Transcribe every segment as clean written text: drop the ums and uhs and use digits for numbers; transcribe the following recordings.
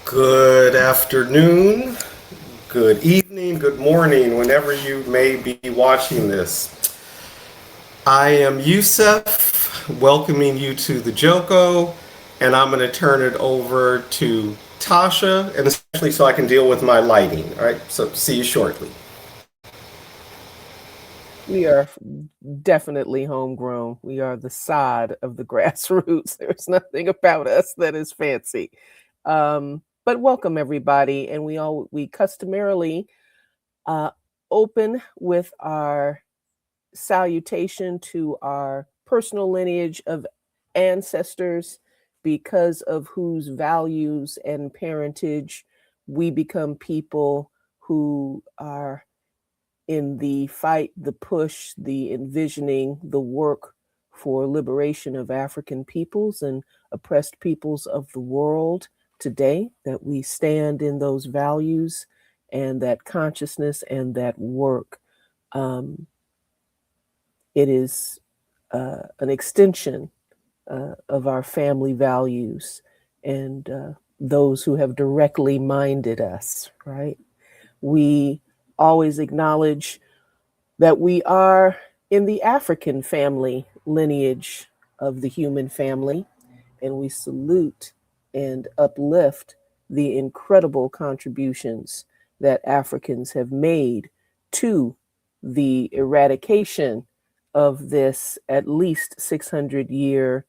Good afternoon, good evening, good morning, whenever you may be watching this. I am Yusef, welcoming you to the Joko, and I'm going to turn it over to Tasha, and especially so I can deal with my lighting. All right, so see you shortly. We are definitely homegrown. We are the sod of the grassroots. There's nothing about us that is fancy. But welcome everybody, and we customarily open with our salutation to our personal lineage of ancestors, because of whose values and parentage we become people who are in the fight, the push, the envisioning, the work for liberation of African peoples and oppressed peoples of the world today, that we stand in those values and that consciousness and that work. It is an extension of our family values and those who have directly minded us, right? We always acknowledge that we are in the African family lineage of the human family, and we salute and uplift the incredible contributions that Africans have made to the eradication of this at least 600-year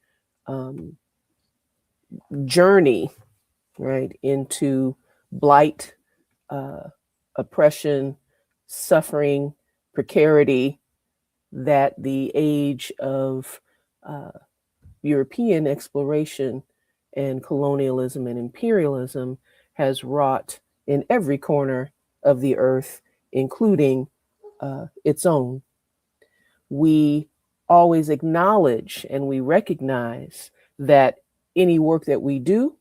journey, right, into blight, oppression, suffering, precarity that the age of European exploration and colonialism and imperialism has wrought in every corner of the earth, including its own. We always acknowledge and we recognize that any work that we do,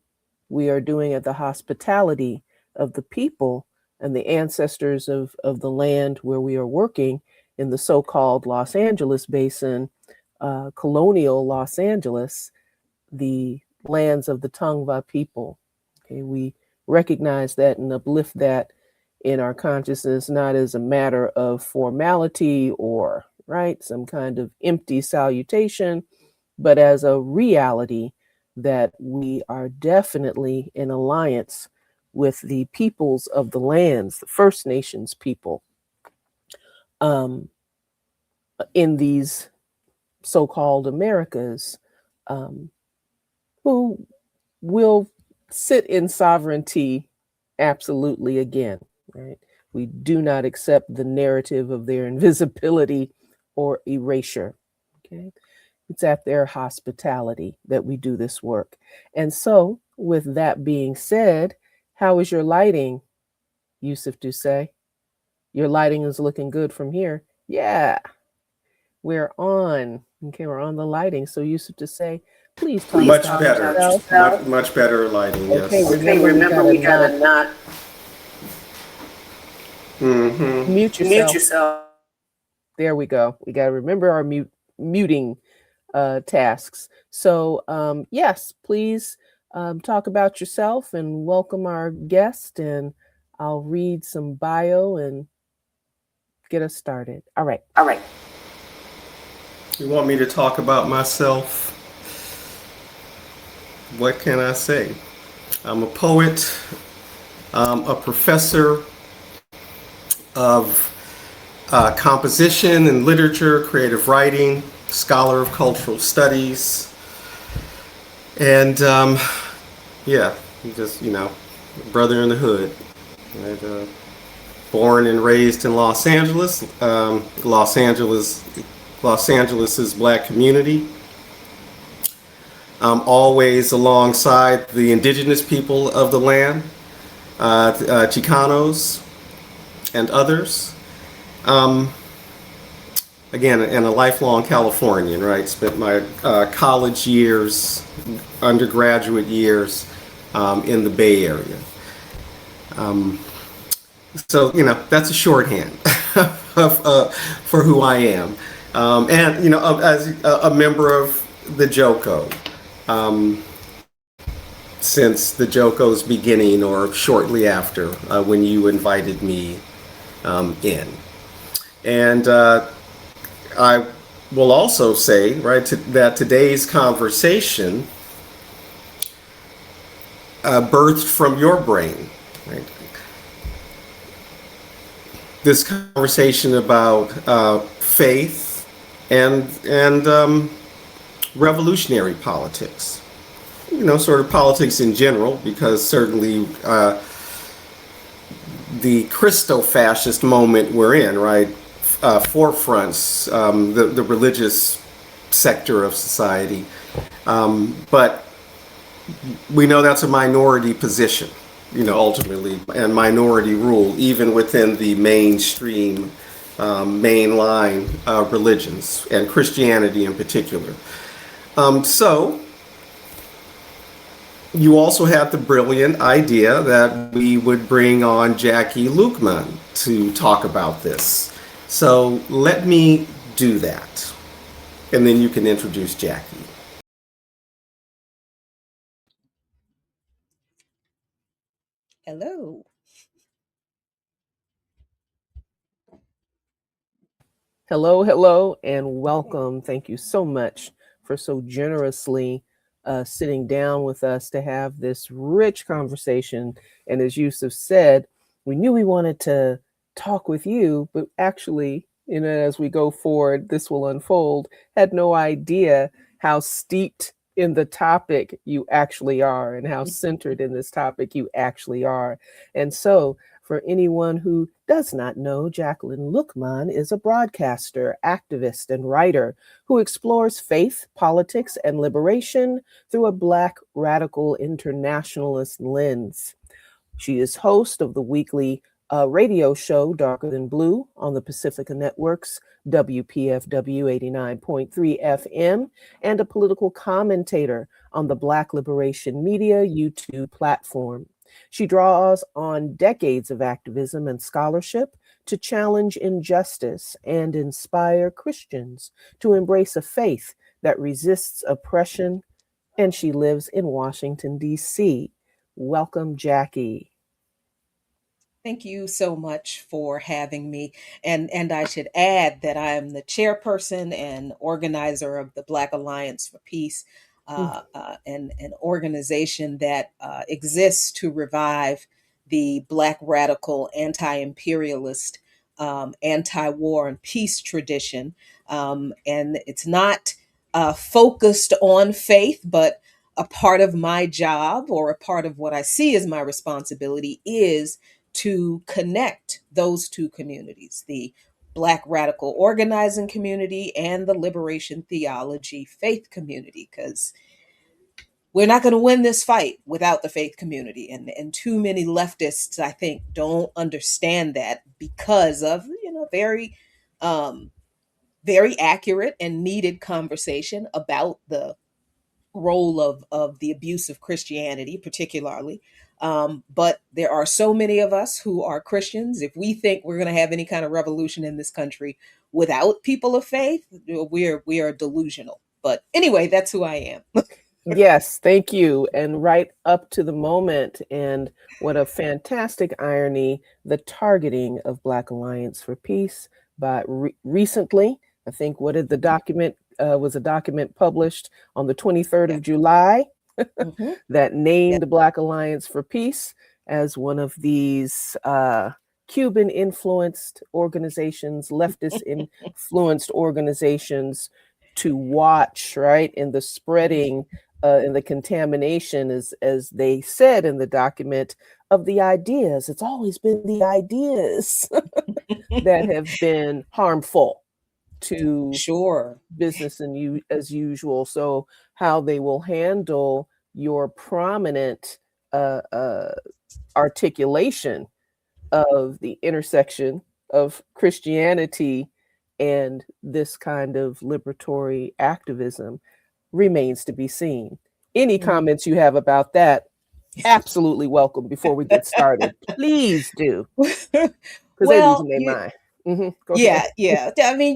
we are doing at the hospitality of the people and the ancestors of the land where we are working in the so-called Los Angeles basin, colonial Los Angeles, the lands of the Tongva people. Okay, we recognize that and uplift that in our consciousness, not as a matter of formality or, right, some kind of empty salutation, but as a reality that we are definitely in alliance with the peoples of the lands, the First Nations people, in these so-called Americas, who will sit in sovereignty absolutely again, right? We do not accept the narrative of their invisibility or erasure, okay? It's at their hospitality that we do this work. And so, with that being said, how is your lighting, Yusuf Doucet? Your lighting is looking good from here. Yeah, we're on. Okay, we're on the lighting. So Yusuf Doucet, please talk Much about better, yourself. much better lighting, yes. Okay, remember we gotta not mute yourself. There we go. We gotta remember our muting tasks. So yes, please talk about yourself and welcome our guest, and I'll read some bio and get us started. All right. You want me to talk about myself? What can I say? I'm a poet, a professor of composition and literature, creative writing, scholar of cultural studies, and just, brother in the hood. Right? Born and raised in Los Angeles. Los Angeles's Black community. Always alongside the indigenous people of the land, Chicanos and others. Again, and a lifelong Californian, right? Spent my college years, undergraduate years in the Bay Area. So, that's a shorthand for who I am. And, as a member of the Joko. since the Joko's beginning or shortly after when you invited me in. And I will also say, right, that today's conversation birthed from your brain, right? This conversation about faith and revolutionary politics. You know, sort of politics in general, because certainly the Christo-fascist moment we're in, right, forefronts the religious sector of society. But we know that's a minority position, you know, ultimately, and minority rule, even within the mainstream, mainline religions, and Christianity in particular. So, you also had the brilliant idea that we would bring on Jacquie Luqman to talk about this. So, let me do that, and then you can introduce Jacquie. Hello. Hello, hello, and welcome. Thank you so much for so generously sitting down with us to have this rich conversation. And as Yusuf said, we knew we wanted to talk with you, but actually, you know, as we go forward, this will unfold, had no idea how steeped in the topic you actually are and how centered in this topic you actually are. And so, for anyone who does not know, Jacqueline Luqman is a broadcaster, activist, and writer who explores faith, politics, and liberation through a Black radical internationalist lens. She is host of the weekly radio show Darker Than Blue on the Pacifica Network's WPFW 89.3 FM and a political commentator on the Black Liberation Media YouTube platform. She draws on decades of activism and scholarship to challenge injustice and inspire Christians to embrace a faith that resists oppression, and she lives in Washington, D.C. Welcome, Jacquie. Thank you so much for having me. And I should add that I am the chairperson and organizer of the Black Alliance for Peace, an organization that exists to revive the Black radical anti-imperialist, anti-war and peace tradition. And it's not focused on faith, but a part of my job, or a part of what I see as my responsibility, is to connect those two communities, the Black radical organizing community and the liberation theology faith community, because we're not going to win this fight without the faith community. And too many leftists, I think, don't understand that because of, very accurate and needed conversation about the role of the abuse of Christianity, particularly. But there are so many of us who are Christians. If we think we're going to have any kind of revolution in this country without people of faith, we are delusional. But anyway, that's who I am. Yes, thank you. And right up to the moment, and what a fantastic irony, the targeting of Black Alliance for Peace by recently, I think, what did the document, was a document published on the 23rd of July Mm-hmm. that named the Black Alliance for Peace as one of these Cuban influenced organizations, leftist influenced organizations to watch, right, in the spreading and the contamination, as they said in the document, of the ideas. It's always been the ideas that have been harmful to Sure. business and you as usual. So how they will handle your prominent articulation of the intersection of Christianity and this kind of liberatory activism remains to be seen. Any comments you have about that, absolutely welcome before we get started. Please do, because they're losing their mind. Go ahead. Yeah. I mean,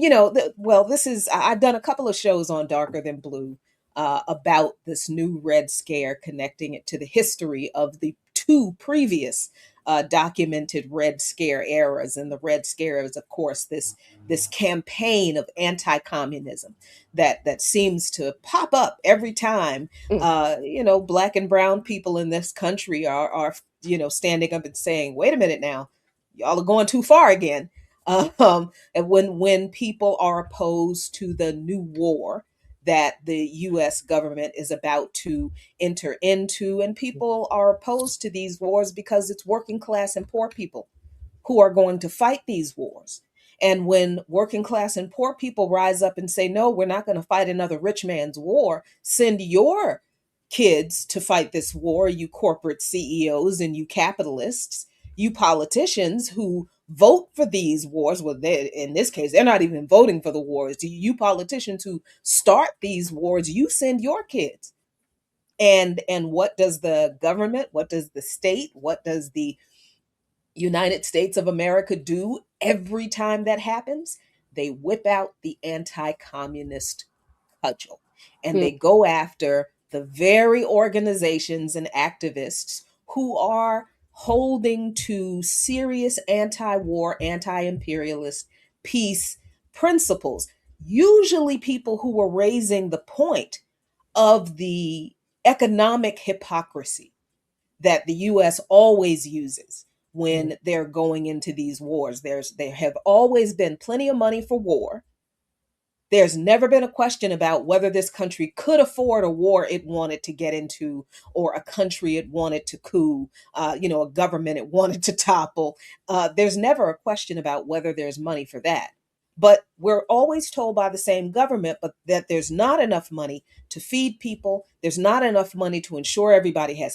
this is, I've done a couple of shows on Darker Than Blue, about this new Red Scare, connecting it to the history of the two previous documented Red Scare eras. And the Red Scare is, of course, this campaign of anti-communism that seems to pop up every time Black and brown people in this country are standing up and saying, "Wait a minute now, y'all are going too far again." And when people are opposed to the new war that the U.S. government is about to enter into, and people are opposed to these wars because it's working class and poor people who are going to fight these wars. And when working class and poor people rise up and say, "No, we're not going to fight another rich man's war. Send your kids to fight this war, you corporate CEOs and you capitalists, you politicians who vote for these wars." Well, in this case, they're not even voting for the wars. You politicians who start these wars, you send your kids. And what does the government, what does the state, what does the United States of America do every time that happens? They whip out the anti-communist cudgel, and they go after the very organizations and activists who are holding to serious anti-war, anti-imperialist peace principles. Usually people who are raising the point of the economic hypocrisy that the US always uses when they're going into these wars. There have always been plenty of money for war. There's never been a question about whether this country could afford a war it wanted to get into, or a country it wanted to coup, a government it wanted to topple. There's never a question about whether there's money for that. But we're always told by the same government that there's not enough money to feed people. There's not enough money to ensure everybody has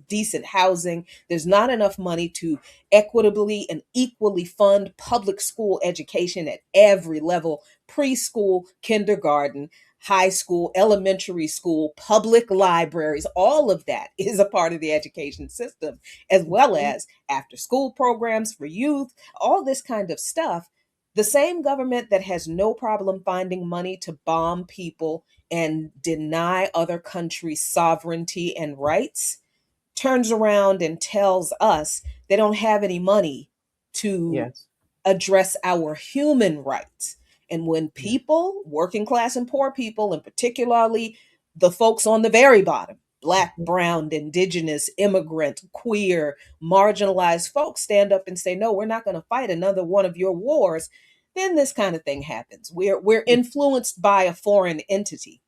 decent housing. There's not enough money to equitably and equally fund public school education at every level: preschool, kindergarten, high school, elementary school, public libraries. All of that is a part of the education system, as well as after school programs for youth, all this kind of stuff. The same government that has no problem finding money to bomb people and deny other countries' sovereignty and rights turns around and tells us they don't have any money to address our human rights. And when people, working class and poor people, and particularly the folks on the very bottom, Black, brown, indigenous, immigrant, queer, marginalized folks, stand up and say, "No, we're not going to fight another one of your wars," then this kind of thing happens. We're influenced by a foreign entity.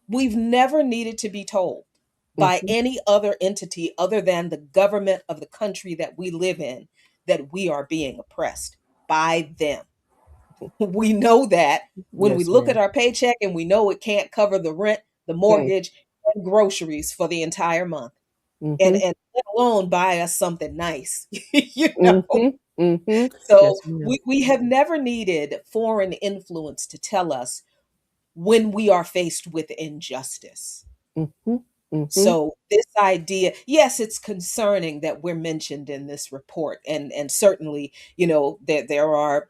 We've never needed to be told by any other entity other than the government of the country that we live in that we are being oppressed by them. We know that when we look at our paycheck and we know it can't cover the rent, the mortgage, and groceries for the entire month. And let alone buy us something nice. So we have never needed foreign influence to tell us when we are faced with injustice. So this idea, yes, it's concerning that we're mentioned in this report, and certainly, there are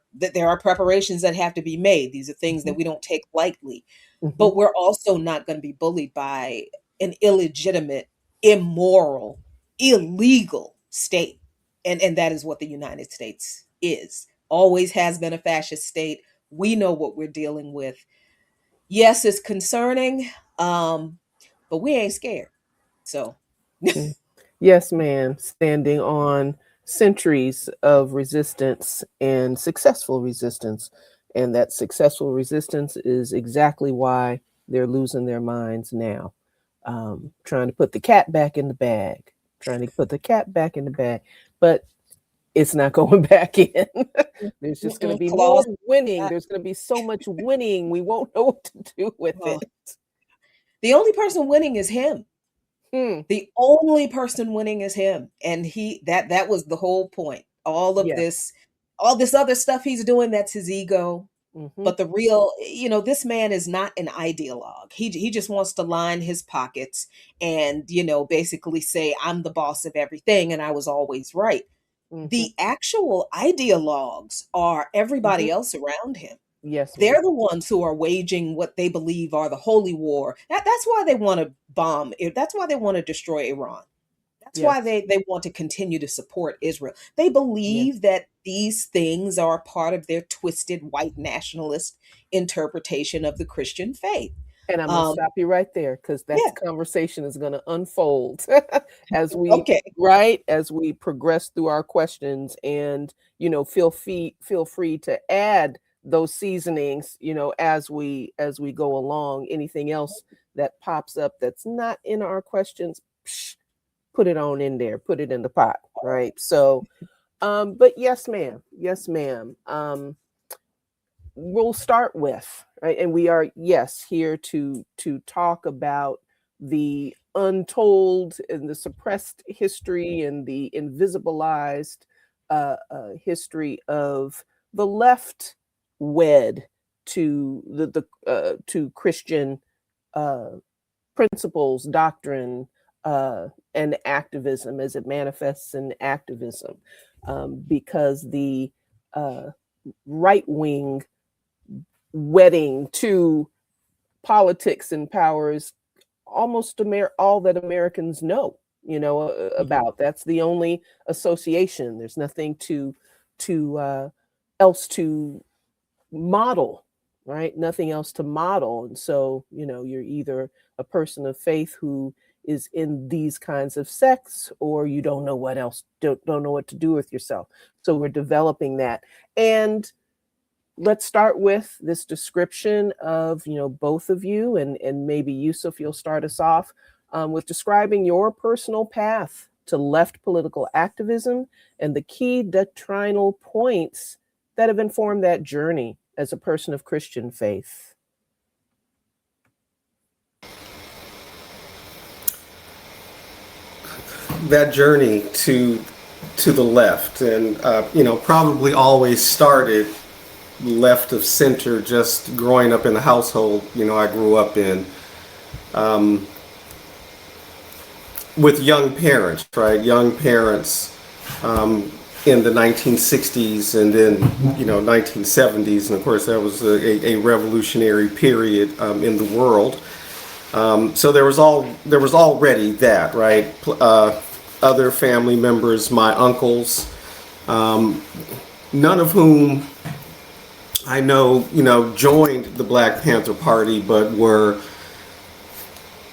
preparations that have to be made. These are things that we don't take lightly, but we're also not going to be bullied by an illegitimate, immoral, illegal state, and that is what the United States is. Always has been a fascist state. We know what we're dealing with. Yes, it's concerning. But we ain't scared. So. Yes, ma'am. Standing on centuries of resistance and successful resistance. And that successful resistance is exactly why they're losing their minds now. Trying to put the cat back in the bag. But it's not going back in. There's just going to be more winning. There's going to be so much winning. We won't know what to do with it. The only person winning is him. The only person winning is him. And that was the whole point. All this other stuff he's doing, that's his ego. But the real, this man is not an ideologue. He just wants to line his pockets and, basically say, "I'm the boss of everything and I was always right." The actual ideologues are everybody else around him. Yes, ma'am. They're the ones who are waging what they believe are the holy war. That's why they want to bomb. That's why they want to destroy Iran. That's why Yes. they want to continue to support Israel. They Yes. believe that these things are part of their twisted white nationalist interpretation of the Christian faith. And I'm going to Um, stop you right there because that yeah, conversation is going to unfold as we okay. as we progress through our questions. And feel free to add those seasonings as we go along. Anything else that pops up that's not in our questions, put it on in there, put it in the pot, right? So but yes ma'am, we'll start with, right, and we are here to talk about the untold and the suppressed history and the invisibilized history of the left wed to to Christian principles, doctrine, and activism as it manifests in activism, because the right wing wedding to politics and power is almost all that Americans know, about. That's the only association. There's nothing to else to model, right? Nothing else to model. And so, you're either a person of faith who is in these kinds of sects, or you don't know what else, don't know what to do with yourself. So we're developing that. And let's start with this description of, both of you, and maybe Yusuf, you'll start us off with describing your personal path to left political activism and the key doctrinal points that have informed that journey as a person of Christian faith. That journey to the left, and probably always started left of center, just growing up in the household I grew up in, with young parents, right? Young parents in the 1960s and then 1970s, and of course that was a revolutionary period in the world. So there was already that, right? Other family members, my uncles, none of whom I know, joined the Black Panther Party, but were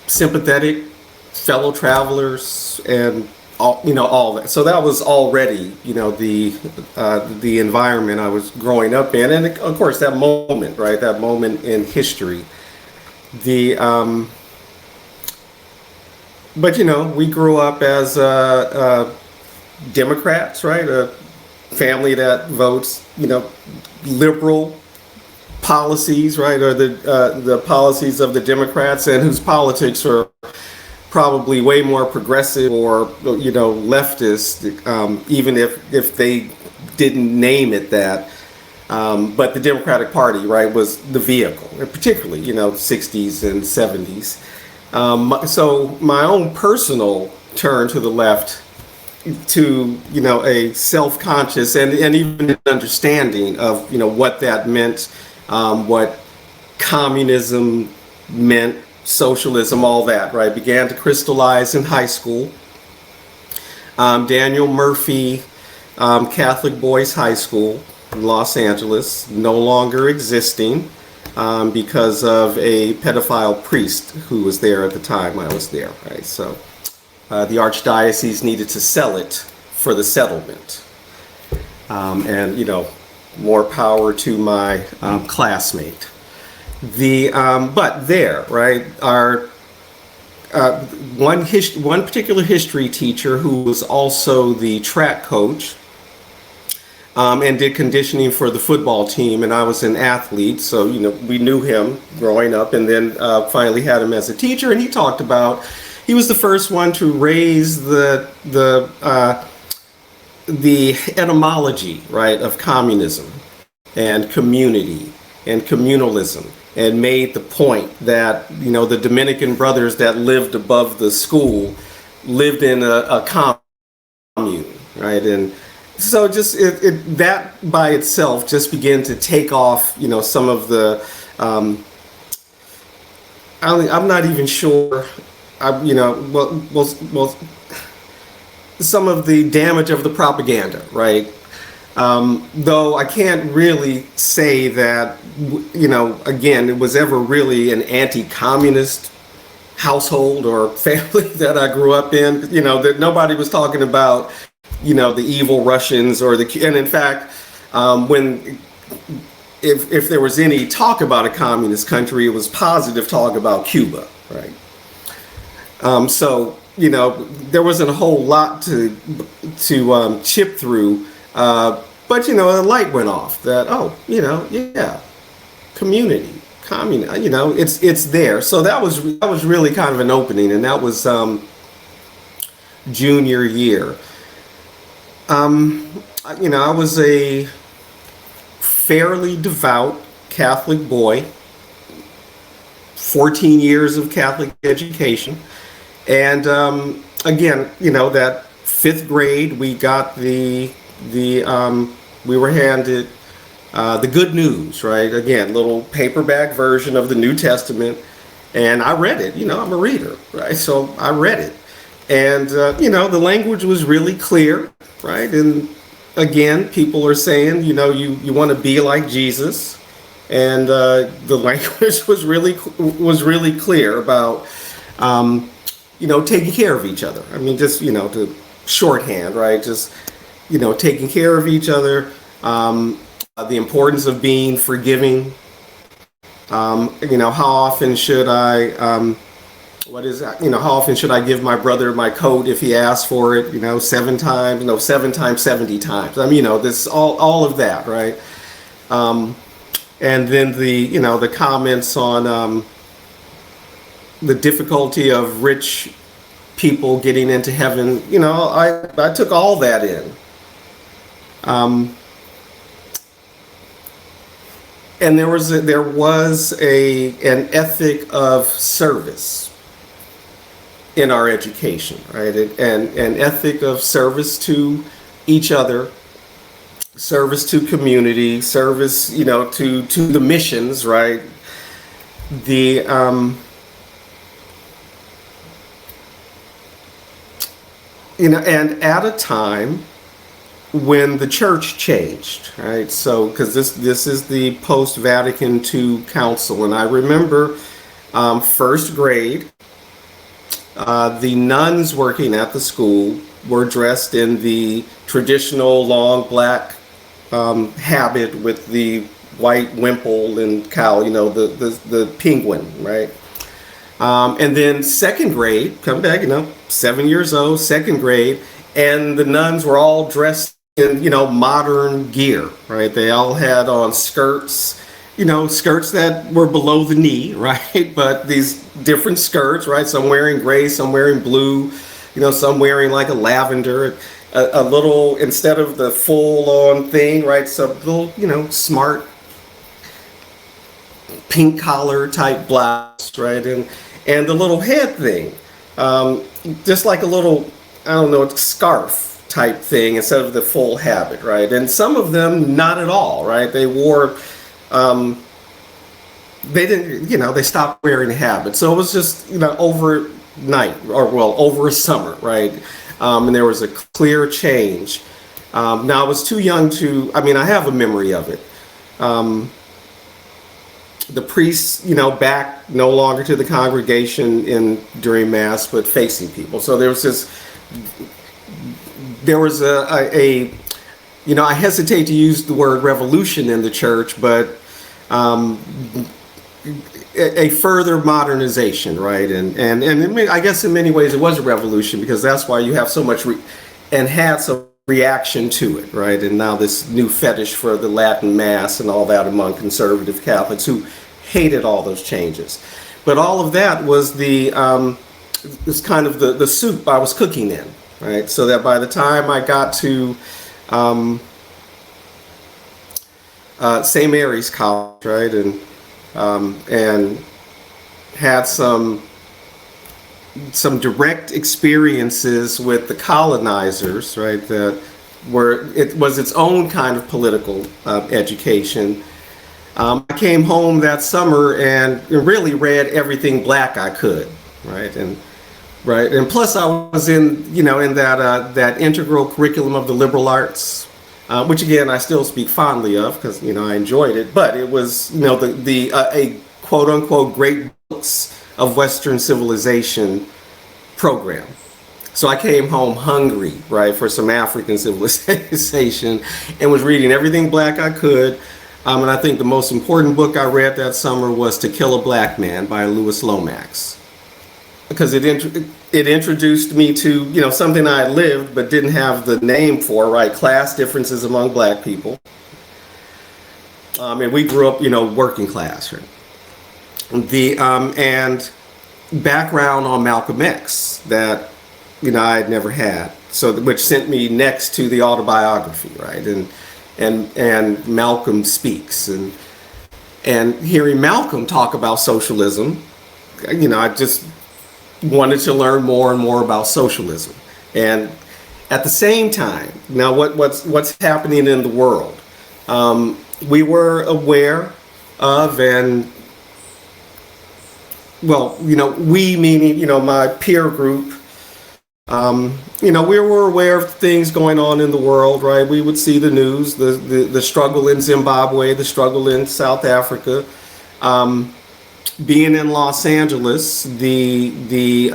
sympathetic fellow travelers and all that. So that was already, the environment I was growing up in, and of course that moment, right? That moment in history. But we grew up as Democrats, right? A family that votes, liberal policies, right, or the policies of the Democrats, and whose politics are probably way more progressive or leftist, even if they didn't name it that. But the Democratic Party, right, was the vehicle, particularly 60s and 70s. So my own personal turn to the left, to a self-conscious and even an understanding of what that meant, what communism meant, socialism, all that, right, began to crystallize in high school. Daniel Murphy Catholic Boys High School in Los Angeles, no longer existing because of a pedophile priest who was there at the time I was there, right? So the archdiocese needed to sell it for the settlement. And, more power to my classmate. But there, right, our one particular history teacher who was also the track coach and did conditioning for the football team, and I was an athlete, so we knew him growing up, and then finally had him as a teacher, and he talked about, he was the first one to raise the etymology, right, of communism and community and communalism, and made the point that the Dominican brothers that lived above the school lived in a commune, right, and So just that by itself just began to take off, some of the. I'm not even sure. Well, some of the damage of the propaganda, right? Though I can't really say that, again, it was ever really an anti-communist household or family that I grew up in. That nobody was talking about, the evil Russians and in fact, if there was any talk about a communist country, it was positive talk about Cuba, right? So there wasn't a whole lot to chip through, but the light went off that community, it's there. So that was really kind of an opening, and that was junior year. I was a fairly devout Catholic boy, 14 years of Catholic education. And again, that fifth grade, we got we were handed the good news, right? Again, little paperback version of the New Testament. And I read it, I'm a reader, right? So I read it. And, the language was really clear, right? And again, people are saying, you want to be like Jesus. And the language was really clear about, taking care of each other. I mean, just, to shorthand, right? Just, taking care of each other, the importance of being forgiving. How often should I, how often should I give my brother my coat if he asks for it? 7 times, 7 times, 70 times. I mean, this all of that, right? And then the comments on the difficulty of rich people getting into heaven. I took all that in. And there was an ethic of service in our education, right? And an ethic of service to each other, service to community, service, to the missions, right? And at a time when the church changed, right? So, because this is the post-Vatican II Council, and I remember first grade, the nuns working at the school were dressed in the traditional long black habit with the white wimple and cowl, the penguin, right? And then second grade, come back, 7 years old, second grade, and the nuns were all dressed in, modern gear, right? They all had on skirts, skirts that were below the knee, right? But these different skirts, right? Some wearing gray, some wearing blue, some wearing like a lavender, a little, instead of the full on thing, right? Some little, smart pink collar type blouse, right? And the little head thing, just like a little, I don't know, scarf type thing instead of the full habit, right? And some of them not at all, right? They wore, they didn't, they stopped wearing the habit. So it was just, overnight, or well, over a summer, right? And there was a clear change. Now I was too young I have a memory of it. The priests, back no longer to the congregation during Mass, but facing people. So there was I hesitate to use the word revolution in the church, but a further modernization, right? And I guess in many ways it was a revolution, because that's why you have so much and had some reaction to it, right? And now this new fetish for the Latin Mass and all that among conservative Catholics who hated all those changes. But all of that was this kind of the soup I was cooking in, right? So that by the time I got to St. Mary's College, right, and had some direct experiences with the colonizers, right, that where it was its own kind of political education. I came home that summer and really read everything black I could, right? And plus I was in, in that integral curriculum of the liberal arts, which again I still speak fondly of because I enjoyed it. But it was the a quote unquote great books of Western civilization program. So I came home hungry, right, for some African civilization, and was reading everything black I could. And I think the most important book I read that summer was To Kill a Black Man by Lewis Lomax, because it introduced me to something I had lived but didn't have the name for, right? Class differences among black people. And we grew up working class, right? And background on Malcolm X that I had never had, so which sent me next to the autobiography, right? And Malcolm Speaks, and hearing Malcolm talk about socialism, I just wanted to learn more and more about socialism. And at the same time, now what's happening in the world, we were aware of, and well, we meaning my peer group. We were aware of things going on in the world, right? We would see the news, the struggle in Zimbabwe, the struggle in South Africa. Being in Los Angeles, the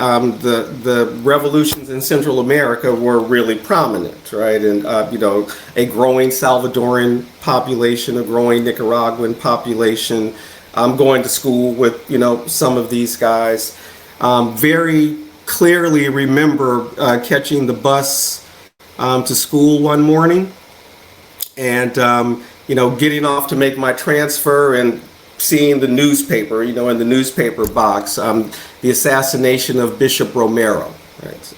revolutions in Central America were really prominent, right? And a growing Salvadoran population, a growing Nicaraguan population. Going to school with some of these guys. Very clearly remember catching the bus to school one morning, and getting off to make my transfer and seeing the newspaper, in the newspaper box, the assassination of Bishop Romero, right?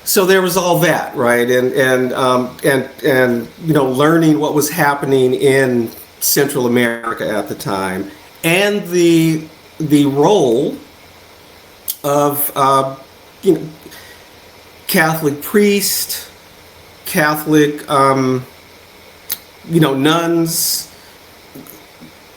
So there was all that, right? And learning what was happening in Central America at the time, and the role of Catholic priest, Catholic nuns,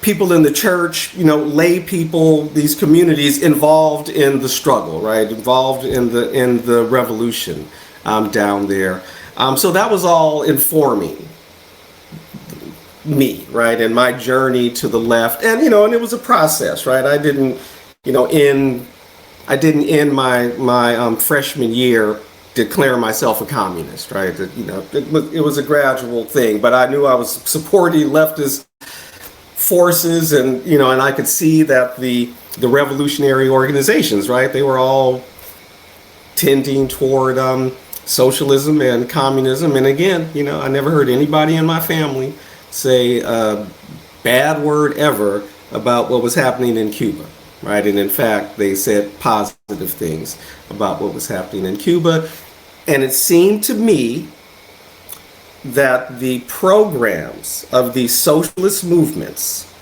people in the church, lay people, these communities involved in the struggle, right? Involved in the revolution down there. So that was all informing me, right, and my journey to the left, and and it was a process, right? I didn't end my freshman year declare myself a communist, right? It was a gradual thing, but I knew I was supporting leftist forces, and and I could see that the revolutionary organizations, right, they were all tending toward socialism and communism. And again, I never heard anybody in my family say a bad word ever about what was happening in Cuba, right? And in fact, they said positive things about what was happening in Cuba. And it seemed to me that the programs of these socialist movements,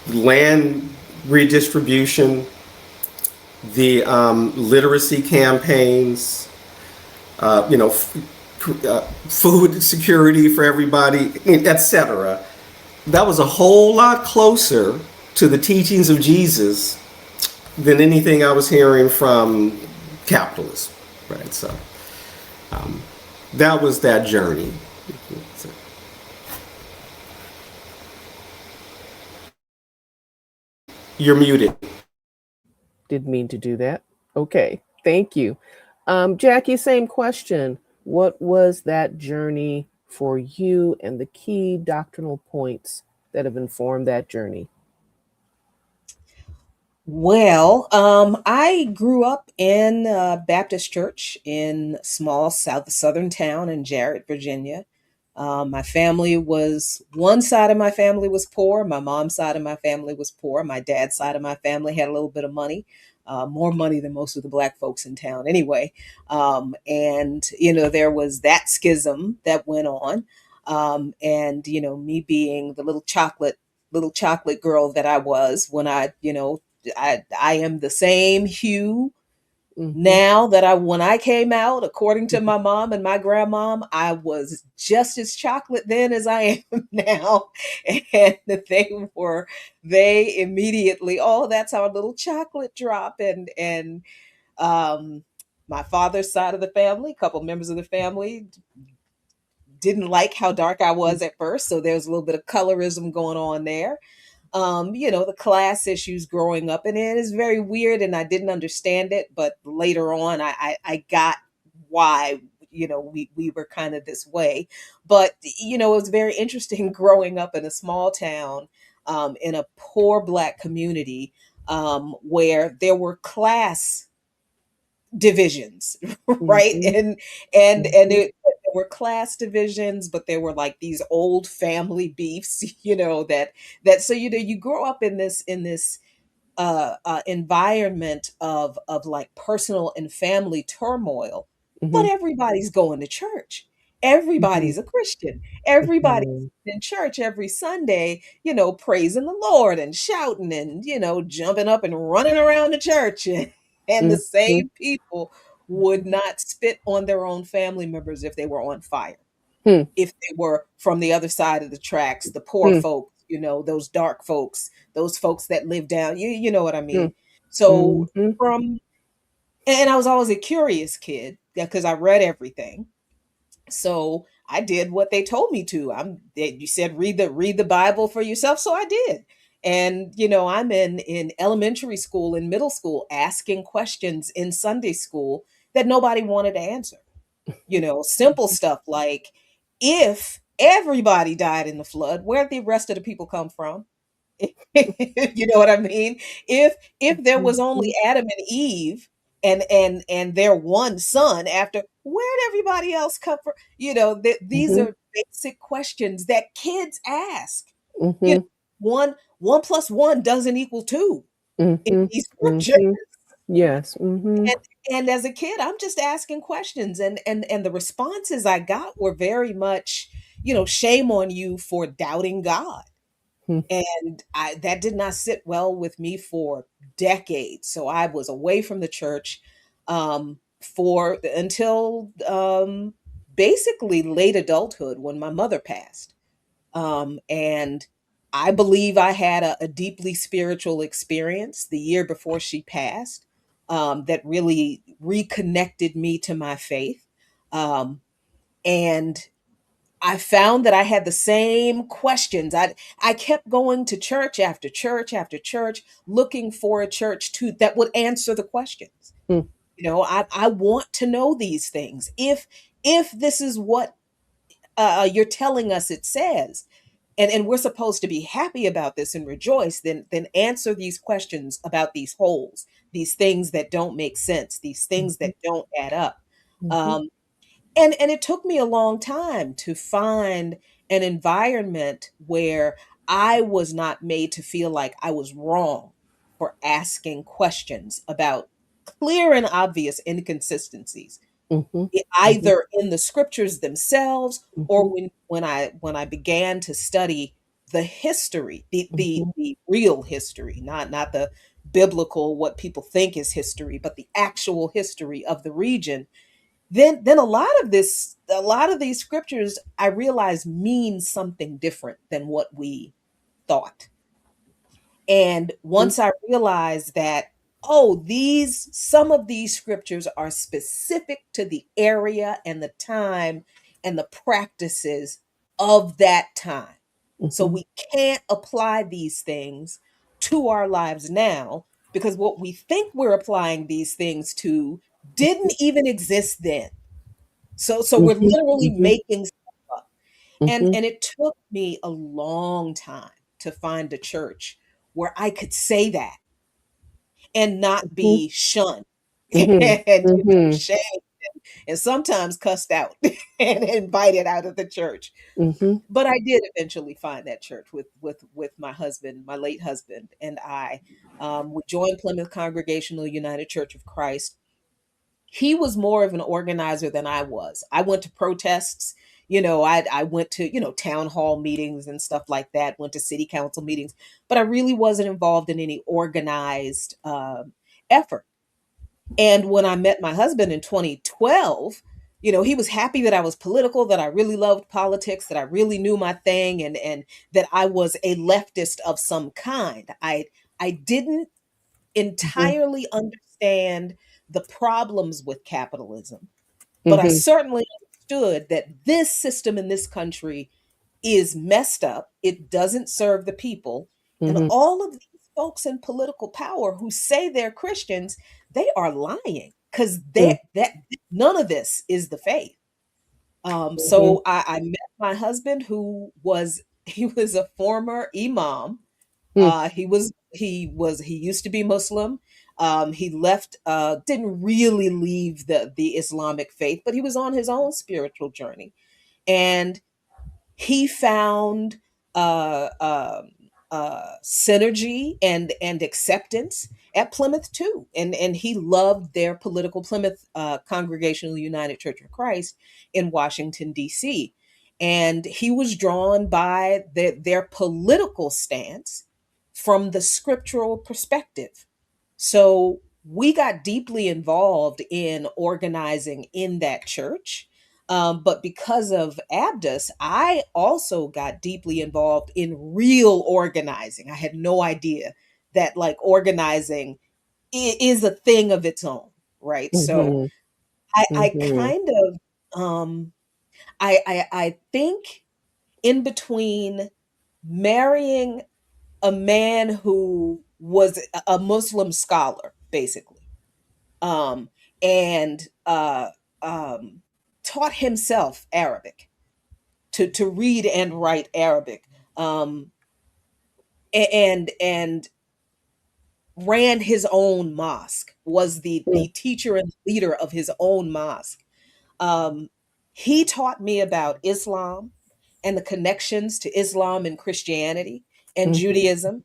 land redistribution, the literacy campaigns, food security for everybody, etc., that was a whole lot closer to the teachings of Jesus than anything I was hearing from capitalism, right? So that was that journey. You're muted. Didn't mean to do that. Okay, thank you. Jacquie, same question. What was that journey for you, and the key doctrinal points that have informed that journey? Well, I grew up in a Baptist church in small southern town in Jarrett, Virginia. My family was, one side of my family was poor. My mom's side of my family was poor. My dad's side of my family had a little bit of money, more money than most of the black folks in town anyway. And, there was that schism that went on. And, me being the little chocolate girl that I was when I am the same hue Now that when I came out, according to my mom and my grandmom, I was just as chocolate then as I am now. And they immediately, oh, that's our little chocolate drop. And um, my father's side of the family, a couple members of the family didn't like how dark I was at first. So there was a little bit of colorism going on there. The class issues growing up, and it is very weird, and I didn't understand it, but later on, I got why we were kind of this way. But it was very interesting growing up in a small town, in a poor Black community, where there were class divisions, right? There were class divisions, but there were like these old family beefs, that so you grow up in this environment of like personal and family turmoil, but everybody's going to church. Everybody's a Christian. Everybody's in church every Sunday, praising the Lord and shouting and, jumping up and running around the church. And the same people would not spit on their own family members if they were on fire, if they were from the other side of the tracks, the poor folks, those dark folks, those folks that live down, you know what I mean? So and I was always a curious kid, because I read everything. So I did what they told me to. You said read the Bible for yourself, so I did. And I'm in elementary school and middle school asking questions in Sunday school that nobody wanted to answer. Simple stuff like, if everybody died in the flood, where'd the rest of the people come from? You know what I mean? If there was only Adam and Eve and their one son, after, where'd everybody else come from? These are basic questions that kids ask. One plus one doesn't equal two in these scriptures. Yes. And as a kid, I'm just asking questions, and the responses I got were very much, shame on you for doubting God. And that did not sit well with me for decades. So I was away from the church, for until basically late adulthood, when my mother passed. And I believe I had a deeply spiritual experience the year before she passed, that really reconnected me to my faith. And I found that I had the same questions. I kept going to church after church after church, looking for a church that would answer the questions. I want to know these things. If this is what you're telling us it says, and we're supposed to be happy about this and rejoice, then answer these questions about these holes, these things that don't make sense, these things that don't add up. Um, and it took me a long time to find an environment where I was not made to feel like I was wrong for asking questions about clear and obvious inconsistencies, either in the scriptures themselves, or when I began to study the history, the real history, not the biblical, what people think is history, but the actual history of the region. Then a lot of these scriptures, I realize, mean something different than what we thought. And once I realized that, oh, some of these scriptures are specific to the area and the time and the practices of that time. So we can't apply these things to our lives now, because what we think we're applying these things to didn't even exist then. So we're literally making stuff up. And it took me a long time to find a church where I could say that and not be shunned and shamed, and sometimes cussed out and invited out of the church. But I did eventually find that church with my husband, my late husband, and I. We joined Plymouth Congregational United Church of Christ. He was more of an organizer than I was. I went to protests. I went to, town hall meetings and stuff like that, went to city council meetings, but I really wasn't involved in any organized effort. And when I met my husband in 2012, he was happy that I was political, that I really loved politics, that I really knew my thing, and that I was a leftist of some kind. I didn't Mhm. entirely understand the problems with capitalism, but I Mhm. certainly understood that this system in this country is messed up. It doesn't serve the people. And Mhm. all of these folks in political power who say they're Christians, they are lying because Mhm. that none of this is the faith. Mhm. So I met my husband who was he was a former imam. Mhm. He used to be Muslim. He left, didn't really leave the Islamic faith, but he was on his own spiritual journey. And he found uh, um, synergy and acceptance at Plymouth too, and he loved their political Plymouth Congregational United Church of Christ in Washington D.C., and he was drawn by their political stance from the scriptural perspective. So we got deeply involved in organizing in that church. But because of Abdus, I also got deeply involved in real organizing. I had no idea that like organizing is a thing of its own, right? So Mhm. I Mhm. kind of I think in between marrying a man who was a Muslim scholar, basically, um, and um, taught himself Arabic to read and write Arabic, um, and ran his own mosque, was the teacher and leader of his own mosque. Um, he taught me about Islam and the connections to Islam and Christianity and Mhm. Judaism.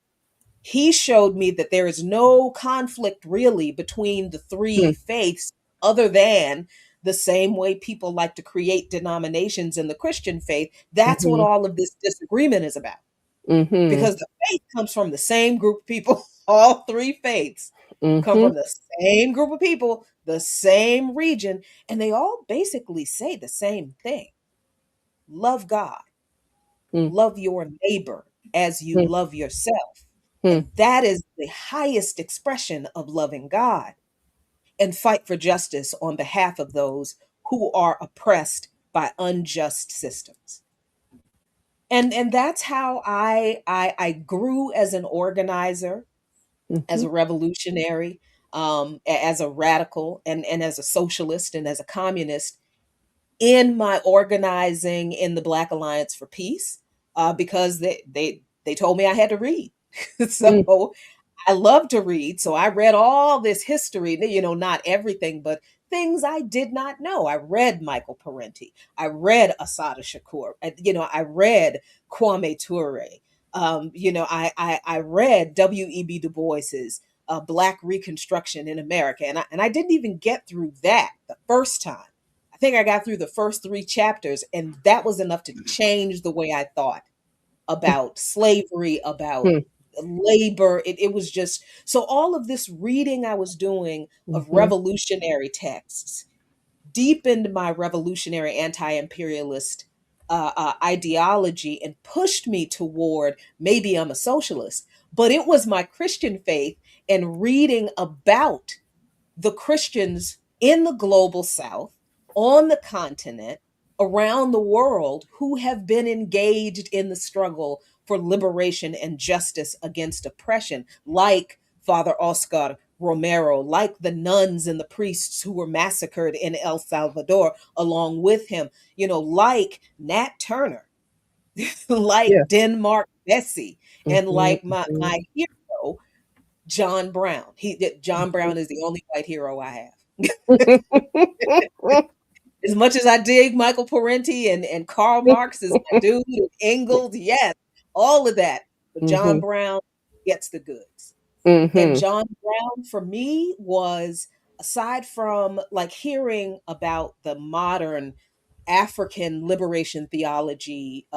He showed me that there is no conflict really between the three Mhm. faiths other than the same way people like to create denominations in the Christian faith. That's what Mhm. all of this disagreement is about, Mhm. because the faith comes from the same group of people. All three faiths come Mhm. from the same group of people, the same region, and they all basically say the same thing: love God, Mhm. love your neighbor as you love yourself. Mhm. And that is the highest expression of loving God, and fight for justice on behalf of those who are oppressed by unjust systems. And that's how I grew as an organizer, as Mhm. a revolutionary, as a radical, and as a socialist and as a communist in my organizing in the Black Alliance for Peace, because they told me I had to read. Mhm. So I love to read, so I read all this history, not everything, but things I did not know. I read Michael Parenti. I read Assata Shakur. I read Kwame Ture. I read W.E.B. Du Bois's Black Reconstruction in America, and I didn't even get through that the first time. I think I got through the first three chapters, and that was enough to change the way I thought about slavery, about Mhm. labor. It was just so all of this reading I was doing of Mhm. revolutionary texts deepened my revolutionary anti-imperialist ideology and pushed me toward maybe I'm a socialist. But it was my Christian faith and reading about the Christians in the global South, on the continent, around the world, who have been engaged in the struggle for liberation and justice against oppression, like Father Oscar Romero, like the nuns and the priests who were massacred in El Salvador along with him, like Nat Turner, Yeah. like Denmark Vesey, and Mhm. like my hero, John Brown. John Brown is the only white hero I have. As much as I dig Michael Parenti and Karl Marx is my dude, and Engels, yes, all of that. But John Mhm. Brown gets the goods. And Mhm. John Brown for me was, aside from like hearing about the modern African liberation theology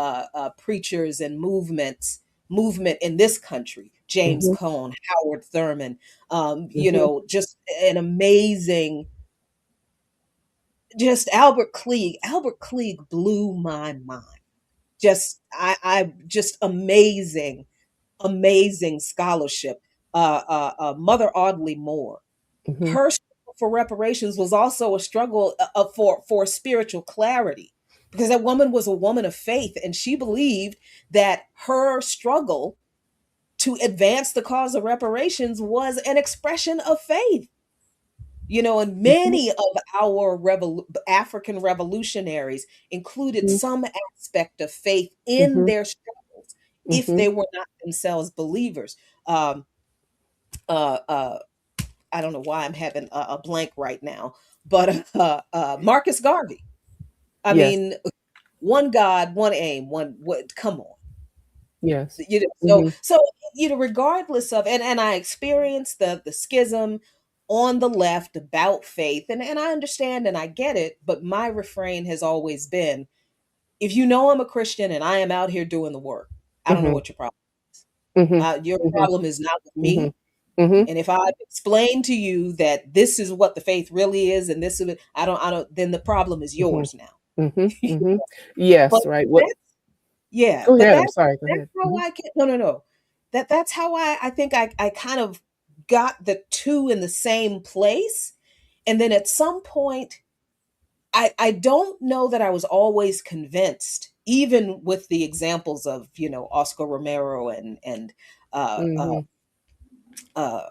preachers and movements movement in this country, James Mhm. Cone, Howard Thurman, Mhm. just an amazing, just Albert Klieg. Albert Klieg blew my mind. Just, I just amazing, amazing scholarship. Mother Audley Moore, Mhm. her struggle for reparations was also a struggle for spiritual clarity, because that woman was a woman of faith, and she believed that her struggle to advance the cause of reparations was an expression of faith. And Mhm. many of our African revolutionaries included Mhm. some aspect of faith in Mhm. their struggles, if Mhm. they were not themselves believers. Um, uh, uh, I don't know why I'm having a blank right now, but Marcus Garvey. I Yes. mean, one God, one aim, one what? Come on, Yes. So Mhm. regardless of, and I experienced the schism on the left about faith, and I understand and I get it, but my refrain has always been, if you know I'm a Christian and I am out here doing the work, I don't know Mhm. what your problem is. Mhm. Your Mhm. problem is not with Mhm. me. Mhm. And if I've explained to you that this is what the faith really is, and this is, I don't, then the problem is Mhm. yours now. Mhm. Mhm. But Yes. Right. What? that's, yeah, Go but ahead. I'm sorry. Go that's ahead. how Mhm. I can, no, no, no. That's how I think I kind of got the two in the same place. And then at some point, I don't know that I was always convinced, even with the examples of, Oscar Romero and uh, uh, Mhm. uh,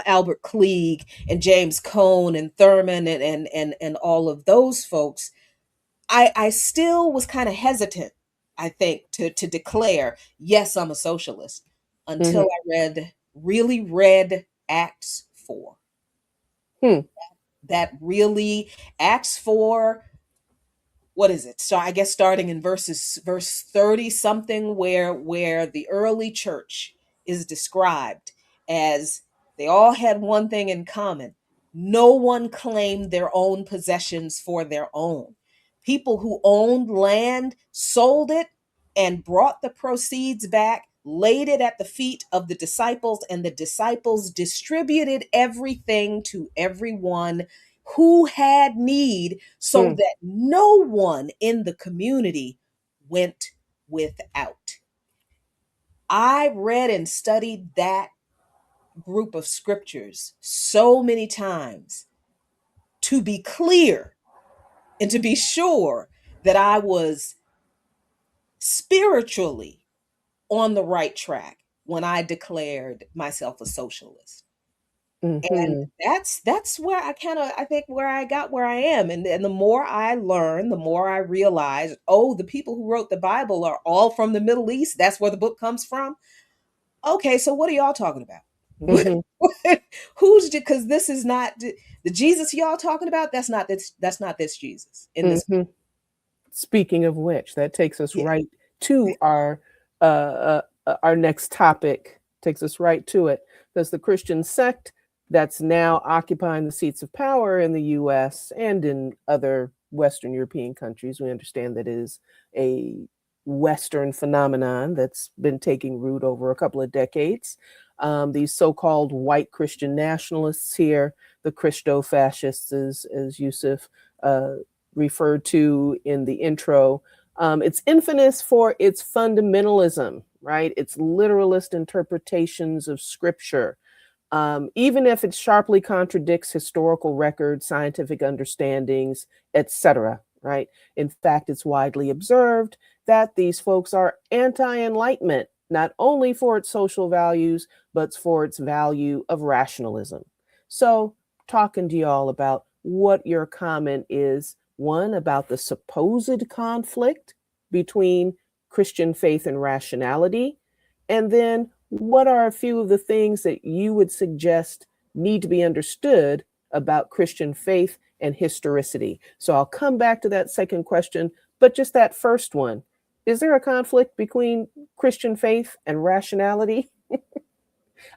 Albert Klieg and James Cone and Thurman and all of those folks. I still was kind of hesitant, I think, to declare, yes, I'm a socialist, Mhm. until I really read Acts 4. Hmm. That really, Acts 4, what is it? So I guess starting in verse 30 something, where the early church is described as, they all had one thing in common. No one claimed their own possessions for their own. People who owned land sold it and brought the proceeds back, laid it at the feet of the disciples, and the disciples distributed everything to everyone who had need, so Hmm. that no one in the community went without. I read and studied that group of scriptures so many times to be clear and to be sure that I was spiritually on the right track when I declared myself a socialist. And Mhm. that's where I think where I got where I am. And the more I learn, the more I realize, oh, the people who wrote the Bible are all from the Middle East. That's where the book comes from. Okay, so what are y'all talking about? Mhm. Who's, because this is not the Jesus y'all talking about. That's not this Jesus in this. Mhm. Speaking of which, that takes us Yeah. right to our next topic. Takes us right to it. Because the Christian sect that's now occupying the seats of power in the U.S. and in other Western European countries, we understand that is a Western phenomenon that's been taking root over a couple of decades. These so-called white Christian nationalists here, the Christo-fascists, as Yusuf uh, referred to in the intro. It's infamous for its fundamentalism, right? Its literalist interpretations of scripture, even if it sharply contradicts historical records, scientific understandings, etc. Right? In fact, it's widely observed that these folks are anti-enlightenment, not only for its social values, but for its value of rationalism. So, talking to y'all about what your comment is, one, about the supposed conflict between Christian faith and rationality, and then what are a few of the things that you would suggest need to be understood about Christian faith and historicity? So I'll come back to that second question, but just that first one. Is there a conflict between Christian faith and rationality?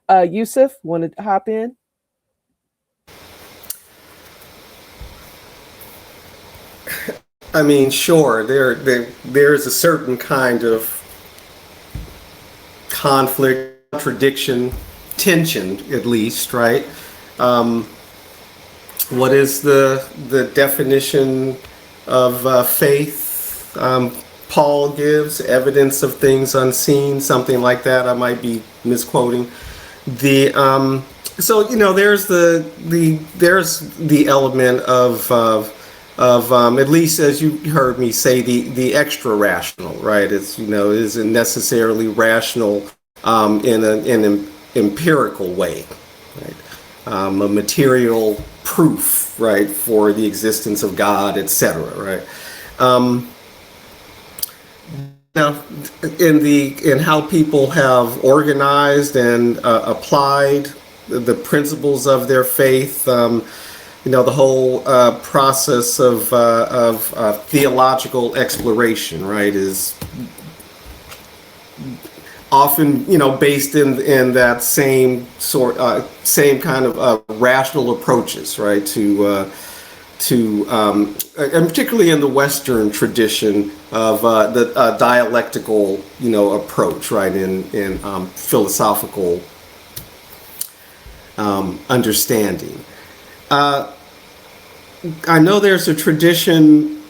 Yusuf, want to hop in? I mean, sure, there's a certain kind of conflict, contradiction, tension, at least, right? What is the definition of faith? Paul gives evidence of things unseen, something like that. I might be misquoting. So there's the element of at least, as you heard me say, the extra rational, right? It's isn't necessarily rational in an empirical way, right? A material proof, right, for the existence of God, etc., right? Now, in how people have organized and applied the principles of their faith, the whole process of theological exploration, right, is often based in that same kind of rational approaches, right, to and particularly in the Western tradition of the dialectical approach, right, in philosophical understanding. I know there's a tradition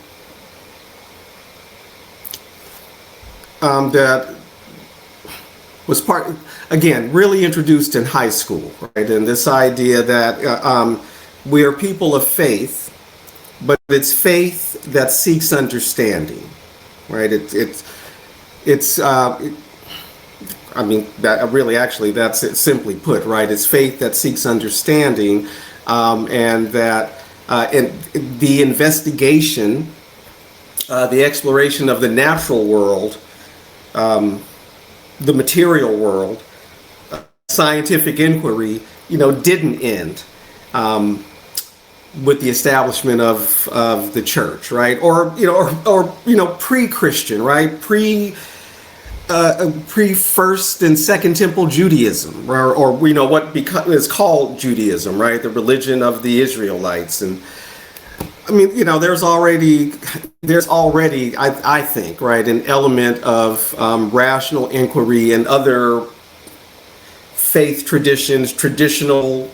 that was really introduced in high school, right? And this idea that we are people of faith, but it's faith that seeks understanding, right? That's it simply put, right? It's faith that seeks understanding, and that and the investigation, the exploration of the natural world, the material world, scientific inquiry, didn't end with the establishment of the church, right? Or pre-Christian, right? Pre First and Second Temple Judaism, or what is called Judaism, right? The religion of the Israelites. And I mean, there's already, I think, right, an element of rational inquiry and other faith traditions, traditional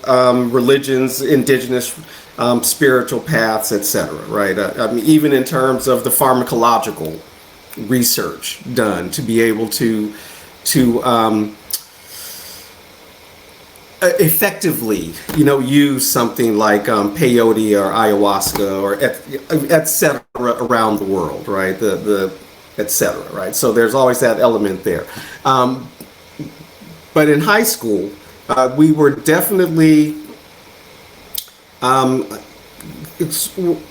religions, indigenous spiritual paths, etc., right? I mean, even in terms of the pharmacological research done to be able to effectively, use something like peyote or ayahuasca or et cetera around the world, right? The et cetera, right? So there's always that element there. But in high school, we were definitely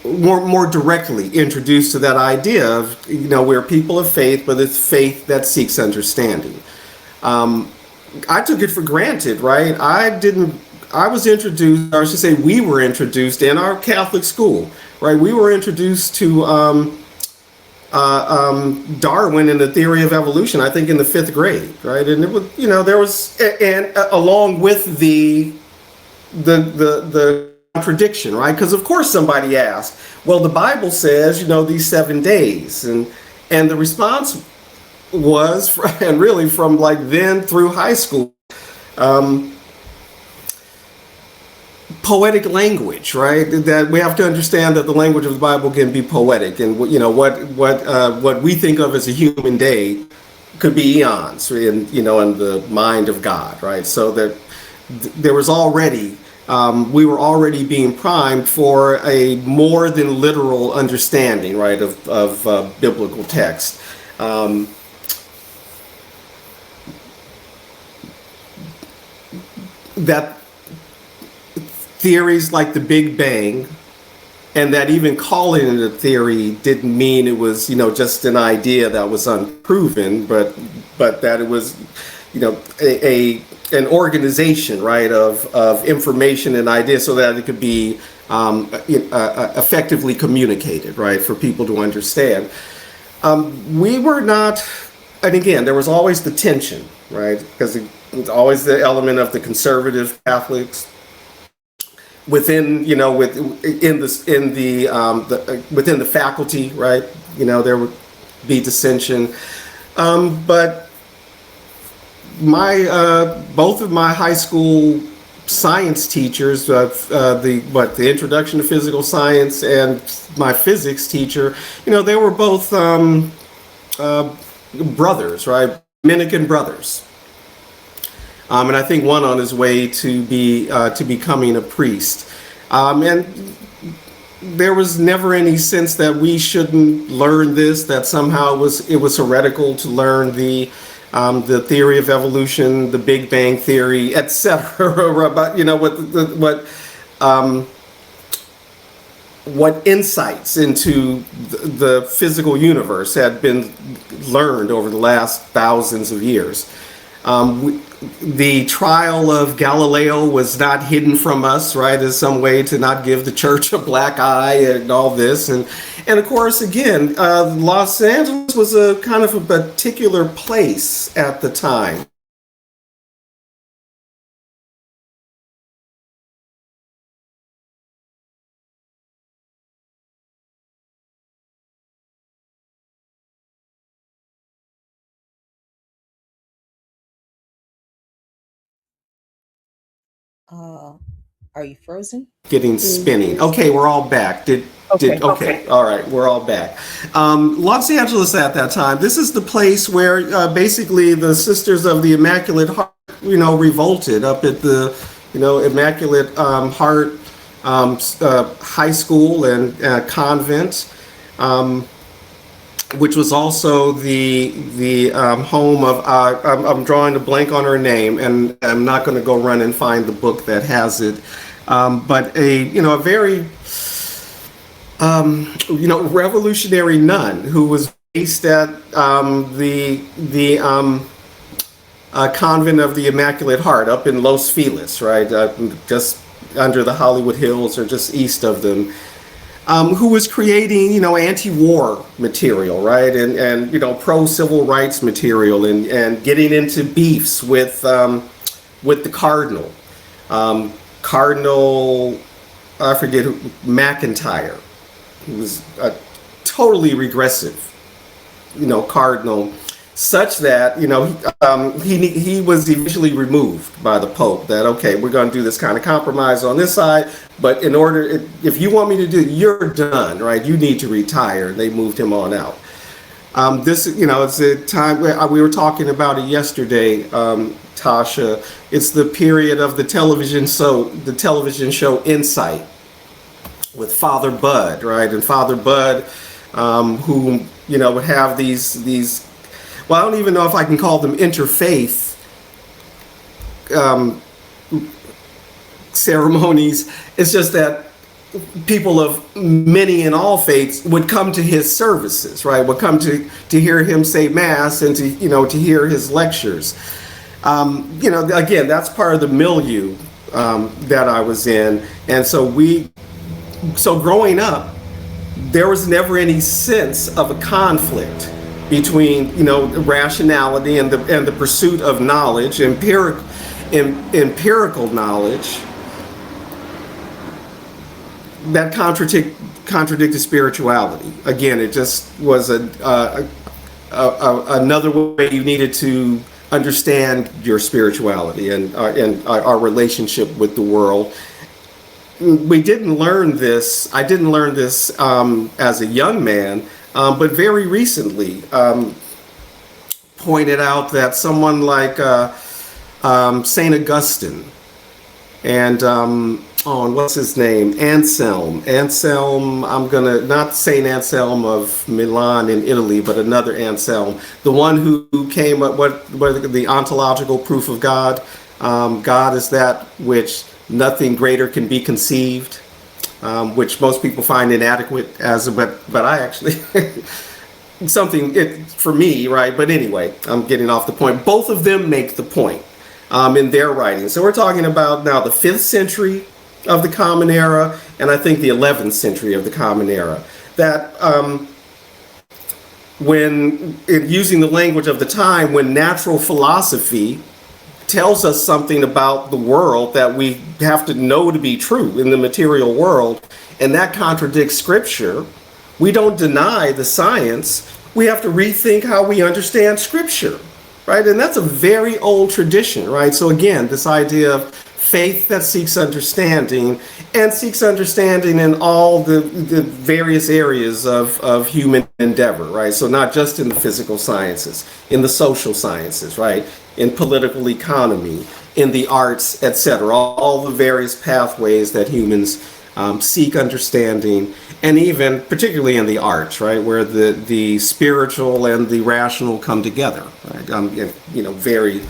more directly introduced to that idea of, we're people of faith, but it's faith that seeks understanding. I took it for granted, right? I was introduced, or I should say we were introduced in our Catholic school, right? We were introduced to Darwin and the theory of evolution, I think in the 5th grade, right? And it was, there was, and along with the contradiction, right? Because of course somebody asked, well, the Bible says, these 7 days, and the response was, and really from like then through high school, poetic language, right? That we have to understand that the language of the Bible can be poetic, and what we think of as a human day could be eons in the mind of God, right? So that there was already we were already being primed for a more than literal understanding, right, of biblical text. That theories like the Big Bang, and that even calling it a theory didn't mean it was, just an idea that was unproven, but that it was, an organization, right, of information and ideas so that it could be effectively communicated, right, for people to understand. We were not, and again, there was always the tension, right, because it's always the element of the conservative Catholics within, within the faculty, right, there would be dissension, but both of my high school science teachers, the introduction to physical science and my physics teacher, they were both brothers, right? Dominican brothers. And I think one on his way to becoming a priest. And there was never any sense that we shouldn't learn this, that somehow it was heretical to learn the theory of evolution, the Big Bang theory, etc. About what insights into the physical universe had been learned over the last thousands of years. The trial of Galileo was not hidden from us, right, as some way to not give the church a black eye and all this. And of course, again, Los Angeles was a kind of a particular place at the time. Are you frozen? Getting spinning. Okay, we're all back. Okay. All right, we're all back. Los Angeles at that time. This is the place where basically the Sisters of the Immaculate Heart, revolted up at the, Immaculate Heart High School and convent, which was also the home of. I'm drawing a blank on her name, and I'm not going to go run and find the book that has it. But a very revolutionary nun who was based at the convent of the Immaculate Heart up in Los Feliz, right, just under the Hollywood Hills or just east of them, who was creating anti-war material, right, and pro-civil rights material, and getting into beefs with the Cardinal. Cardinal, I forget who, McIntyre, who was a totally regressive, Cardinal, such that, he was eventually removed by the Pope, that, okay, we're going to do this kind of compromise on this side, but if you want me to do it, you're done, right? You need to retire. They moved him on out. This, it's a time where we were talking about it yesterday, Tasha. It's the period of the television show Insight with Father Bud, right? And Father Bud, who would have these. Well, I don't even know if I can call them interfaith ceremonies. It's just that people of many and all faiths would come to his services, right? Would come to hear him say mass and to hear his lectures. Again, that's part of the milieu that I was in, and so growing up, there was never any sense of a conflict between rationality and the pursuit of knowledge, empirical knowledge that contradicted spirituality. Again, it just was another way you needed to understand your spirituality and our relationship with the world. We didn't learn this. I didn't learn this as a young man, but very recently pointed out that someone like Saint Augustine and and what's his name? Anselm, I'm gonna, not Saint Anselm of Milan in Italy, but another Anselm, the one who came up, what the ontological proof of God. God is that which nothing greater can be conceived, which most people find inadequate but I actually for me, right? But anyway, I'm getting off the point. Both of them make the point in their writing. So we're talking about now the 5th century of the Common Era, and I think the 11th century of the Common Era. That using the language of the time, when natural philosophy tells us something about the world that we have to know to be true in the material world, and that contradicts Scripture, we don't deny the science. We have to rethink how we understand Scripture, right? And that's a very old tradition, right? So again, this idea of faith that seeks understanding and seeks understanding in all the various areas of human endeavor, right? So not just in the physical sciences, in the social sciences, right? In political economy, in the arts, etc. All the various pathways that humans seek understanding, and even particularly in the arts, right, where the spiritual and the rational come together, right? Very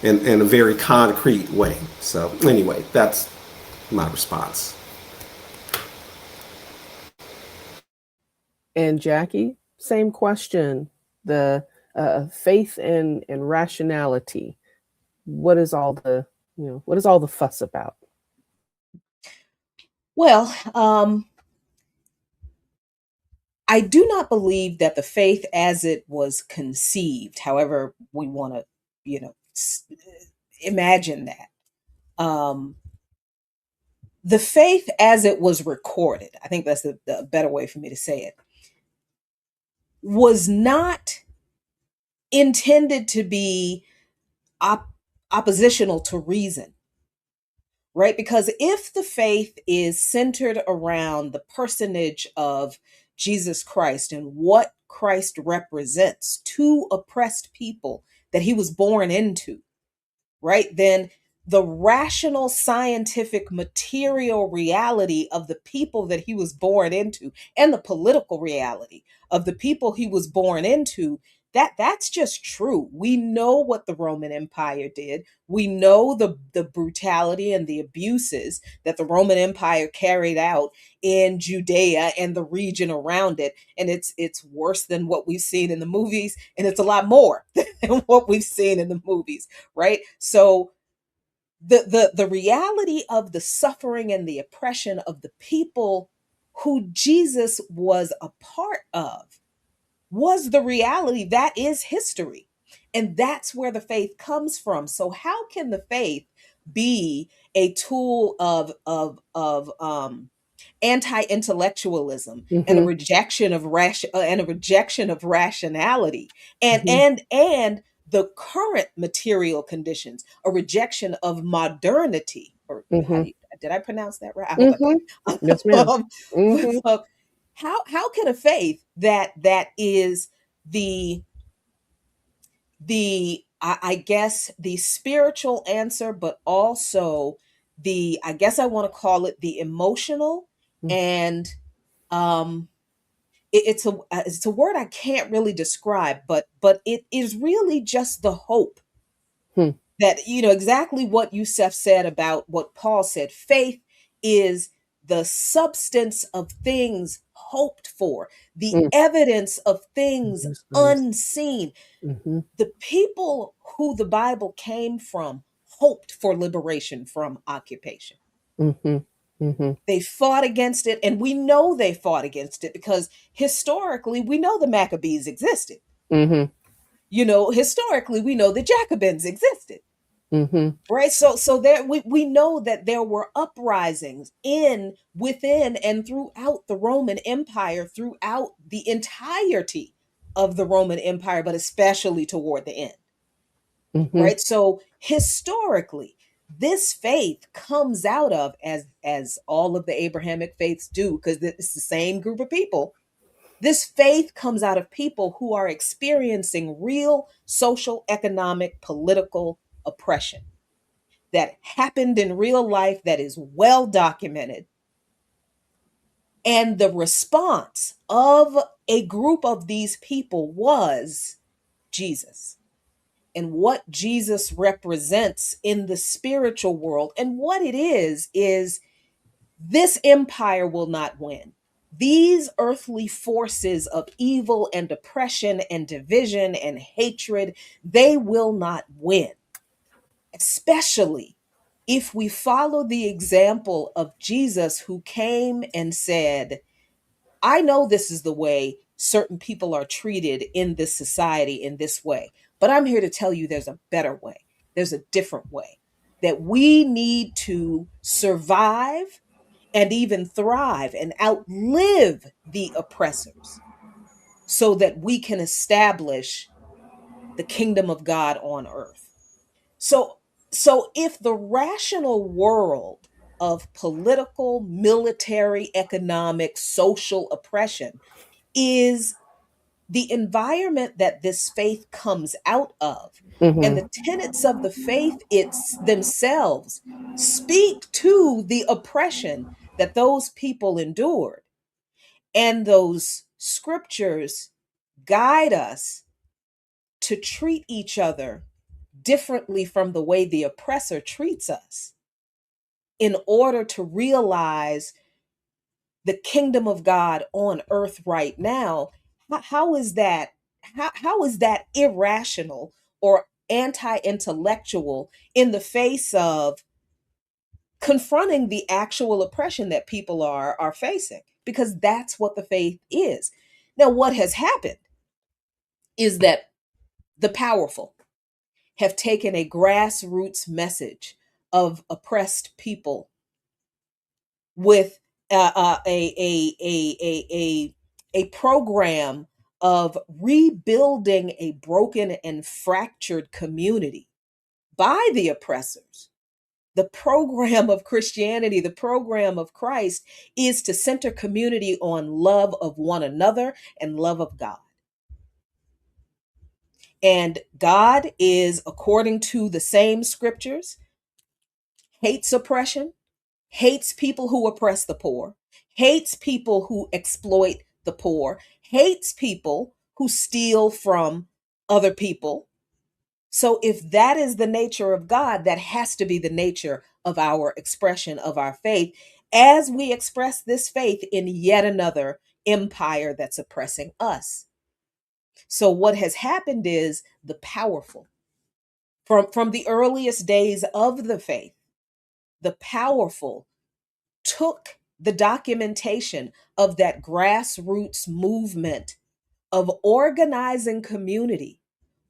in a very concrete way. So anyway, that's my response. And Jacquie, same question. The faith and rationality. What is all the fuss about? Well, I do not believe that the faith as it was conceived, however we want to, imagine that. The faith as it was recorded, I think that's the better way for me to say it, was not intended to be oppositional to reason, right? Because if the faith is centered around the personage of Jesus Christ and what Christ represents to oppressed people that he was born into, right? Then the rational, scientific, material reality of the people that he was born into and the political reality of the people he was born into, that's just true. We know what the Roman Empire did. We know the brutality and the abuses that the Roman Empire carried out in Judea and the region around it. And it's worse than what we've seen in the movies, and it's a lot more than what we've seen in the movies, right? So the reality of the suffering and the oppression of the people who Jesus was a part of was the reality. That is history. And that's where the faith comes from. So how can the faith be a tool of anti-intellectualism and a rejection of rationality and the current material conditions, a rejection of modernity? Or did I pronounce that right? I hope I did. Yes, ma'am. So how can a faith that is the I guess the spiritual answer, but also I guess I want to call it the emotional and um it's a word I can't really describe, but it is really just the hope that, exactly what Yusef said about what Paul said. Faith is the substance of things hoped for, the evidence of things unseen. The people who the Bible came from hoped for liberation from occupation. They fought against it, and we know they fought against it because historically we know the Maccabees existed. Historically we know the Jacobins existed. Right. So there we know that there were uprisings within and throughout the Roman Empire, throughout the entirety of the Roman Empire, but especially toward the end. Right. So historically, this faith comes out of, as all of the Abrahamic faiths do, because it's the same group of people. This faith comes out of people who are experiencing real social, economic, political oppression that happened in real life, that is well documented. And the response of a group of these people was Jesus and what Jesus represents in the spiritual world. And what it is this empire will not win. These earthly forces of evil and oppression and division and hatred, they will not win, especially if we follow the example of Jesus, who came and said, I know this is the way certain people are treated in this society in this way, but I'm here to tell you there's a better way. There's a different way that we need to survive and even thrive and outlive the oppressors so that we can establish the kingdom of God on earth. So if the rational world of political, military, economic, social oppression is the environment that this faith comes out of, and Mm-hmm. the tenets of the faith it's themselves speak to the oppression that those people endured, and those scriptures guide us to treat each other differently from the way the oppressor treats us in order to realize the kingdom of God on earth right now. How is that? How is that irrational or anti-intellectual in the face of confronting the actual oppression that people are facing? Because that's what the faith is. Now, what has happened is that the powerful have taken a grassroots message of oppressed people with a program of rebuilding a broken and fractured community by the oppressors. The program of Christianity, the program of Christ, is to center community on love of one another and love of God. And God is, according to the same scriptures, hates oppression, hates people who oppress the poor, hates people who exploit the poor, hates people who steal from other people. So, if that is the nature of God, that has to be the nature of our expression of our faith as we express this faith in yet another empire that's oppressing us. So, what has happened is the powerful, from the earliest days of the faith, the powerful took the documentation of that grassroots movement of organizing community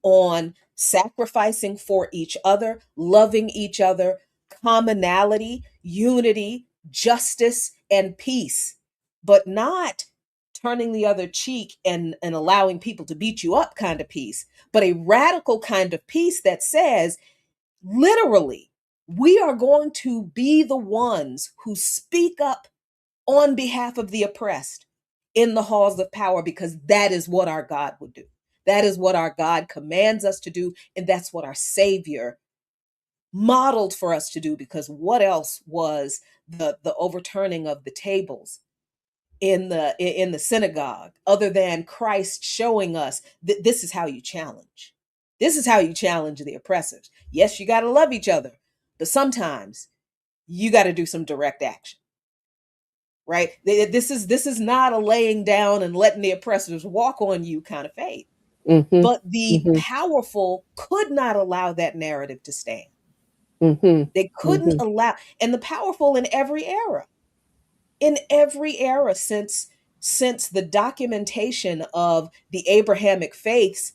on sacrificing for each other, loving each other, commonality, unity, justice, and peace, but not turning the other cheek and allowing people to beat you up kind of peace, but a radical kind of peace that says, literally, we are going to be the ones who speak up on behalf of the oppressed in the halls of power, because that is what our God would do. That is what our God commands us to do. And that's what our Savior modeled for us to do, because what else was the overturning of the tables in the synagogue other than Christ showing us that this is how you challenge. This is how you challenge the oppressors. Yes, you got to love each other, but sometimes you got to do some direct action. Right? This is not a laying down and letting the oppressors walk on you kind of faith. Mm-hmm. But the Mm-hmm. powerful could not allow that narrative to stand. Mm-hmm. They couldn't Mm-hmm. allow, and the powerful in every era since the documentation of the Abrahamic faiths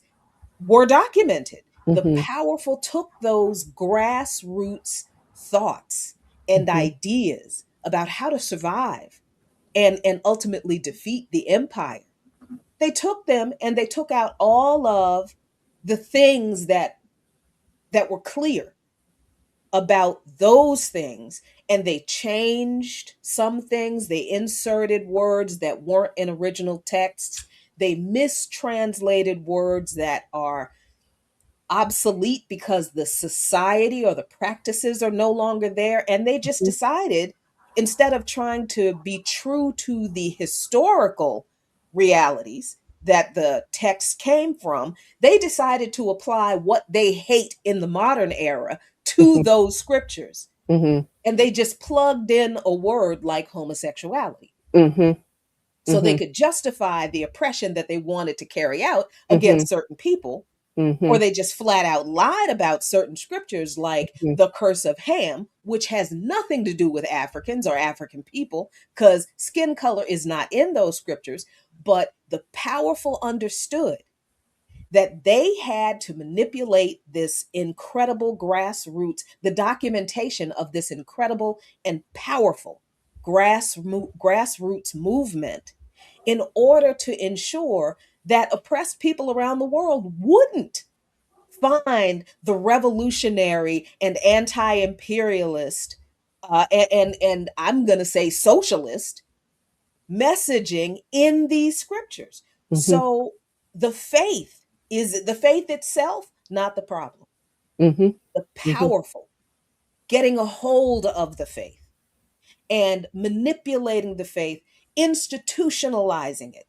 were documented. The Mm-hmm. powerful took those grassroots thoughts and Mm-hmm. ideas about how to survive and ultimately defeat the empire. They took them and they took out all of the things that were clear about those things, and they changed some things. They inserted words that weren't in original texts. They mistranslated words that are obsolete because the society or the practices are no longer there. And they just decided, instead of trying to be true to the historical realities that the text came from, they decided to apply what they hate in the modern era to those scriptures. Mm-hmm. And they just plugged in a word like homosexuality Mm-hmm. so they could justify the oppression that they wanted to carry out Mm-hmm. against certain people, Mm-hmm. or they just flat out lied about certain scriptures like the curse of Ham, which has nothing to do with Africans or African people, because skin color is not in those scriptures. But the powerful understood that they had to manipulate this incredible grassroots, the documentation of this incredible and powerful grassroots movement, in order to ensure that oppressed people around the world wouldn't find the revolutionary and anti-imperialist and I'm going to say socialist messaging in these scriptures. Mm-hmm. So the faith is the faith itself, not the problem. Mm-hmm. The Mm-hmm. powerful getting a hold of the faith and manipulating the faith, institutionalizing it,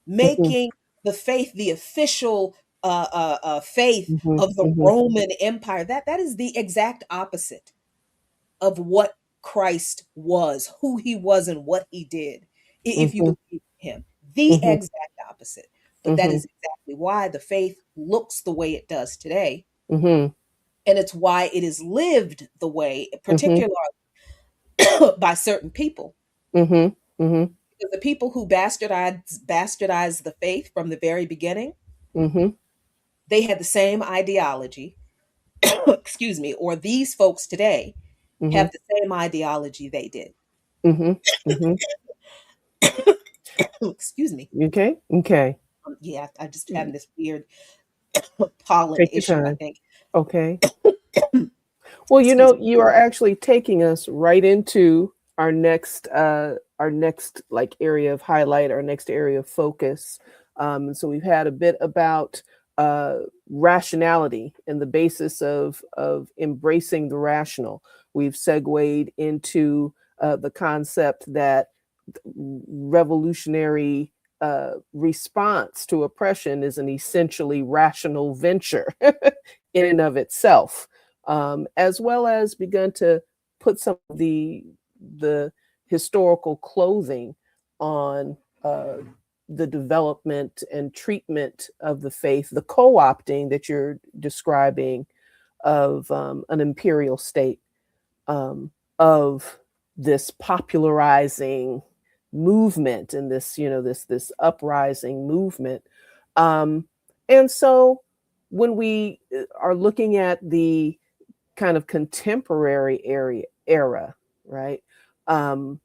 Mm-hmm. making the faith the official faith Mm-hmm. of the Mm-hmm. Roman Empire. That is the exact opposite of what Christ was, who he was, and what he did. If you Mm-hmm. believe him, the Mm-hmm. exact opposite. But that is exactly why the faith looks the way it does today, Mm-hmm. and it's why it is lived the way, Mm-hmm. particularly by certain people. Mm-hmm. Mm-hmm. Because the people who bastardized the faith from the very beginning, Mm-hmm. they had the same ideology. Excuse me, or these folks today Mm-hmm. have the same ideology they did. Mm-hmm. Mm-hmm. Excuse me. Okay. Okay. Yeah, I just having this weird pollen Take your issue, I time. think. Okay. Well, Excuse me. you are actually taking us right into our next like area of highlight, our next area of focus. So we've had a bit about rationality and the basis of embracing the rational. We've segued into the concept that revolutionary response to oppression is an essentially rational venture in and of itself, as well as begun to put some of the historical clothing on the development and treatment of the faith, the co-opting that you're describing of an imperial state, of this popularizing movement and this, this uprising movement. And so when we are looking at the kind of contemporary era, right? What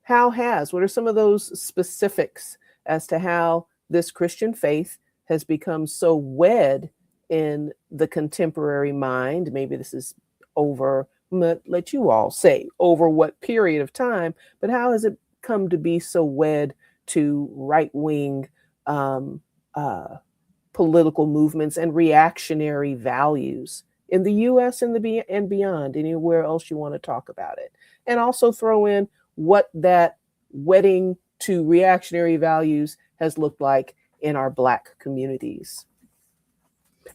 are some of those specifics as to how this Christian faith has become so wed in the contemporary mind? Maybe this is over, let you all say over what period of time, but how has it come to be so wed to right-wing political movements and reactionary values in the US and beyond, anywhere else you want to talk about it? And also throw in what that wedding to reactionary values has looked like in our Black communities.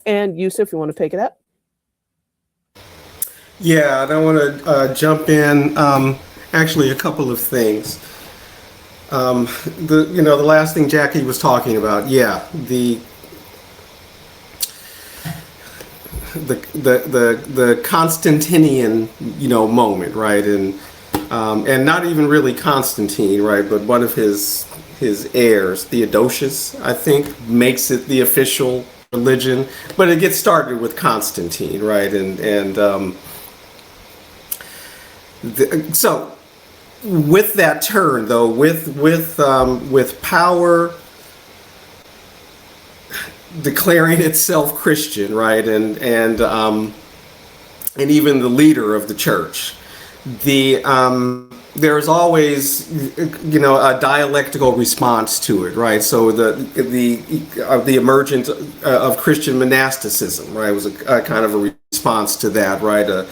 And Yusuf, you want to pick it up? Yeah, and I want to jump in. Actually, a couple of things. The last thing Jacquie was talking about. Yeah, the Constantinian moment, right? And not even really Constantine, right? But one of his heirs, Theodosius, I think, makes it the official religion. But it gets started with Constantine, right? So with that turn, though, with power declaring itself Christian, right, and even the leader of the church, there's always a dialectical response to it, right? So the emergence of Christian monasticism, right, was a kind of a response to that, right? A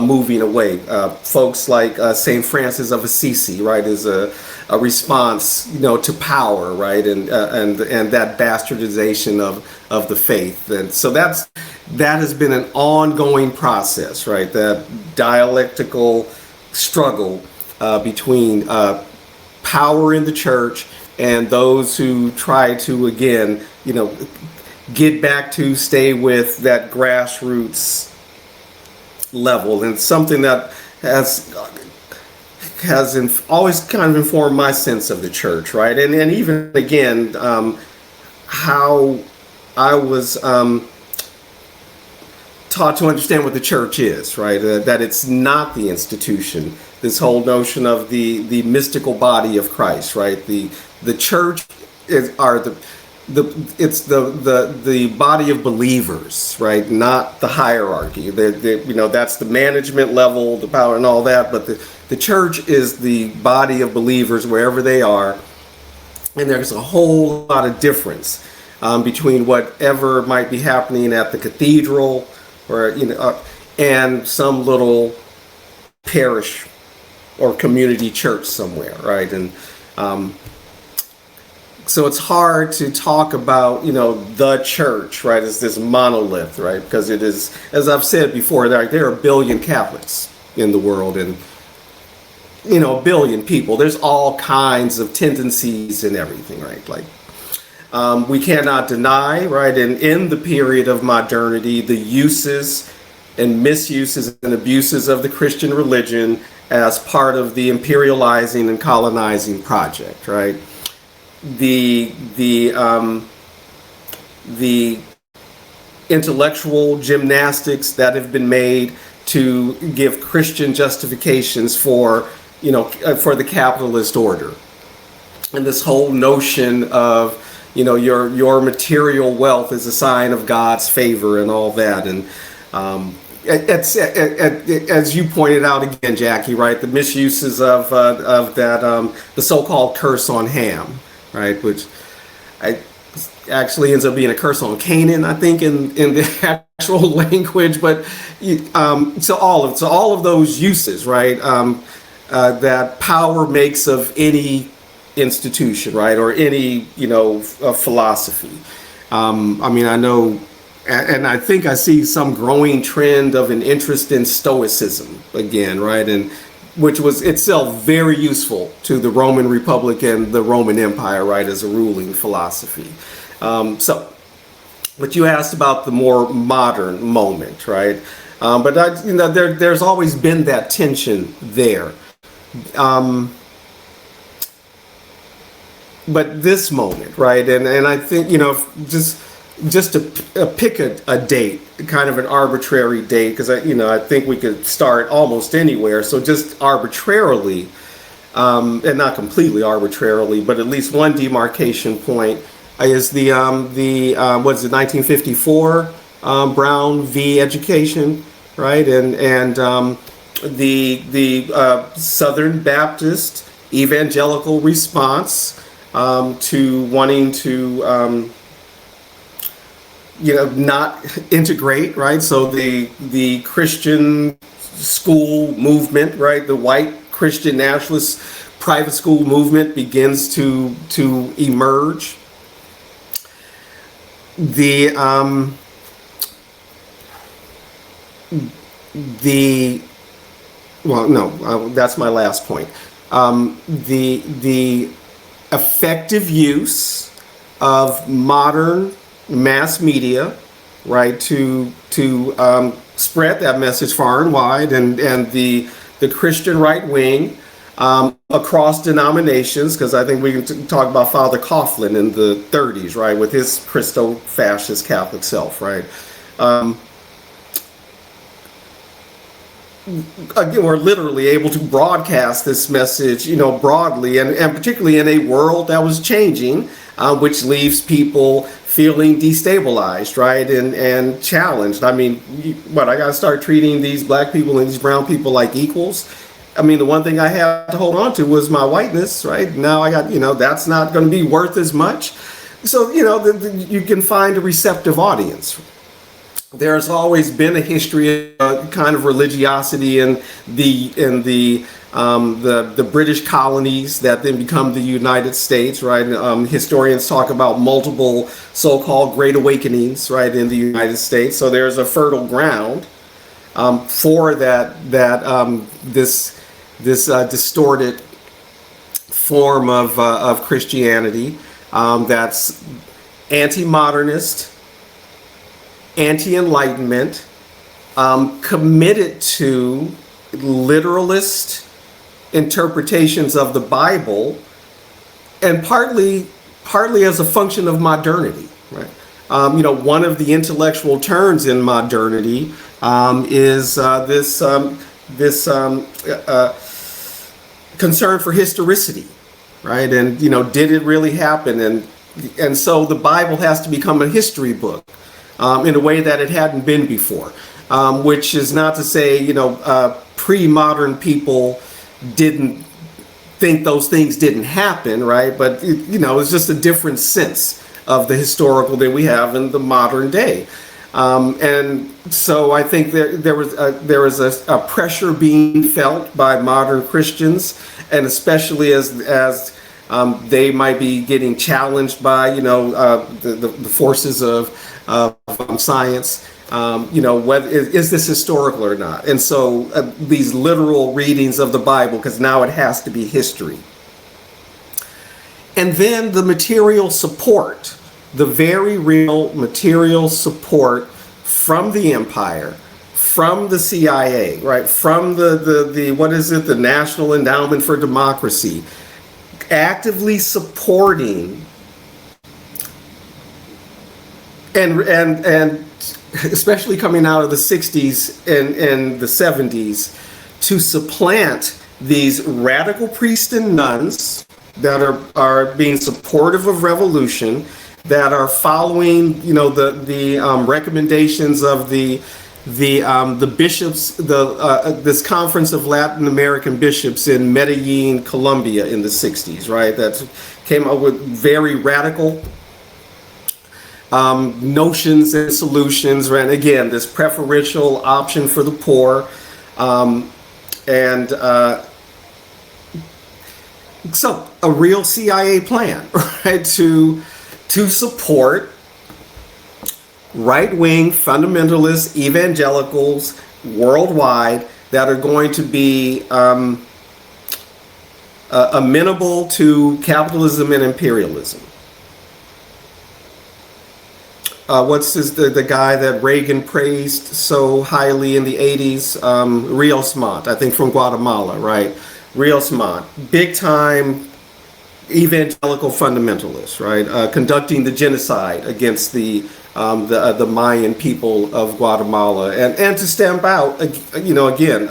moving away. Folks like Saint Francis of Assisi, right, is a response, to power, right, and that bastardization of the faith, and so that has been an ongoing process, right? That dialectical struggle between power in the church and those who try to again, get back to stay with that grassroots level, and something that has always kind of informed my sense of the church, right? And even again, how I was taught to understand what the church is, right? That it's not the institution. This whole notion of the mystical body of Christ, right? The church it's the body of believers, right? Not the hierarchy. That's the management level, the power and all that. But the church is the body of believers wherever they are. And there's a whole lot of difference between whatever might be happening at the cathedral or, and some little parish or community church somewhere, right? And so it's hard to talk about, the church, right, as this monolith, right? Because it is, as I've said before, there are a billion Catholics in the world, and, a billion people. There's all kinds of tendencies and everything, right? Like, we cannot deny, right, and in the period of modernity, the uses and misuses and abuses of the Christian religion as part of the imperializing and colonizing project, right? The intellectual gymnastics that have been made to give Christian justifications for the capitalist order, and this whole notion of your material wealth is a sign of God's favor and all that, and as you pointed out again, Jackie, right, the misuses of that the so-called curse on Ham, right, which actually ends up being a curse on Canaan, I think, in the actual language. But so all of those uses, right, that power makes of any institution, right, or any philosophy. I know, and I think I see some growing trend of an interest in Stoicism again, right, and which was itself very useful to the Roman Republic and the Roman Empire, right, as a ruling philosophy. But you asked about the more modern moment, right? But there's always been that tension there. But this moment, right, and I think just to pick a date, kind of an arbitrary date, because I think we could start almost anywhere. So just arbitrarily, and not completely arbitrarily, but at least one demarcation point is the 1954 Brown v. Education, right, and the Southern Baptist evangelical response to wanting to not integrate, right? So the Christian school movement, right? The white Christian nationalist private school movement begins to emerge. That's my last point. The effective use of modern mass media, right, to spread that message far and wide, and the Christian right wing across denominations, because I think we can talk about Father Coughlin in the 30s, right, with his Christo-fascist Catholic self, right. Again, we're literally able to broadcast this message, broadly, and particularly in a world that was changing, which leaves people feeling destabilized, right, and challenged. I mean, I got to start treating these black people and these brown people like equals? I mean, the one thing I had to hold on to was my whiteness, right? Now I got, that's not going to be worth as much. So, you can find a receptive audience. There's always been a history of kind of religiosity in the British colonies that then become the United States, right? Historians talk about multiple so-called Great Awakenings, right, in the United States. So there's a fertile ground for this distorted form of Christianity that's anti-modernist, anti-enlightenment, committed to literalist interpretations of the Bible, and partly as a function of modernity, right? One of the intellectual turns in modernity is this concern for historicity, right? And did it really happen? And And so the Bible has to become a history book in a way that it hadn't been before, which is not to say, pre-modern people didn't think those things didn't happen, right? But, it's just a different sense of the historical that we have in the modern day. And so I think there was a pressure being felt by modern Christians, and especially as they might be getting challenged by the forces of science. Whether is this historical or not? And so these literal readings of the Bible, because now it has to be history. And then the material support, the very real material support from the empire, from the CIA, right? From the National Endowment for Democracy, actively supporting and especially coming out of the 60s and the 70s, to supplant these radical priests and nuns that are being supportive of revolution, that are following the recommendations of the bishops, this conference of Latin American bishops in Medellin, Colombia in the 60s, right? That came up with very radical notions and solutions, right? And again, this preferential option for the poor, so a real CIA plan, right, to support right-wing fundamentalist evangelicals worldwide that are going to be amenable to capitalism and imperialism. What's the guy that Reagan praised so highly in the 80s? Rios Montt, I think, from Guatemala, right? Rios Montt, big time evangelical fundamentalist, right? Conducting the genocide against the Mayan people of Guatemala, and to stamp out, again,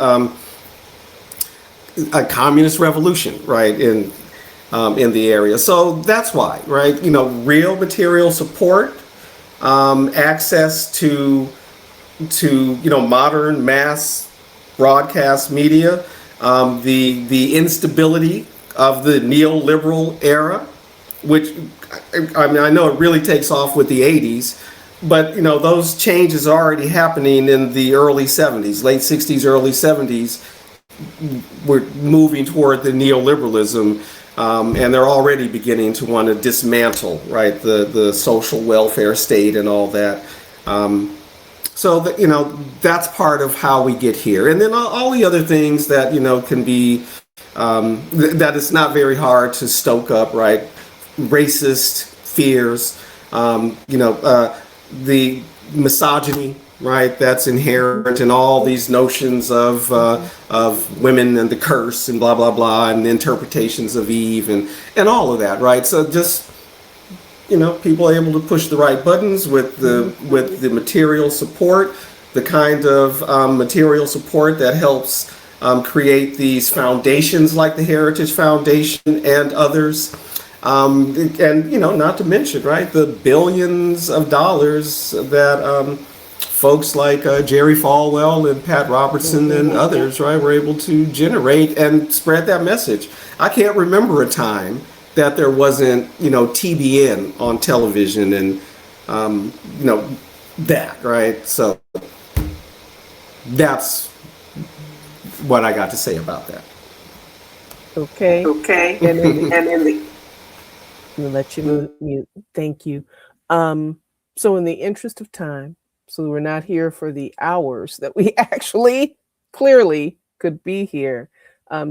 a communist revolution, right, in the area. So that's why, right? Real material support, access to modern mass broadcast media, the instability of the neoliberal era, which I know it really takes off with the 80s, but those changes are already happening in the early 70s, late 60s, early 70s. We're moving toward the neoliberalism, and they're already beginning to want to dismantle, right, the social welfare state and all that. So that's part of how we get here, and then all the other things that can be that it's not very hard to stoke up, right? Racist fears, the misogyny, right? That's inherent in all these notions of women and the curse and blah blah blah, and the interpretations of Eve and all of that, right? So just people are able to push the right buttons with the material support, the kind of material support that helps create these foundations like the Heritage Foundation and others. And not to mention, right, the billions of dollars that folks like Jerry Falwell and Pat Robertson and others, right, were able to generate and spread that message. I can't remember a time that there wasn't, TBN on television and, that, right? So that's what I got to say about that. Okay. And in the I'll let you mute. Thank you. So in the interest of time, so we're not here for the hours that we actually clearly could be here.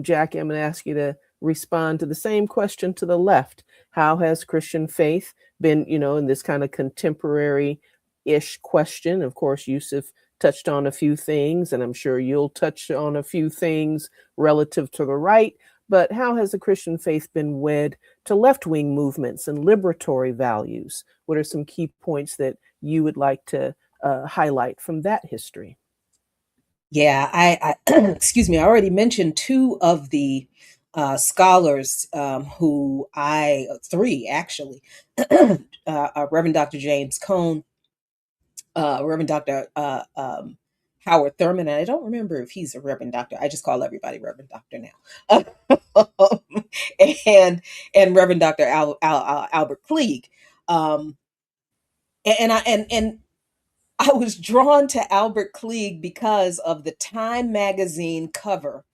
Jackie, I'm going to ask you to respond to the same question to the left. How has Christian faith been, in this kind of contemporary-ish question? Of course, Yusuf touched on a few things, and I'm sure you'll touch on a few things relative to the right. But how has the Christian faith been wed to left-wing movements and liberatory values? What are some key points that you would like to highlight from that history? Yeah, I excuse me. I already mentioned two of the scholars who three actually, Reverend Dr. James Cone, Reverend Dr. Howard Thurman, and I don't remember if he's a Reverend Doctor. I just call everybody Reverend Doctor now. and Reverend Dr. Albert Klieg. Um, and I was drawn to Albert Klieg because of the Time magazine cover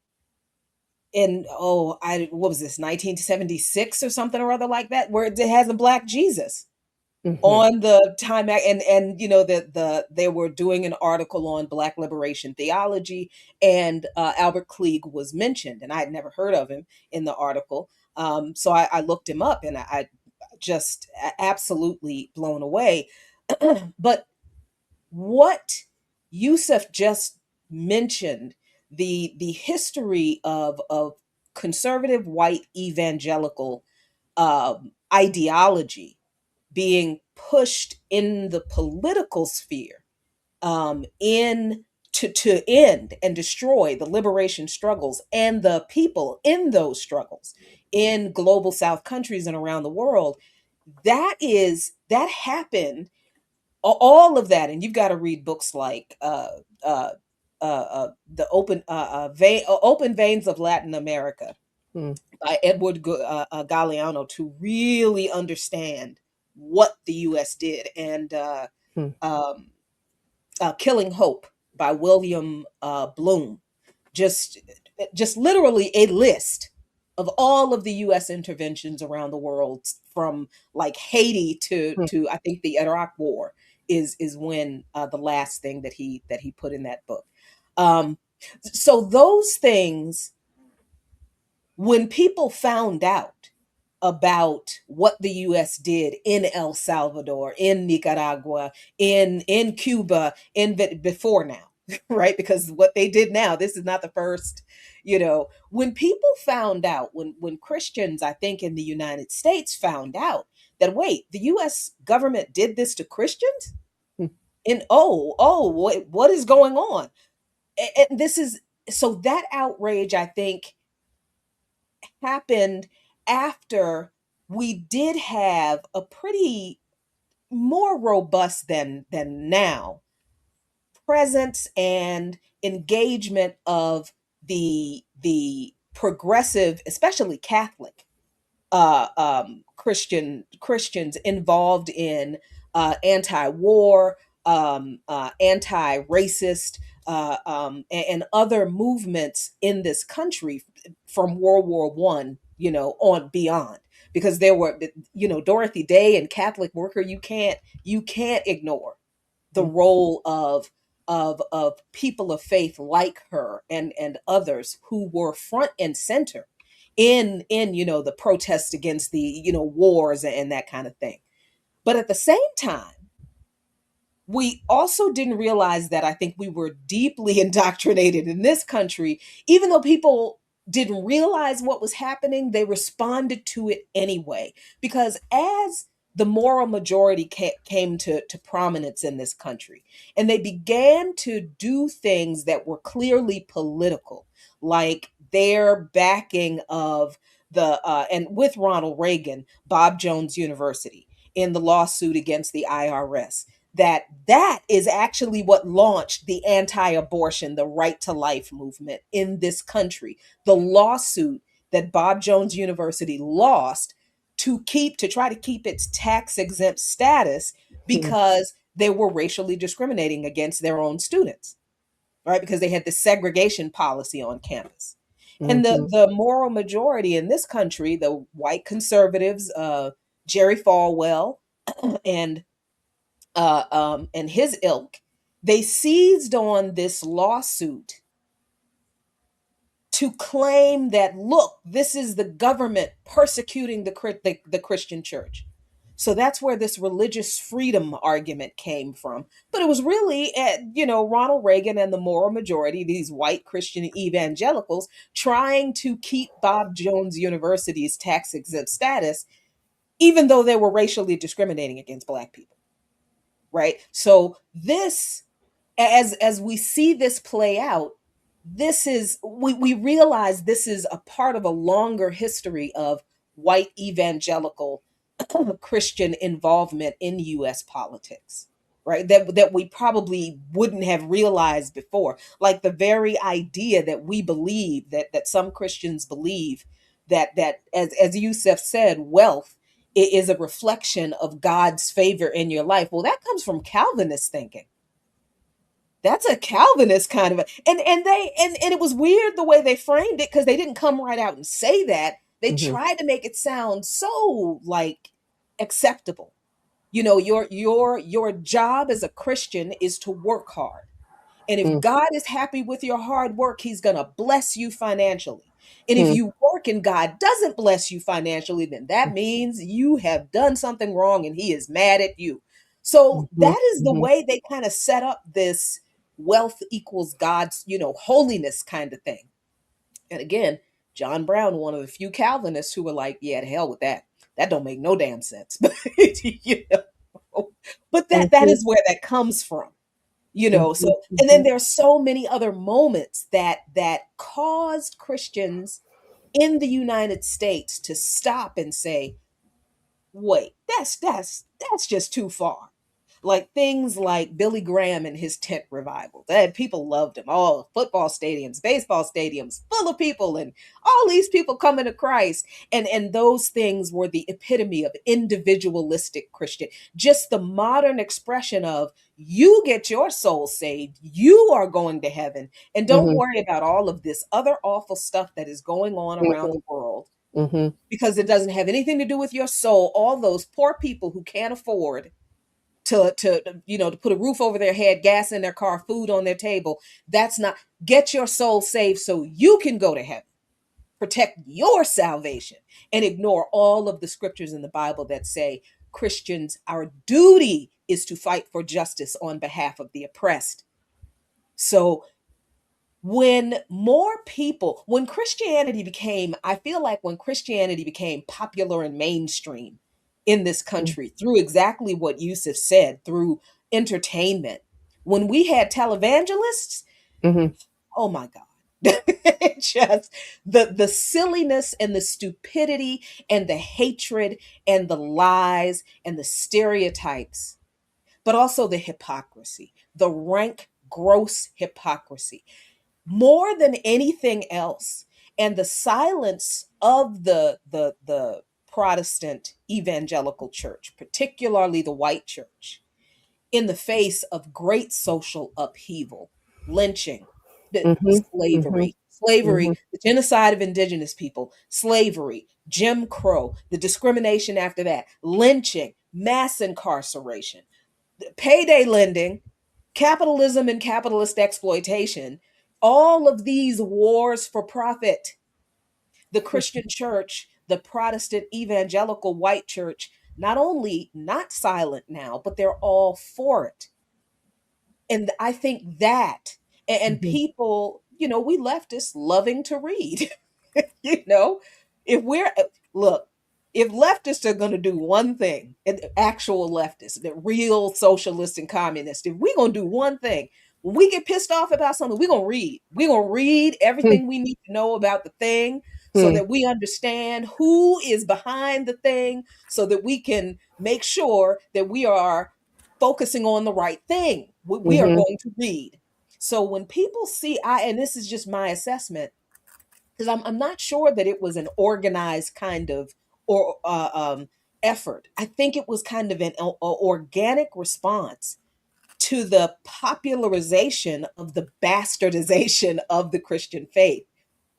in what was this, 1976 or something or other like that, where it has a Black Jesus on the Time and they were doing an article on Black liberation theology, and Albert Klieg was mentioned, and I had never heard of him in the article. So I looked him up, and I just absolutely blown away. But what Yusuf just mentioned, the history of conservative white evangelical ideology being pushed in the political sphere, in to end and destroy the liberation struggles and the people in those struggles in global South countries and around the world. That happened, all of that. And you've got to read books like the open veins of Latin America by Edward Galeano, to really understand what the U.S. did, and um, Killing Hope by William Bloom. Just literally a list of all of the U.S. interventions around the world, from like Haiti to I think the Iraq War is when the last thing that he put in that book. So those things, when people found out about what the U.S. did in El Salvador, in Nicaragua, in Cuba, before now, right? Because what they did now, this is not the first. When people found out, when Christians, I think in the United States, found out that, wait, the U.S. government did this to Christians, and what is going on? And this is so that outrage, I think, happened after we did have a pretty more robust than now presence and engagement of the progressive, especially Catholic Christians involved in anti-war, anti-racist, and other movements in this country from World War One, on beyond. Because there were, Dorothy Day and Catholic Worker. You can't ignore the role of people of faith like her and others who were front and center in the protests against the wars and that kind of thing. But at the same time, we also didn't realize that I think we were deeply indoctrinated in this country. Even though people didn't realize what was happening, they responded to it anyway. Because as the moral majority came to prominence in this country, and they began to do things that were clearly political, like their backing of and with Ronald Reagan, Bob Jones University, in the lawsuit against the IRS, that is actually what launched the anti-abortion, the right to life movement in this country. The lawsuit that Bob Jones University lost to try to keep its tax exempt status, because they were racially discriminating against their own students, right? Because they had the segregation policy on campus. And the moral majority in this country, the white conservatives, Jerry Falwell and his ilk, they seized on this lawsuit to claim that, look, this is the government persecuting the Christian church. So that's where this religious freedom argument came from. But it was really, Ronald Reagan and the moral majority, these white Christian evangelicals, trying to keep Bob Jones University's tax exempt status, even though they were racially discriminating against Black people. Right? So this, as we see this play out, this is, we realize this is a part of a longer history of white evangelical Christian involvement in US politics, right? That we probably wouldn't have realized before. Like the very idea that we believe, that some Christians believe, that as Yusuf said, wealth is a reflection of God's favor in your life. Well, that comes from Calvinist thinking. That's a Calvinist kind of and it was weird the way they framed it, because they didn't come right out and say that. They tried to make it sound so like acceptable. You know, your job as a Christian is to work hard. And if God is happy with your hard work, he's going to bless you financially. And if you work and God doesn't bless you financially, then that means you have done something wrong and he is mad at you. So that is the way they kind of set up this wealth equals God's, holiness kind of thing. And again, John Brown, one of the few Calvinists who were like, yeah, to hell with that. That don't make no damn sense. But that is where that comes from. So, and then there's so many other moments that caused Christians in the United States to stop and say, wait, that's just too far. Like things like Billy Graham and his tent revival. That people loved him. All football stadiums, baseball stadiums, full of people, and all these people coming to Christ. And those things were the epitome of individualistic Christian. Just the modern expression of, you get your soul saved, you are going to heaven, and don't worry about all of this other awful stuff that is going on around the world. Because it doesn't have anything to do with your soul. All those poor people who can't afford to put a roof over their head, gas in their car, food on their table. That's not, get your soul saved so you can go to heaven. Protect your salvation and ignore all of the scriptures in the Bible that say Christians, our duty is to fight for justice on behalf of the oppressed. So when Christianity became, I feel like when Christianity became popular and mainstream in this country through exactly what Yusuf said, through entertainment, when we had televangelists, oh my God. Just the silliness and the stupidity and the hatred and the lies and the stereotypes, but also the hypocrisy, the rank, gross hypocrisy, more than anything else, and the silence of the Protestant evangelical church, particularly the white church, in the face of great social upheaval, lynching, the slavery, the genocide of indigenous people, slavery, Jim Crow, the discrimination after that, lynching, mass incarceration, payday lending, capitalism and capitalist exploitation, all of these wars for profit. The Christian church, the Protestant evangelical white church, not only not silent now, but they're all for it. And I think that, and people, we leftists loving to read, if look, if leftists are going to do one thing, actual leftists, the real socialists and communists, if we're going to do one thing, when we get pissed off about something, we're going to read. We're going to read everything we need to know about the thing so that we understand who is behind the thing, so that we can make sure that we are focusing on the right thing. We are going to read. So when people see, and this is just my assessment, because I'm not sure that it was an organized kind of or effort. I think it was kind of an organic response to the popularization of the bastardization of the Christian faith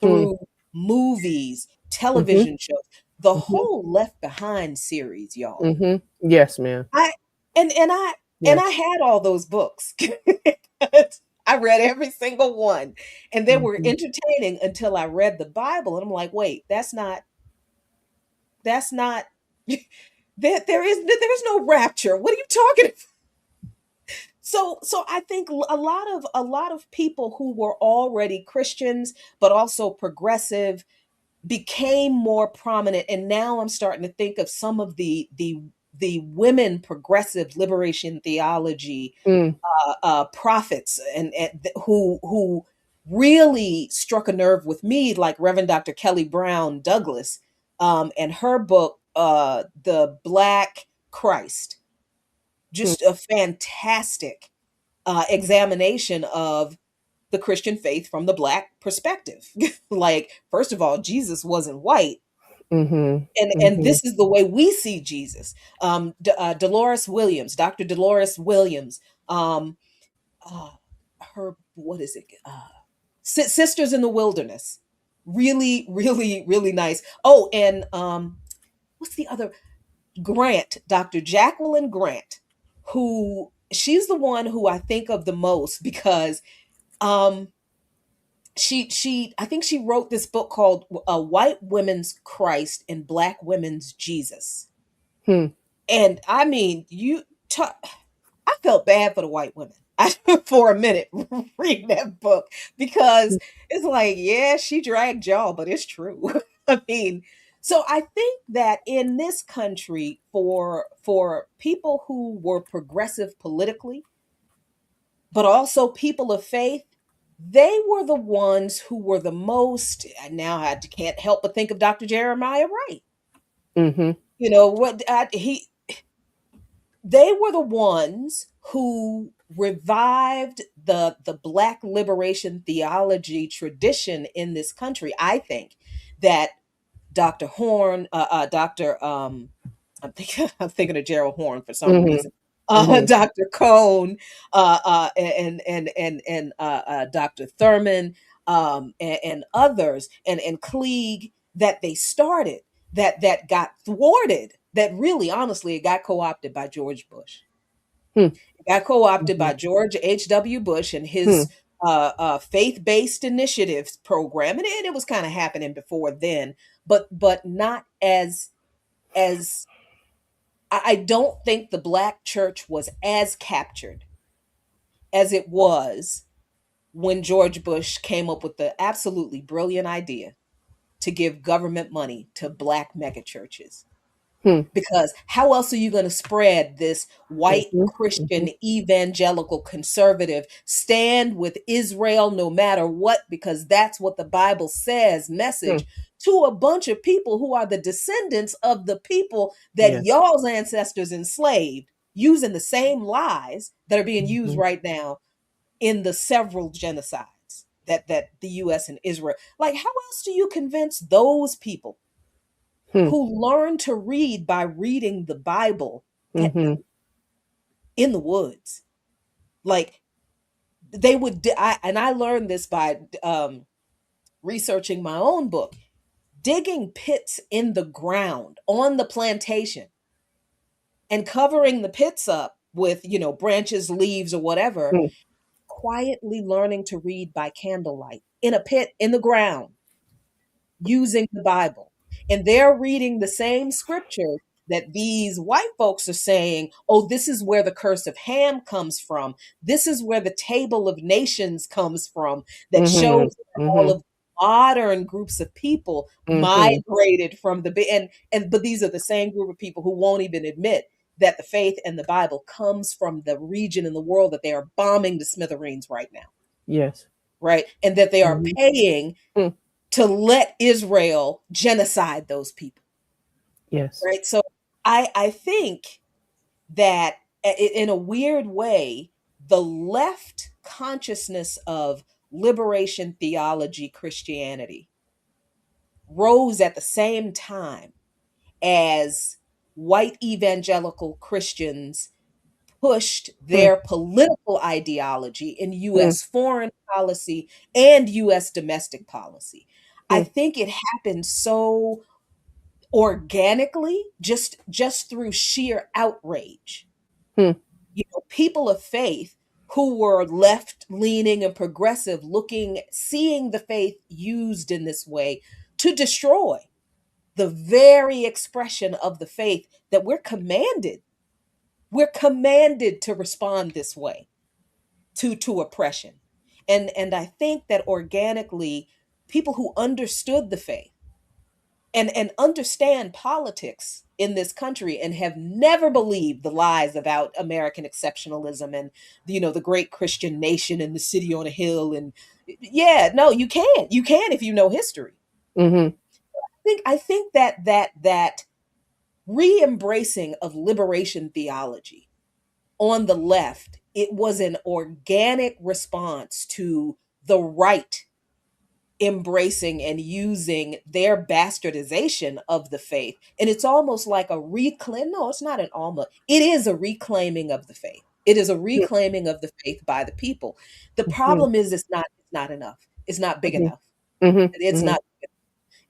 through movies, television shows, the whole Left Behind series, y'all. Yes, ma'am. I had all those books. I read every single one, and they were entertaining until I read the Bible, and I'm like, wait, that's not there's no rapture. What are you talking about? So I think a lot of people who were already Christians but also progressive became more prominent, and now I'm starting to think of some of the women progressive liberation theology prophets and who really struck a nerve with me, like Reverend Dr. Kelly Brown Douglas, and her book, The Black Christ. Hmm. Just a fantastic examination of the Christian faith from the Black perspective. Like, first of all, Jesus wasn't white. Mhm. And Mhm. this is the way we see Jesus. Delores Williams, Dr. Delores Williams, um, uh, her, what is it? Sisters in the Wilderness. Really, really, really nice. Oh, and what's the other? Grant, Dr. Jacquelyn Grant, who she's the one who I think of the most because um she I think she wrote this book called White Women's Christ and Black Women's Jesus. Hmm. And I mean, I felt bad for the white women for a minute reading that book because it's like, yeah, she dragged y'all, but it's true. I mean, so I think that in this country, for people who were progressive politically, but also people of faith, they were the ones who were the most. Now I can't help but think of Dr. Jeremiah Wright. Mhm. You know what he they were the ones who revived the black liberation theology tradition in this country. I think that Dr. Horn, Dr. I'm thinking of Gerald Horn for some Mhm. reason. Mhm. Dr. Cohn, Dr. Thurman, and others, and Klieg, that they started, that got thwarted, that really, honestly, it got co-opted by George Bush. Hmm. It got co-opted by Mhm. George H.W. Bush and Hmm. his faith-based initiatives program, and it was kind of happening before then, but not as I don't think the black church was as captured as it was when George Bush came up with the absolutely brilliant idea to give government money to black megachurches. Hmm. Because how else are you going to spread this white Mhm. Christian Mhm. evangelical conservative stand with Israel no matter what, because that's what the Bible says Hmm. message to a bunch of people who are the descendants of the people that Yes. y'all's ancestors enslaved, using the same lies that are being used Mhm. right now in the several genocides that the US and Israel. Like, how else do you convince those people Hmm. who learn to read by reading the Bible at Mhm. in the woods? Like, they would I learned this by researching my own book, digging pits in the ground on the plantation and covering the pits up with, branches, leaves, or whatever, Hmm. quietly learning to read by candlelight in a pit in the ground using the Bible. And they're reading the same scriptures that these white folks are saying, oh, this is where the curse of Ham comes from. This is where the table of nations comes from, that Mhm. shows that all Mhm. of modern groups of people Mhm. migrated from but these are the same group of people who won't even admit that the faith and the Bible comes from the region in the world that they are bombing to smithereens right now, Yes. right? And that they are Mhm. paying Hmm. to let Israel genocide those people, Yes. right? So I think that in a weird way, the left consciousness of liberation theology Christianity rose at the same time as white evangelical Christians pushed Hmm. their political ideology in Hmm. US foreign policy and US domestic policy. I Hmm. think it happened so organically, just through sheer outrage. Hmm. People of faith who were left leaning and progressive, looking, seeing the faith used in this way to destroy the very expression of the faith that we're commanded to respond this way to oppression. And I think that organically, people who understood the faith and understand politics in this country and have never believed the lies about American exceptionalism and, the great Christian nation and the city on a hill. And yeah, no, you can if you know history. Mm-hmm. I think that re-embracing of liberation theology on the left, it was an organic response to the right embracing and using their bastardization of the faith. And it's almost like a reclaim. No, it's not an almost. It is a reclaiming of the faith. It is a reclaiming of the faith by the people. The problem is it's not enough. It's not big Mm-hmm. enough. Mm-hmm. It's Mm-hmm. not.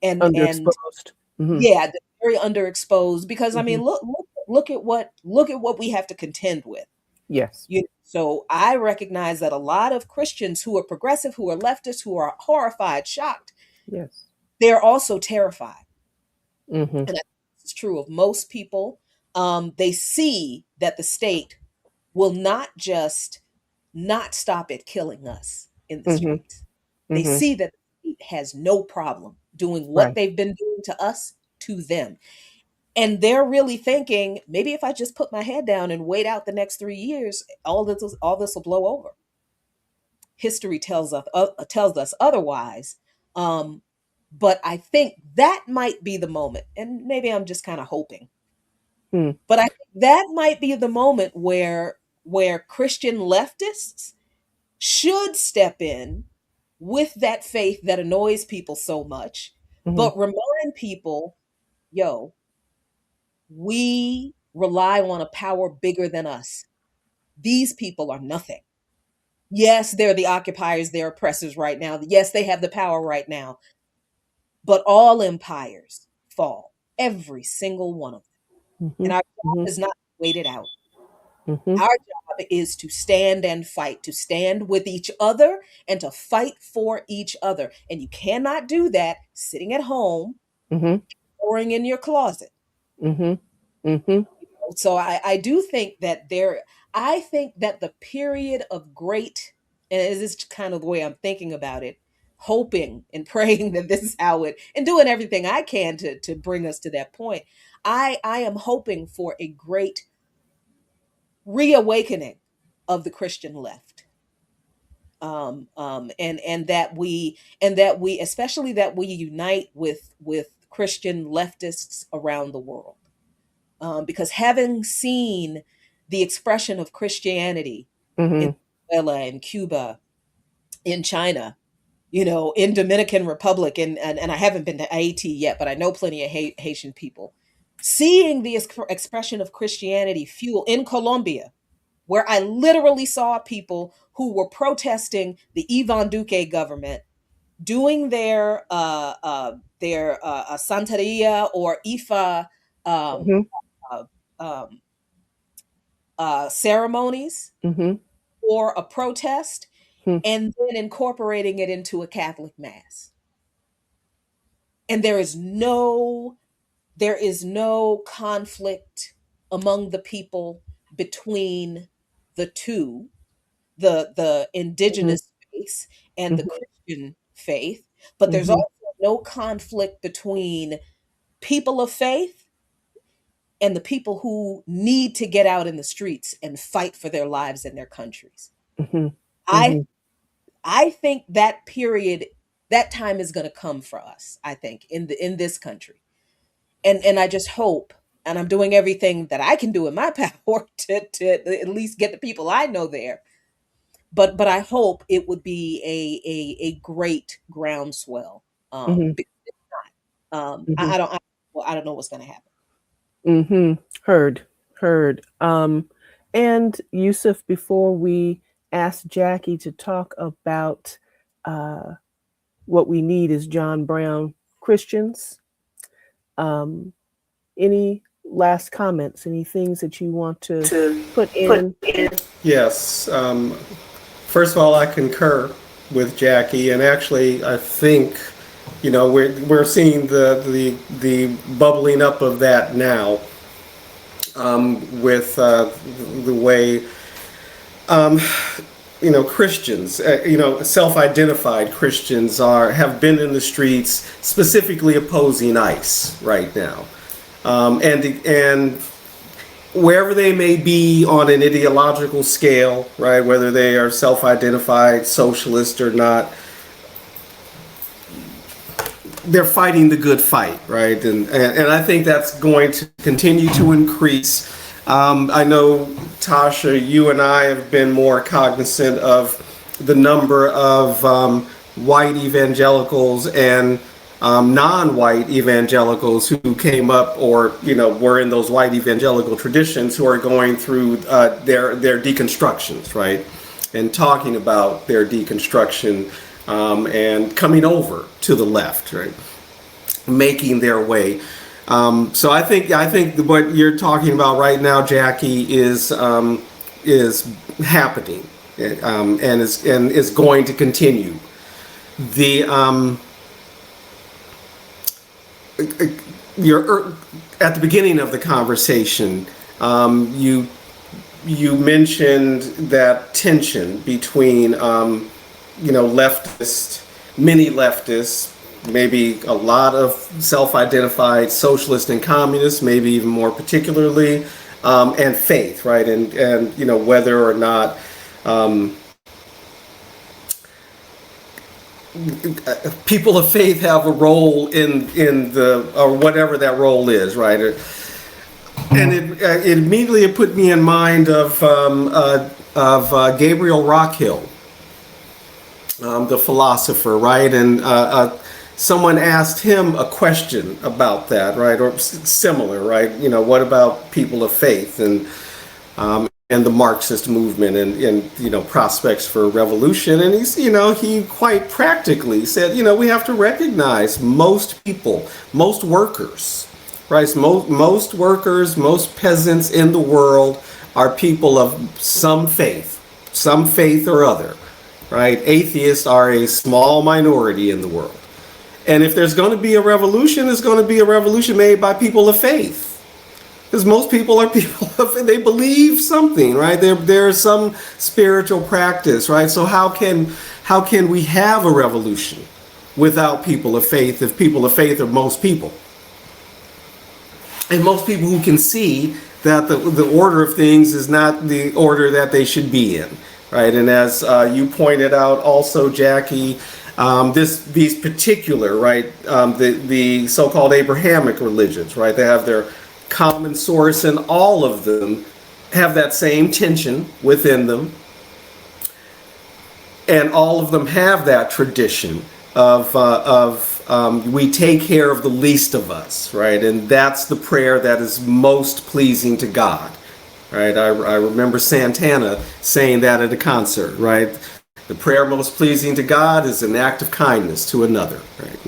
And Underexposed. Mm-hmm. yeah, they're very underexposed because I Mm-hmm. mean, look at what we have to contend with. Yes. So I recognize that a lot of Christians who are progressive, who are leftists, who are horrified, shocked, Yes. they're also terrified. Mm-hmm. And I think this is true of most people. They see that the state will not just not stop at killing us in the Mm-hmm. streets. They Mm-hmm. see that the state has no problem doing what Right. they've been doing to us to them. And they're really thinking, maybe if I just put my head down and wait out the next 3 years, all this will blow over. History tells us otherwise. Um, but I think that might be the moment, and maybe I'm just kind of hoping. Hmm. But I think that might be the moment where Christian leftists should step in with that faith that annoys people so much, Mm-hmm. but remind people, yo, we rely on a power bigger than us. These people are nothing. Yes, they're the occupiers, they're oppressors right now. Yes, they have the power right now, but all empires fall, every single one of them. Mm-hmm. And our job Mm-hmm. is not to wait it out. Mm-hmm. Our job is to stand and fight, to stand with each other and to fight for each other. And you cannot do that sitting at home Mm-hmm. or in your closet. Mm-hmm. Mm-hmm. So I do think that I think that the period of great, and this is kind of the way I'm thinking about it, hoping and praying that this is how it, and doing everything I can to bring us to that point. I am hoping for a great reawakening of the Christian left. And that we especially that we unite with Christian leftists around the world. Because having seen the expression of Christianity in Mm-hmm. Venezuela and Cuba, in China, in Dominican Republic, and I haven't been to Haiti yet, but I know plenty of Haitian people. Seeing the expression of Christianity fuel in Colombia, where I literally saw people who were protesting the Ivan Duque government doing their Santeria or Ifa um, Mm-hmm. uh, um, ceremonies Mm-hmm. or a protest, and then incorporating it into a Catholic mass. And there is no conflict among the people between the two, the Mm-hmm. indigenous faith and the Mm-hmm. Christian faith, but there's Mm-hmm. also no conflict between people of faith and the people who need to get out in the streets and fight for their lives and their countries. Mm-hmm. I Mm-hmm. I think that period, that time is going to come for us, I think, in this country. And I just hope, and I'm doing everything that I can do in my power to at least get the people I know there. But I hope it would be a great groundswell. Mm-hmm. Because Mm-hmm. I don't know what's going to happen. Mm-hmm. Heard. And Yusuf, before we ask Jackie to talk about uh, what we need is John Brown Christians, um, any last comments, any things that you want to put in? Yes. First of all, I concur with Jackie, and actually, I think we're seeing the bubbling up of that now, with the way Christians, self-identified Christians have been in the streets specifically opposing ICE right now, and wherever they may be on an ideological scale, right, whether they are self-identified socialist or not, they're fighting the good fight, right? And I think that's going to continue to increase. I know, Tasha, you and I have been more cognizant of the number of white evangelicals and non-white evangelicals who came up or, were in those white evangelical traditions who are going through their deconstructions, right? And talking about their deconstruction and coming over to the left, right? Making their way. So I think what you're talking about right now, Jacquie, is happening and is going to continue. You're at the beginning of the conversation. You mentioned that tension between many leftists, maybe a lot of self-identified socialists and communists, maybe even more particularly, and faith, right? And whether or not people of faith have a role in the, or whatever that role is, right? And it immediately put me in mind of Gabriel Rockhill, the philosopher, right? And someone asked him a question about that, right? Or similar, right? What about people of faith and the Marxist movement and prospects for revolution? And he quite practically said, we have to recognize most people, most workers, right? Most workers, most peasants in the world are people of some faith or other, right? Atheists are a small minority in the world. And if there's going to be a revolution, it's going to be a revolution made by people of faith. Because most people are people of faith. They believe something, right? There's some spiritual practice, right? So how can we have a revolution without people of faith if people of faith are most people? And most people who can see that the order of things is not the order that they should be in, right? And as you pointed out also, Jacquie, these particular, right, the so-called Abrahamic religions, right, they have their common source, and all of them have that same tension within them, and all of them have that tradition of we take care of the least of us, right, and that's the prayer that is most pleasing to God, right? I remember Santana saying that at a concert, right? The prayer most pleasing to God is an act of kindness to another, right?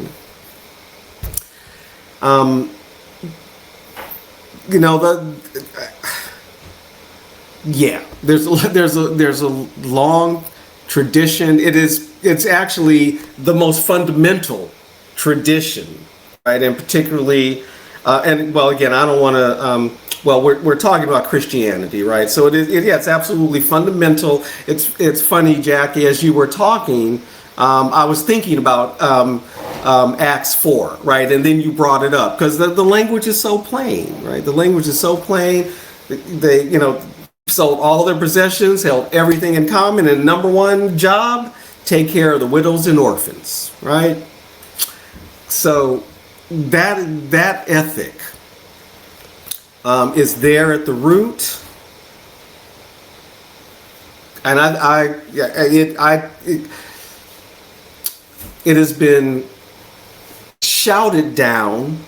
There's a long tradition. It's actually the most fundamental tradition, right? And particularly, again, I don't want to. We're talking about Christianity, right? So it's absolutely fundamental. It's funny, Jacquie, as you were talking, I was thinking about Acts 4, right? And then you brought it up because the language is so plain, right? The language is so plain. They sold all their possessions, held everything in common, and number one job, take care of the widows and orphans, right? So that ethic is there at the root, and it has been shouted down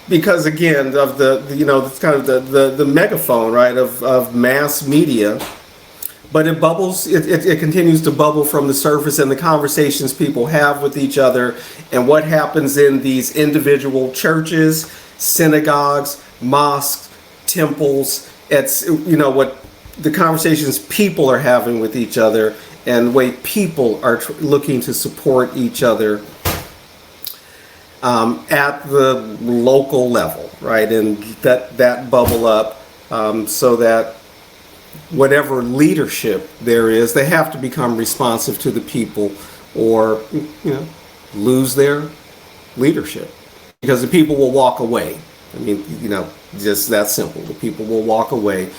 because, again, of it's kind of the megaphone, right, of mass media. But it bubbles, it continues to bubble from the surface and the conversations people have with each other and what happens in these individual churches, synagogues, mosques, temples. It's, what the conversations people are having with each other and the way people are looking to support each other at the local level, right? And that bubble up so that whatever leadership there is, they have to become responsive to the people, or lose their leadership, because the people will walk away. I mean, just that simple. The people will walk away.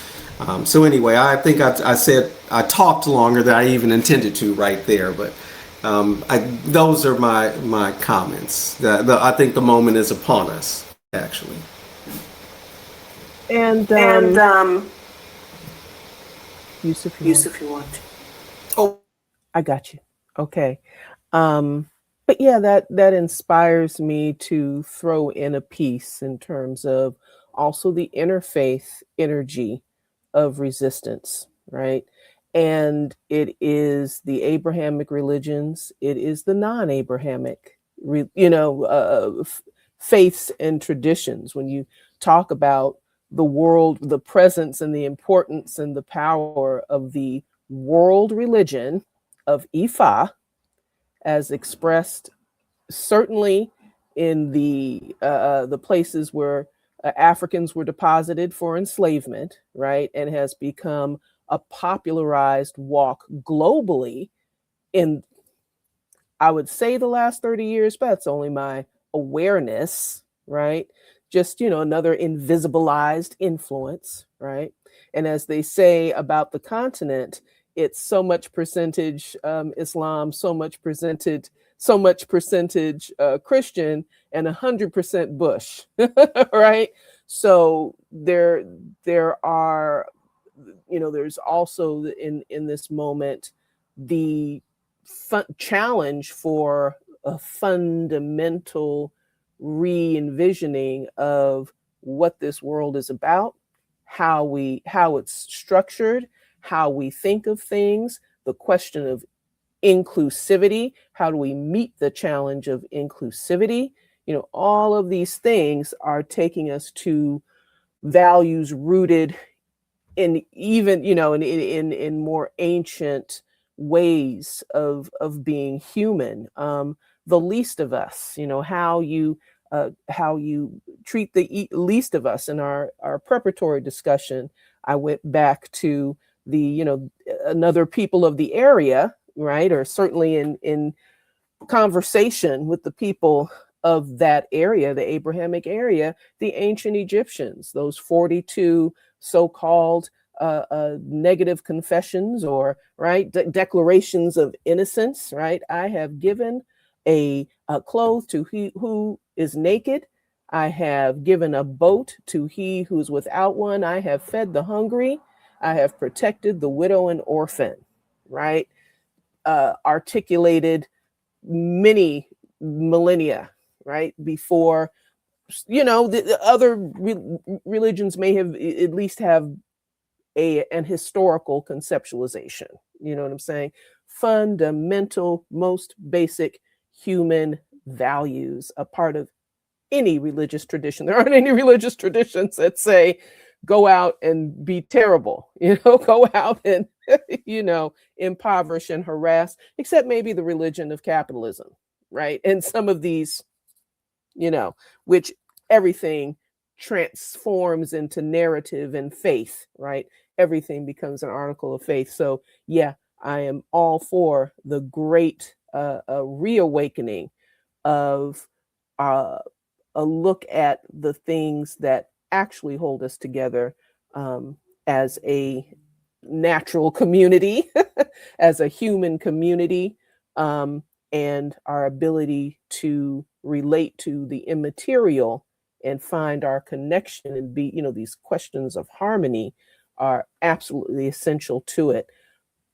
So anyway, I think I said I talked longer than I even intended to right there, but those are my comments. I think the moment is upon us, actually. And Yusuf, you want. Oh, I got you. Okay. But yeah, that inspires me to throw in a piece in terms of also the interfaith energy of resistance, right? And it is the Abrahamic religions, it is the non-Abrahamic, faiths and traditions. When you talk about the world, the presence and the importance and the power of the world religion of Ifa, as expressed certainly in the places where Africans were deposited for enslavement, right, and has become a popularized walk globally in, I would say, the last 30 years, but that's only my awareness, right? Just, another invisibilized influence, right? And as they say about the continent, it's so much percentage Islam, so much percentage Christian, and 100% Bush, right? So there are, there's also in this moment the challenge for a fundamental re-envisioning of what this world is about, how it's structured, how we think of things, the question of inclusivity, how do we meet the challenge of inclusivity? All of these things are taking us to values rooted in even, in more ancient ways of being human. The least of us, how you treat the least of us. In our preparatory discussion, I went back to the, another people of the area, right? Or certainly in conversation with the people of that area, the Abrahamic area, the ancient Egyptians, those 42 so-called negative confessions, or right declarations of innocence, right? I have given a clothes to he who is naked. I have given a boat to he who is without one. I have fed the hungry. I have protected the widow and orphan, right? Articulated many millennia, right, before, the other religions may have at least have an historical conceptualization. You know what I'm saying? Fundamental, most basic human values, a part of any religious tradition. There aren't any religious traditions that say, go out and be terrible, go out and, impoverish and harass, except maybe the religion of capitalism, right? And some of these, which everything transforms into narrative and faith, right? Everything becomes an article of faith. So yeah, I am all for the great reawakening of a look at the things that actually hold us together as a natural community, as a human community, and our ability to relate to the immaterial and find our connection and be, these questions of harmony are absolutely essential to it.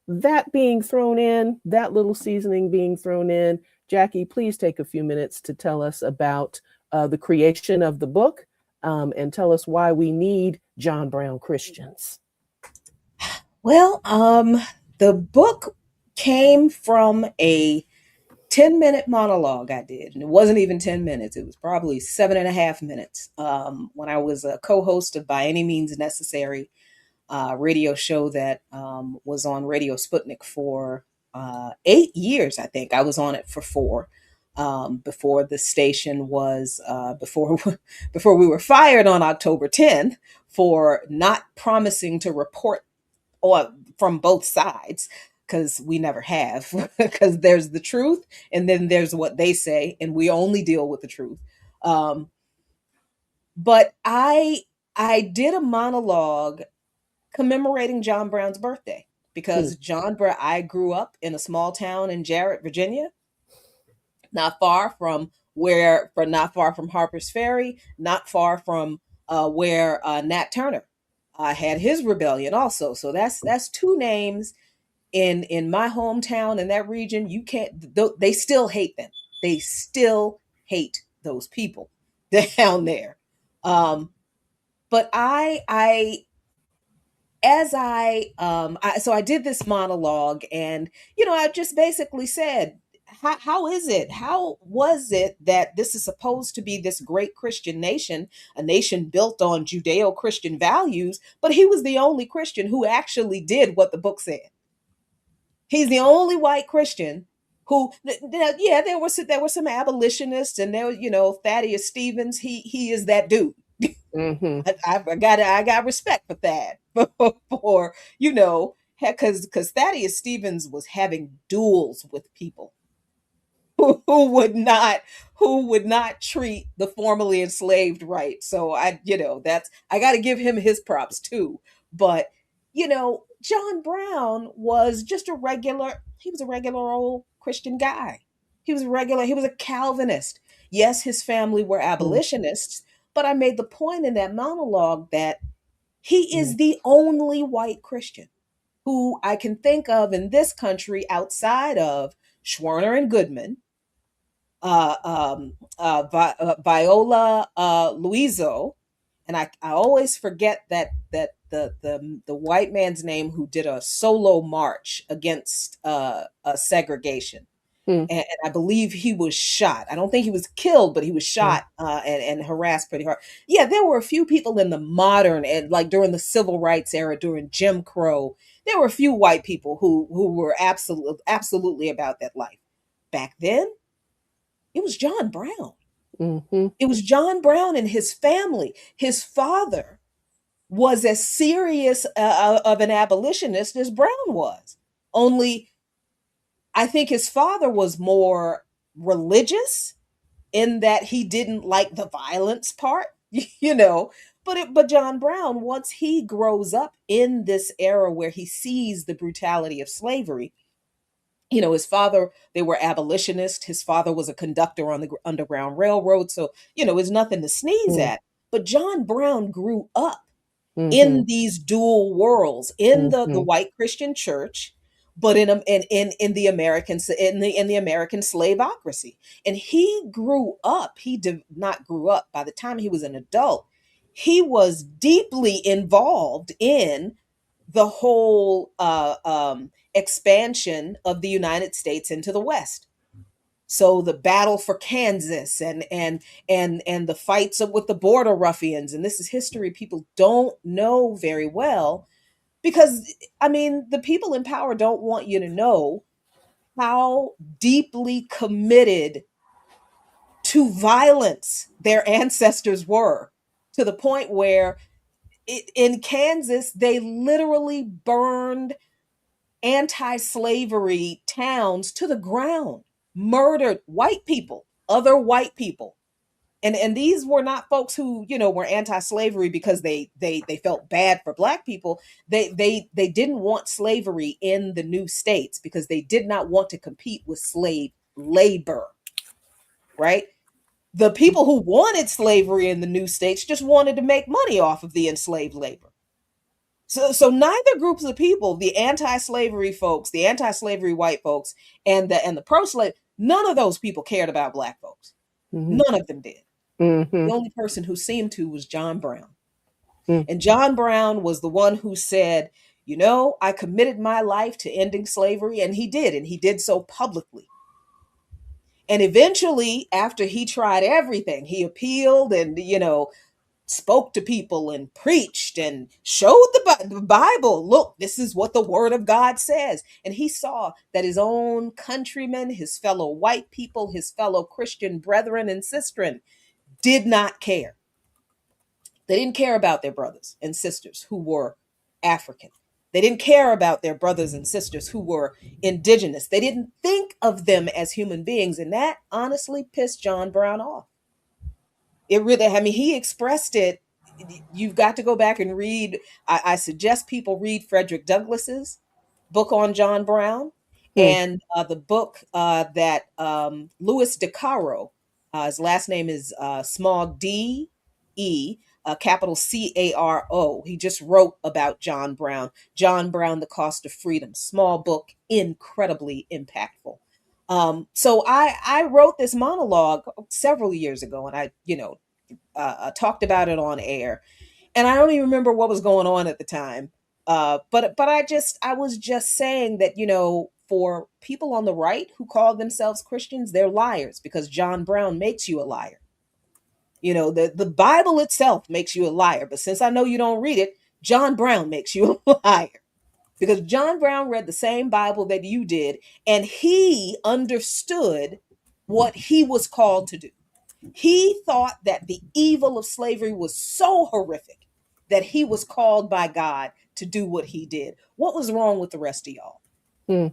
That being thrown in, that little seasoning being thrown in, Jacquie, please take a few minutes to tell us about the creation of the book, and tell us why we need John Brown Christians. Well, the book came from a 10-minute monologue I did. And it wasn't even 10 minutes. It was probably 7.5 minutes, when I was a co-host of By Any Means Necessary, radio show that was on Radio Sputnik for 8 years, I think. I was on it for 4. Before the station was, before we were fired on October 10th for not promising to report or from both sides, because we never have, because there's the truth and then there's what they say, and we only deal with the truth. Um, but I did a monologue commemorating John Brown's birthday because John Brown, I grew up in a small town in Jarrett, Virginia, not far from Harper's Ferry, not far from where Nat Turner had his rebellion also. So that's two names in my hometown in that region. You can't. They still hate them. They still hate those people down there. But I as so I did this monologue, and I just basically said, how is it, how was it that this is supposed to be this great Christian nation, a nation built on Judeo-Christian values, but he was the only Christian who actually did what the book said. He's the only white Christian who, yeah, there were some abolitionists, and there, Thaddeus Stevens. He is that dude. Mm-hmm. I got respect for that. For because Thaddeus Stevens was having duels with people who would not treat the formerly enslaved right. So I got to give him his props too. But John Brown was just he was a regular old Christian guy. He was a Calvinist. Yes, his family were abolitionists, but I made the point in that monologue that he is the only white Christian who I can think of in this country outside of Schwerner and Goodman, Viola Luiso, and I always forget that the white man's name who did a solo march against segregation. And I believe he was shot. I don't think he was killed, but he was shot and harassed pretty hard. Yeah, there were a few people in the modern, and like during the civil rights era, during Jim Crow, there were a few white people who were absolutely about that life. Back then, it was John Brown. Mm-hmm. It was John Brown and his family. His father was as serious of an abolitionist as Brown was. Only I think his father was more religious in that he didn't like the violence part, But John Brown, once he grows up in this era where he sees the brutality of slavery, his father, they were abolitionists. His father was a conductor on the Underground Railroad. So, it's nothing to sneeze at. But John Brown grew up in these dual worlds, in the white Christian church, but in the American slaveocracy. And he grew up. He did not grew up. By the time he was an adult, he was deeply involved in the whole expansion of the United States into the West. So the battle for Kansas and the fights with the border ruffians, and this is history people don't know very well, because the people in power don't want you to know how deeply committed to violence their ancestors were, to the point where in Kansas they literally burned anti-slavery towns to the ground, murdered white people, other white people. And these were not folks who, were anti-slavery because they felt bad for black people. They didn't want slavery in the new states because they did not want to compete with slave labor, right? The people who wanted slavery in the new states just wanted to make money off of the enslaved labor. So neither groups of people, the anti-slavery folks, the anti-slavery white folks, and the pro-slave, none of those people cared about black folks. None of them did. The only person who seemed to was John Brown. And John Brown was the one who said, I committed my life to ending slavery, and he did so publicly. And eventually, after he tried everything, he appealed and, spoke to people and preached and showed the Bible. Look, this is what the word of God says. And he saw that his own countrymen, his fellow white people, his fellow Christian brethren and sistren did not care. They didn't care about their brothers and sisters who were African. They didn't care about their brothers and sisters who were indigenous. They didn't think of them as human beings. And that honestly pissed John Brown off. It really, I mean, he expressed it. You've got to go back and read. I suggest people read Frederick Douglass's book on John Brown, Hmm. and the book that Louis DeCaro, his last name is small D E, capital Caro. He just wrote about John Brown. John Brown, The Cost of Freedom. Small book, incredibly impactful. So I wrote this monologue several years ago, and I talked about it on air, and I don't even remember what was going on at the time. But I was just saying that, for people on the right who call themselves Christians, they're liars because John Brown makes you a liar. The Bible itself makes you a liar, but since I know you don't read it, John Brown makes you a liar. Because John Brown read the same Bible that you did, and he understood what he was called to do. He thought that the evil of slavery was so horrific that he was called by God to do what he did. What was wrong with the rest of y'all? Hmm.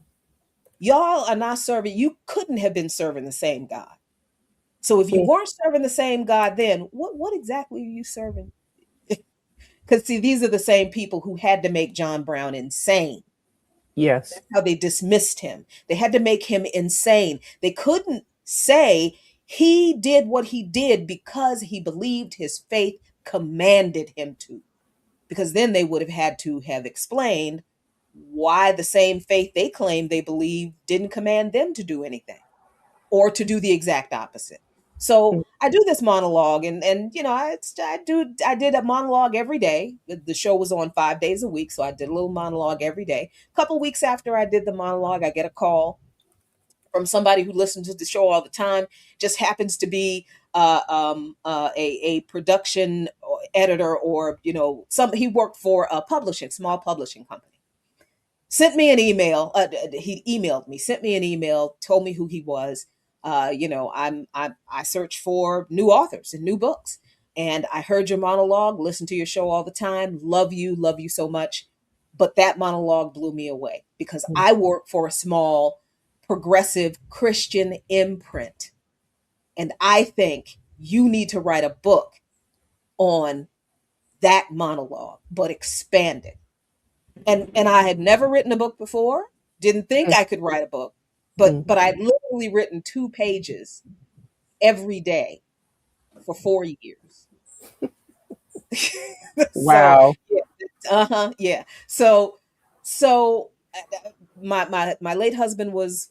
Y'all are not serving, you couldn't have been serving the same God. So if you Hmm. weren't serving the same God then, what exactly are you serving? Because see, these are the same people who had to make John Brown insane. Yes. How they dismissed him. They had to make him insane. They couldn't say he did what he did because he believed his faith commanded him to. Because then they would have had to have explained why the same faith they claimed they believed didn't command them to do anything or to do the exact opposite. So Hmm. I do this monologue, and I did a monologue every day. The show was on 5 days a week, so I did a little monologue every day. A couple weeks after I did the monologue, I get a call from somebody who listens to the show all the time. Just happens to be a production editor, or some he worked for a small publishing company. Sent me an email. He emailed me, sent me an email, told me who he was. I search for new authors and new books, and I heard your monologue, listen to your show all the time, love you so much. But that monologue blew me away because Hmm. I work for a small progressive Christian imprint, and I think you need to write a book on that monologue, but expand it. And I had never written a book before, didn't think I could write a book, Hmm. but I'd literally written 2 pages every day for 4 years. So Wow. yeah, yeah. So my late husband was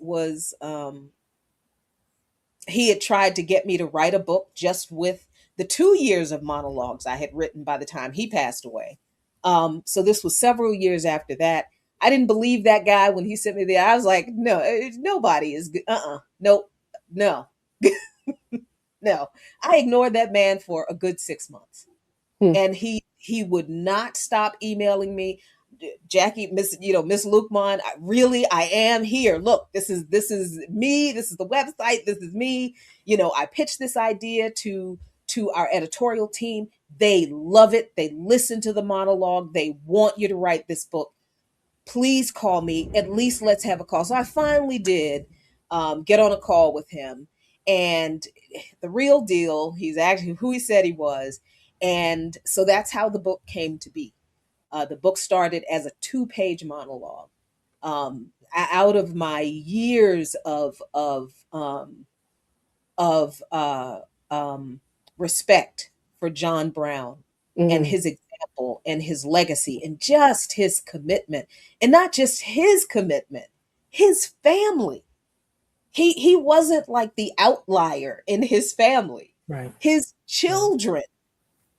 he had tried to get me to write a book just with the 2 years of monologues I had written by the time he passed away. So this was several years after that. I didn't believe that guy when he sent me there. I was like, no, nobody is good. Nope, no, no. I ignored that man for a good 6 months, Hmm. and he would not stop emailing me. Jacquie, Miss Luqman, I am here. Look, this is me. This is the website. This is me. I pitched this idea to our editorial team. They love it. They listen to the monologue. They want you to write this book. Please call me. At least let's have a call. So I finally did get on a call with him, and the real deal. He's actually who he said he was, and so that's how the book came to be. The book started as a 2-page monologue. Out of my years of respect for John Brown and Hmm. his example and his legacy and just his commitment, and not just his commitment, his family. He wasn't like the outlier in his family. Right. His children,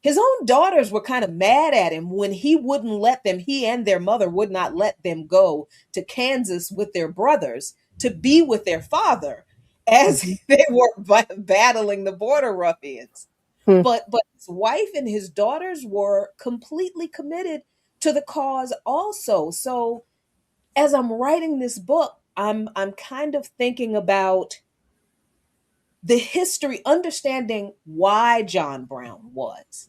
his own daughters were kind of mad at him when he and their mother would not let them go to Kansas with their brothers to be with their father as Hmm. they were battling the border ruffians. Hmm. But his wife and his daughters were completely committed to the cause also. So as I'm writing this book, I'm kind of thinking about the history, understanding why John Brown was,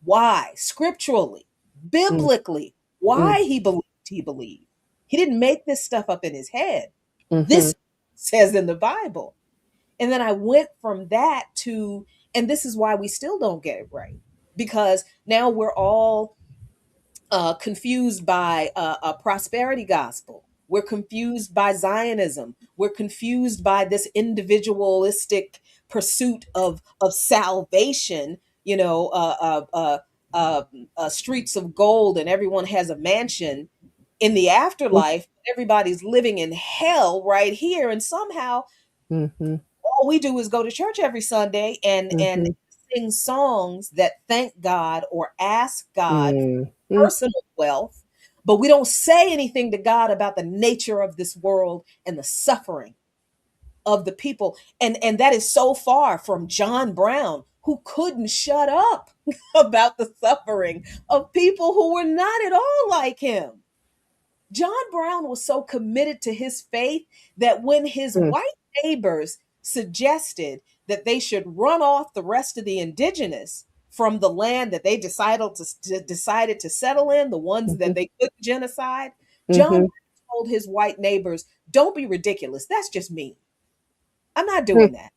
why scripturally, Hmm. biblically, Hmm. why he believed he believed. He didn't make this stuff up in his head. Mhm. This says in the Bible. And then I went from that to, and this is why we still don't get it right, because now we're all confused by a prosperity gospel. We're confused by Zionism. We're confused by this individualistic pursuit of salvation. You know, streets of gold, and everyone has a mansion in the afterlife. Everybody's living in hell right here, and somehow Mhm. all we do is go to church every Sunday and Mhm. sing songs that thank God or ask God Mhm. for personal wealth, but we don't say anything to God about the nature of this world and the suffering of the people. And that is so far from John Brown, who couldn't shut up about the suffering of people who were not at all like him. John Brown was so committed to his faith that when his Mm. white neighbors suggested that they should run off the rest of the indigenous from the land that they decided to settle in, the ones that Mhm. they couldn't genocide, John Mhm. Brown told his white neighbors, "Don't be ridiculous. That's just me. I'm not Mm. doing that.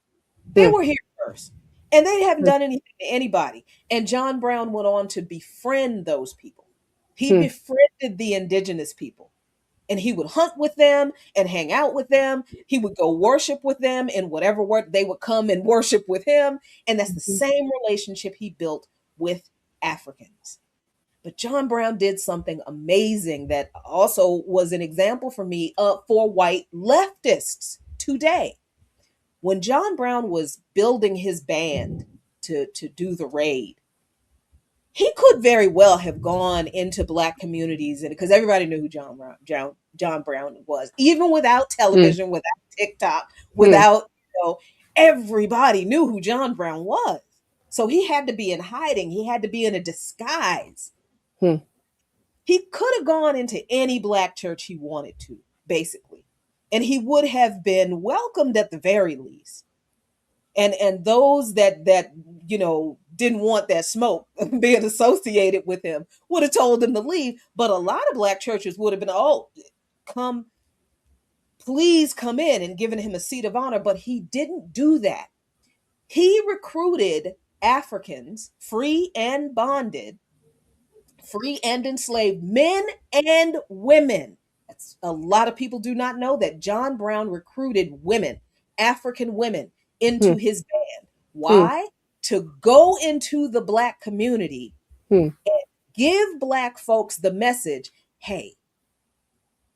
They were here first, and they haven't Mm. done anything to anybody." And John Brown went on to befriend those people. He Mm. befriended the indigenous people, and he would hunt with them and hang out with them. He would go worship with them in whatever work they would come and worship with him. And that's the Mhm. same relationship he built with Africans. But John Brown did something amazing that also was an example for me for white leftists today. When John Brown was building his band to do the raid, he could very well have gone into black communities, and because everybody knew who John Brown was, even without Mm. television, without TikTok, Mm. without, everybody knew who John Brown was. So he had to be in hiding. He had to be in a disguise. Mm. He could have gone into any black church he wanted to, basically, and he would have been welcomed at the very least. And those that didn't want that smoke being associated with him would have told him to leave. But a lot of black churches would have been, "Oh, come, please come in," and given him a seat of honor. But he didn't do that. He recruited Africans, free and bonded, free and enslaved, men and women. That's a lot of people do not know that John Brown recruited women, African women, into Mm. his band. Mm. Why? To go into the black community Mm. and give black folks the message, hey,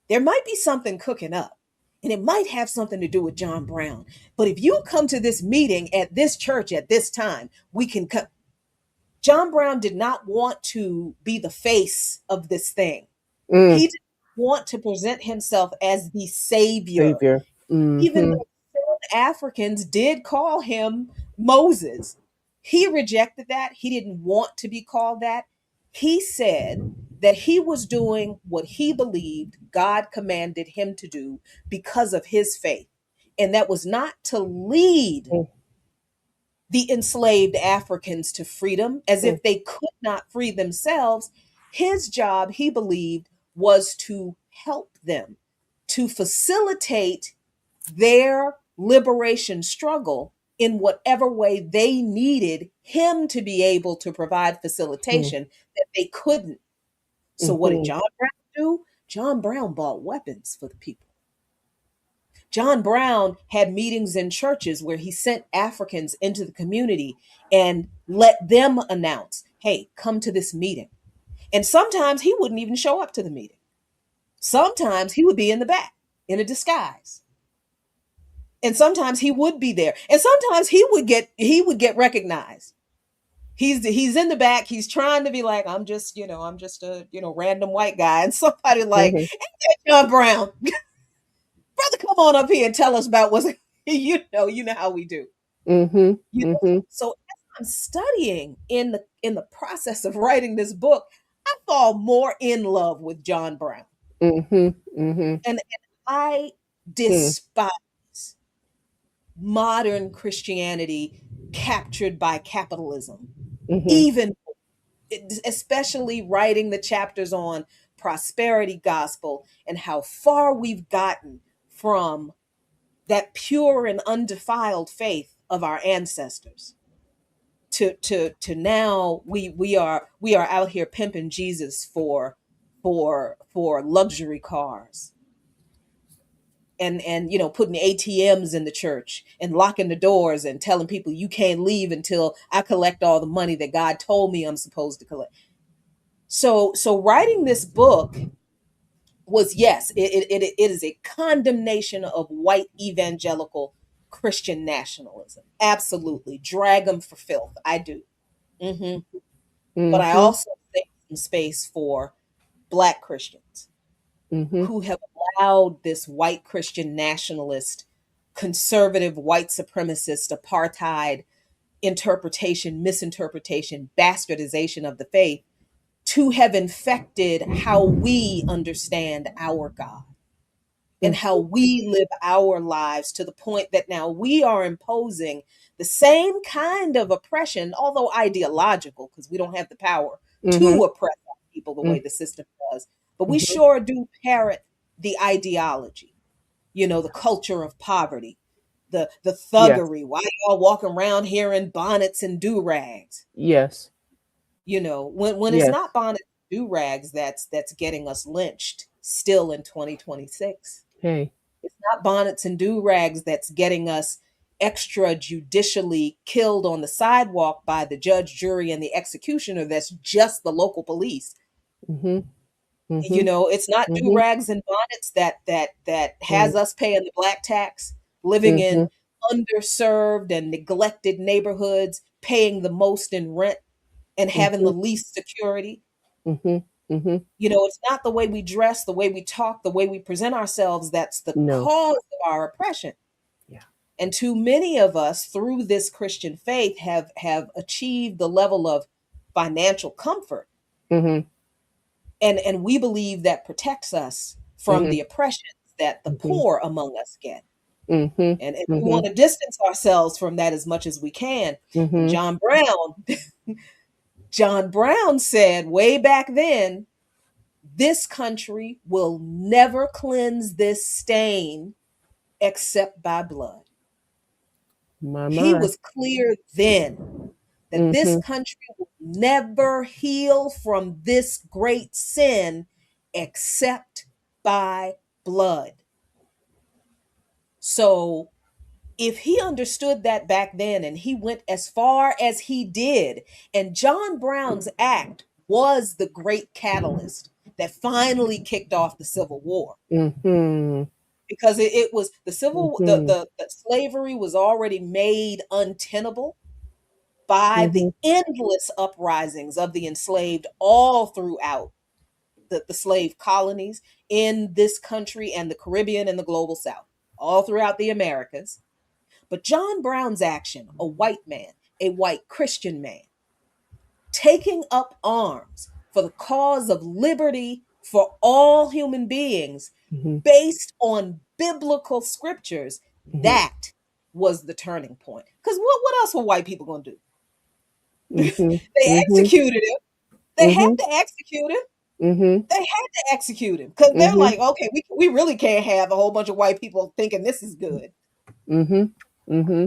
there might be something cooking up. And it might have something to do with John Brown. But if you come to this meeting at this church at this time, we can come. John Brown did not want to be the face of this thing. Mm. He didn't want to present himself as the savior, Savior. even Mhm. though some Africans did call him Moses. He rejected that. He didn't want to be called that. He said that he was doing what he believed God commanded him to do because of his faith. And that was not to lead Mm. the enslaved Africans to freedom as Mm. if they could not free themselves. His job, he believed, was to help them, to facilitate their liberation struggle in whatever way they needed him to be able to provide Mm. facilitation that they couldn't. So, what did Mhm. John Brown do? John Brown bought weapons for the people. John Brown had meetings in churches where he sent Africans into the community and let them announce, hey, come to this meeting. And sometimes he wouldn't even show up to the meeting. Sometimes he would be in the back in a disguise. And sometimes he would be there. And sometimes he would get recognized. He's in the back. He's trying to be like, I'm just a random white guy. And somebody like, Mhm. John Brown, brother, come on up here and tell us about what's you know how we do. Mhm. You know, Mhm. so as I'm studying in the process of writing this book, I fall more in love with John Brown. Mhm. Mhm. And I Mm. despise modern Christianity captured by capitalism. Mhm. Even especially writing the chapters on prosperity gospel, and how far we've gotten from that pure and undefiled faith of our ancestors to now we are out here pimping Jesus for luxury cars, and putting ATMs in the church and locking the doors and telling people you can't leave until I collect all the money that God told me I'm supposed to collect. So writing this book was, yes, it is a condemnation of white evangelical Christian nationalism. Absolutely. Drag them for filth. I do. Hmm. But I Mm-hmm. also make some space for Black Christians Mm-hmm. who have allowed this white Christian nationalist, conservative, white supremacist, apartheid interpretation, misinterpretation, bastardization of the faith to have infected how we understand our God and how we live our lives, to the point that now we are imposing the same kind of oppression, although ideological, because we don't have the power Mm-hmm. to oppress people the way the system does. But we sure do parrot the ideology, the culture of poverty, the Yes. thuggery. Why y'all walking around here in bonnets and do-rags? Yes. When it's Yes. not bonnets and do-rags that's getting us lynched still in 2026. Hey. It's not bonnets and do-rags that's getting us extrajudicially killed on the sidewalk by the judge, jury, and the executioner. That's just the local police. Mm-hmm. Mm-hmm. It's not Mm-hmm. do-rags and bonnets that has us paying the black tax, living Mm-hmm. in underserved and neglected neighborhoods, paying the most in rent and having Mm-hmm. the least security. Mm-hmm. Mm-hmm. It's not the way we dress, the way we talk, the way we present ourselves that's the No. cause of our oppression. Yeah. And too many of us through this Christian faith have achieved the level of financial comfort. Mm-hmm. And we believe that protects us from Mm-hmm. the oppressions that the Mm-hmm. poor among us get. Mm-hmm. And we Mm-hmm. want to distance ourselves from that as much as we can. And Mm-hmm. John Brown said way back then, this country will never cleanse this stain except by blood. He My. was clear then that this Mm-hmm. country will never heal from this great sin except by blood. So if he understood that back then and he went as far as he did, and John Brown's act was the great catalyst that finally kicked off the Civil War, Mm-hmm. because it was Mm-hmm. the slavery was already made untenable by the Mm-hmm. endless uprisings of the enslaved all throughout the slave colonies in this country and the Caribbean and the global South, all throughout the Americas. But John Brown's action, a white man, a white Christian man, taking up arms for the cause of liberty for all human beings Mm-hmm. based on biblical scriptures, Mm-hmm. that was the turning point. Because what else were white people going to do? Mm-hmm. They Mm-hmm. executed him. They had Mm-hmm. to execute him. Mm-hmm. They had to execute him because they're Mm-hmm. like, okay, we really can't have a whole bunch of white people thinking this is good. Mm-hmm. Mm-hmm.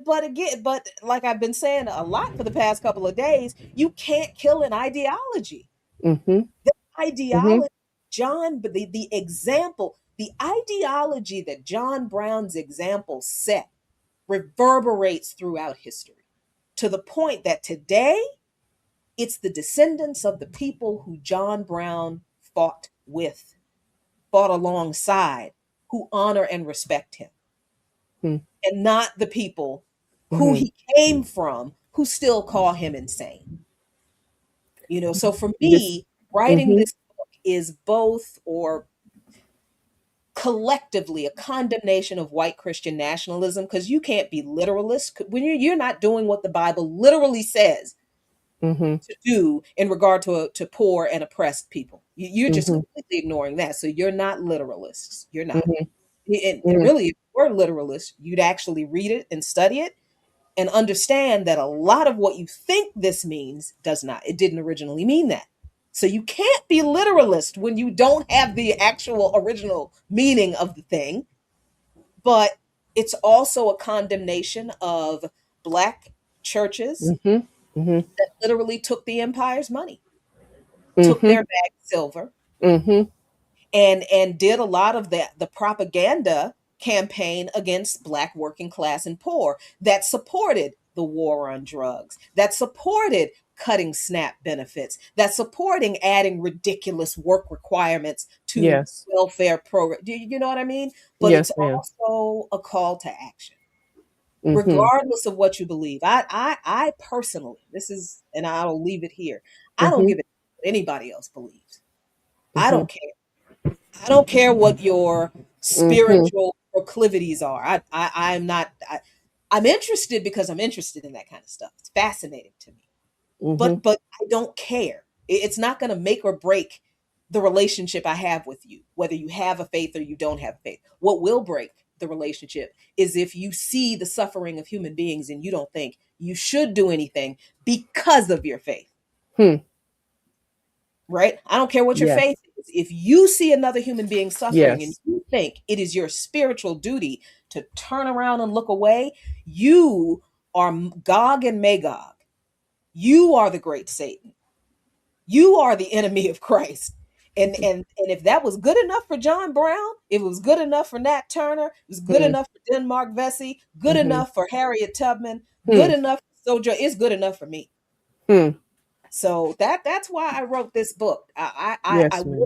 But again, but like I've been saying a lot for the past couple of days, you can't kill an ideology. Mm-hmm. The Mm-hmm. ideology, but the example, the ideology that John Brown's example set reverberates throughout history, to the point that today it's the descendants of the people who John Brown fought with, fought alongside, who honor and respect him, and not the people who Mm-hmm. he came from who still call him insane. So for This. me, writing Mm-hmm. this book is both, or collectively, a condemnation of white Christian nationalism, because you can't be literalist when you're not doing what the Bible literally says Mm-hmm. to do in regard to poor and oppressed people. You're just Mm-hmm. completely ignoring that. So you're not literalists. You're not. Mm-hmm. And really, if you were literalist, you'd actually read it and study it and understand that a lot of what you think this means does not. It didn't originally mean that. So you can't be literalist when you don't have the actual original meaning of the thing. But it's also a condemnation of Black churches Mm-hmm. Mm-hmm. that literally took the empire's money, took Mm-hmm. their bag of silver, Mm-hmm. and did a lot of the propaganda campaign against Black working class and poor that supported the war on drugs, that supported cutting SNAP benefits, that supporting adding ridiculous work requirements to Yes. welfare program. Do you know what I mean? But it's Yes, ma'am. also a call to action, Mm-hmm. regardless of what you believe. I personally, this is, and I'll leave it here. I don't Mm-hmm. give a what anybody else believes. I Mm-hmm. don't care. I don't care what your Mm-hmm. spiritual proclivities are. I'm not. I'm interested because I'm interested in that kind of stuff. It's fascinating to me. Mm-hmm. But I don't care. It's not going to make or break the relationship I have with you, whether you have a faith or you don't have faith. What will break the relationship is if you see the suffering of human beings and you don't think you should do anything because of your faith. Hmm. Right? I don't care what your Yes. faith is. If you see another human being suffering and Yes. you think it is your spiritual duty to turn around and look away, you are Gog and Magog. You are the great Satan. You are the enemy of Christ. And if that was good enough for John Brown, if it was good enough for Nat Turner, it was good Hmm. enough for Denmark Vesey, good Mm-hmm. enough for Harriet Tubman, Hmm. good enough for Sojo, it's good enough for me. Hmm. So that's why I wrote this book. I Yes, ma'am.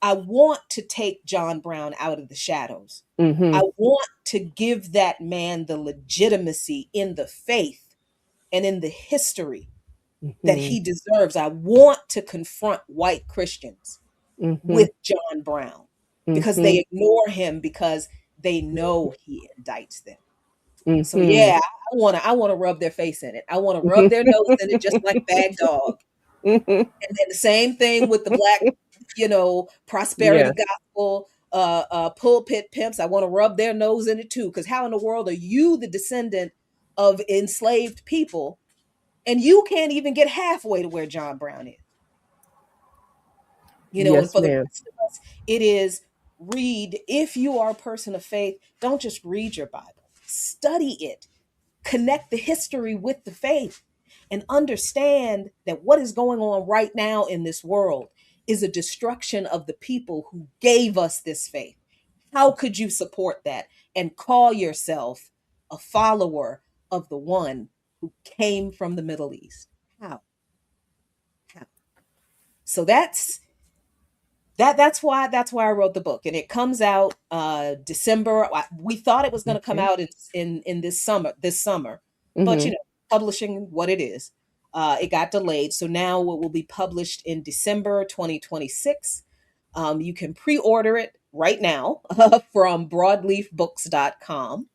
want to take John Brown out of the shadows. I Mm-hmm. want to give that man the legitimacy in the faith and in the history that Mm-hmm. he deserves. I want to confront white Christians Mm-hmm. with John Brown because Mm-hmm. they ignore him because they know he indicts them. So Mm-hmm. yeah, I want to rub their face in it. I want to rub their nose in it just like Bag Dog. Mm-hmm. And then the same thing with the Black, prosperity Yeah. gospel pulpit pimps. I want to rub their nose in it too, because how in the world are you the descendant of enslaved people and you can't even get halfway to where John Brown is? And Yes, for the ma'am. rest of us, it is read. If you are a person of faith, don't just read your Bible, study it, connect the history with the faith, and understand that what is going on right now in this world is a destruction of the people who gave us this faith. How could you support that and call yourself a follower of the one who came from the Middle East? How? How? So that's why I wrote the book, and it comes out December. We thought it was going to come Okay. out in this summer, but Mm-hmm. publishing what it is, it got delayed. So now it will be published in December 2026. You can pre-order it right now from broadleafbooks.com.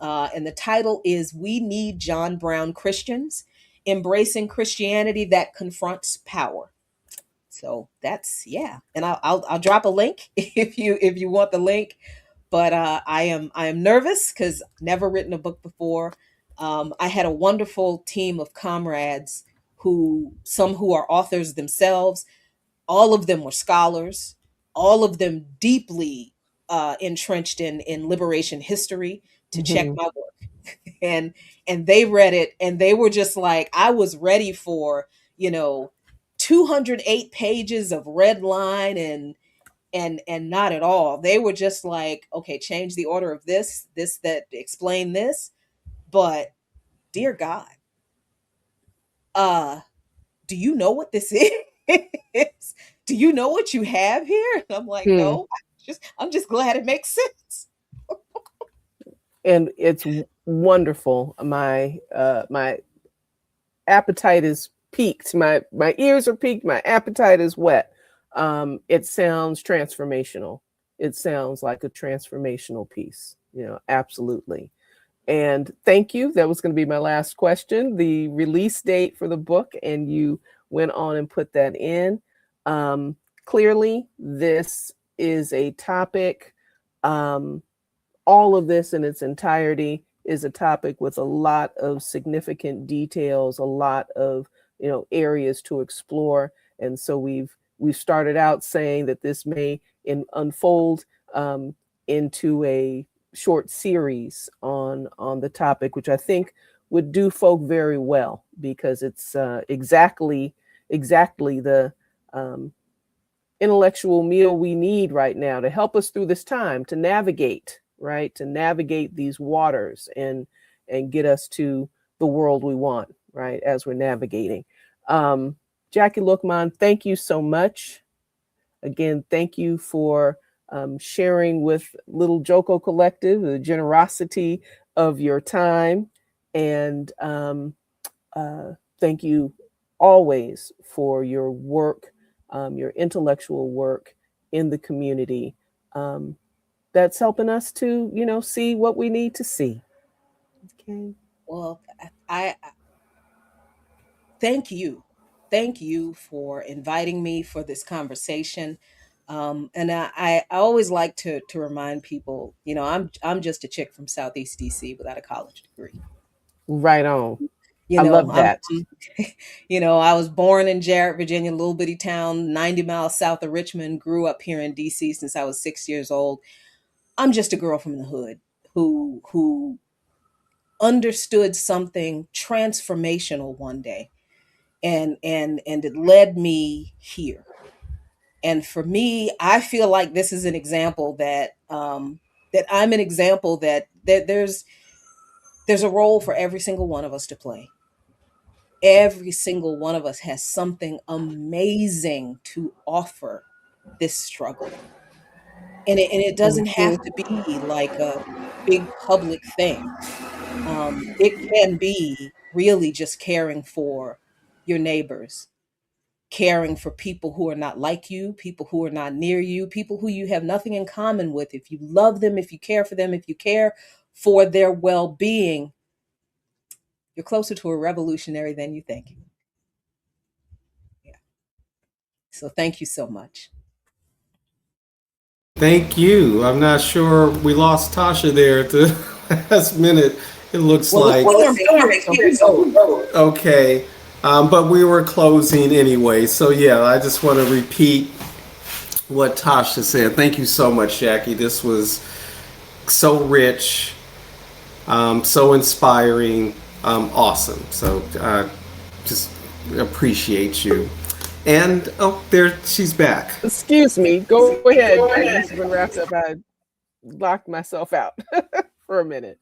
And the title is "We Need John Brown Christians: Embracing Christianity That Confronts Power." So that's, yeah, and I'll drop a link if you want the link. But I am nervous because never written a book before. I had a wonderful team of comrades some who are authors themselves. All of them were scholars. All of them deeply entrenched in liberation history to check Mm-hmm. my work, and they read it and they were just like, I was ready for you know 208 pages of red line and not at all. They were just like, okay, change the order of this that explain this. But dear God, uh do you know what this is? Do you know what you have here? And I'm like, Hmm. no, I'm just glad it makes sense. And it's wonderful. My appetite is peaked. My ears are peaked. My appetite is wet. It sounds transformational. It sounds like a transformational piece. Absolutely. And thank you. That was going to be my last question. The release date for the book, and you went on and put that in. Clearly, this is a topic. All of this in its entirety is a topic with a lot of significant details, a lot of areas to explore. And so we've started out saying that this may unfold into a short series on the topic, which I think would do folk very well, because it's exactly the intellectual meal we need right now to help us through this time, to navigate these waters and get us to the world we want, right, as we're navigating. Jacquie Luqman, thank you so much. Again, thank you for sharing with Little Joko Collective, the generosity of your time. And thank you always for your work, your intellectual work in the community. That's helping us to, see what we need to see. Okay. Well, I thank you. Thank you for inviting me for this conversation. And I always like to remind people, I'm just a chick from Southeast DC without a college degree. Right on. You I know, love that. I was born in Jarrett, Virginia, a little bitty town, 90 miles south of Richmond, grew up here in DC since I was 6 years old. I'm just a girl from the hood who understood something transformational one day, and it led me here. And for me, I feel like this is an example that that I'm an example that there's a role for every single one of us to play. Every single one of us has something amazing to offer this struggle. And it doesn't have to be like a big public thing. It can be really just caring for your neighbors, caring for people who are not like you, people who are not near you, people who you have nothing in common with. If you love them, if you care for them, if you care for their well-being, you're closer to a revolutionary than you think. Yeah. So thank you so much. Thank you. I'm not sure, we lost Tasha there at the last minute. It looks like. Okay. But we were closing anyway. So yeah, I just want to repeat what Tasha said. Thank you so much, Jacquie. This was so rich, so inspiring, awesome. So just appreciate you. And there she's back. Excuse me. Go ahead. This has been wrapped up. I locked myself out for a minute.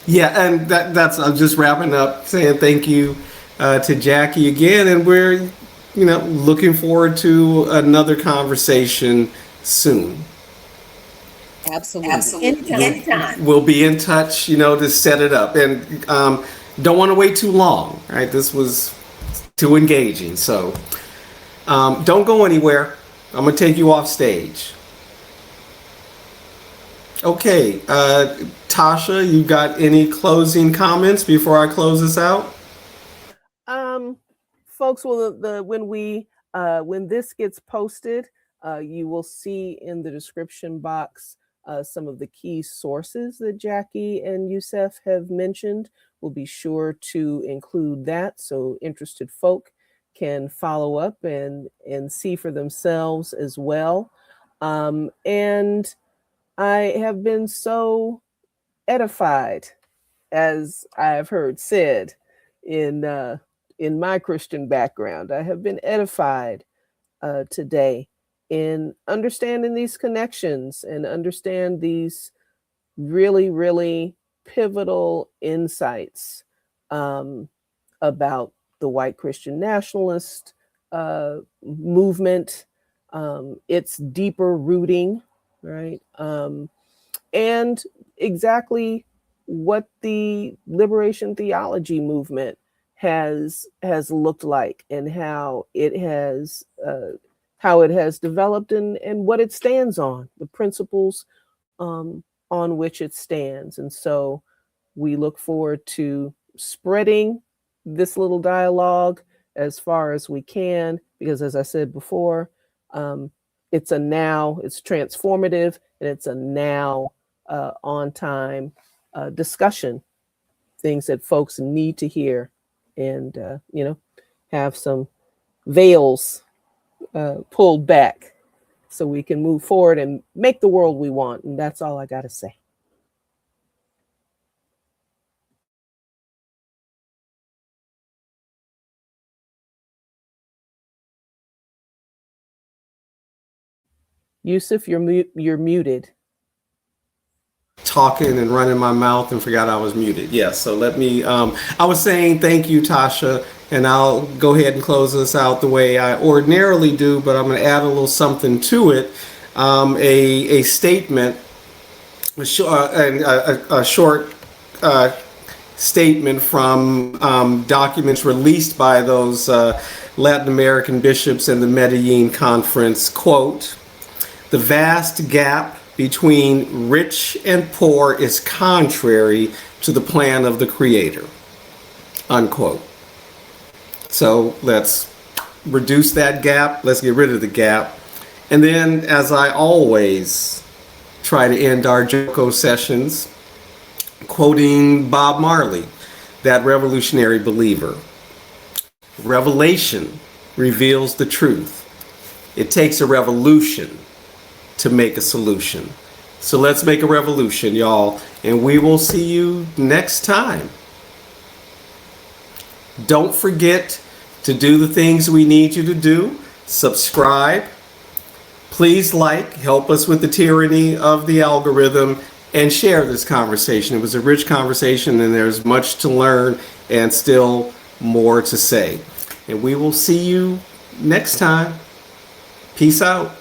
Yeah, and that's I'm just wrapping up, saying thank you to Jacquie again, and we're looking forward to another conversation soon. Absolutely. Anytime. We'll be in touch, to set it up, and don't want to wait too long. Right, this was too engaging, so don't go anywhere. I'm gonna take you off stage. Okay, Tasha, you got any closing comments before I close this out? Folks, when this gets posted, you will see in the description box some of the key sources that Jacquie and Yusef have mentioned. We'll be sure to include that so interested folk can follow up and see for themselves as well. And I have been so edified, as I have heard said in my Christian background. I have been edified today in understanding these connections and understand these really, really pivotal insights about the white Christian nationalist movement, its deeper rooting, right? And exactly what the liberation theology movement has looked like, and how it has developed, and what it stands on, the principles on which it stands. And so we look forward to spreading this little dialogue as far as we can, because as I said before, it's transformative, and it's a now on time discussion, things that folks need to hear, and have some veils pulled back so we can move forward and make the world we want. And that's all I got to say. Yusuf, you're muted. Talking and running my mouth and forgot I was muted. Yes, so let me, I was saying thank you, Tasha, and I'll go ahead and close this out the way I ordinarily do, but I'm going to add a little something to it. A statement, a short statement from documents released by those Latin American bishops in the Medellin conference, quote, "The vast gap between rich and poor is contrary to the plan of the Creator," unquote. So let's reduce that gap. Let's get rid of the gap. And then, as I always try to end our Joko sessions, quoting Bob Marley, that revolutionary believer. Revelation reveals the truth. It takes a revolution to make a solution. So let's make a revolution, y'all, and we will see you next time. Don't forget to do the things we need you to do. Subscribe. Please help us with the tyranny of the algorithm, and share this conversation. It was a rich conversation, and there's much to learn and still more to say. And we will see you next time. Peace out.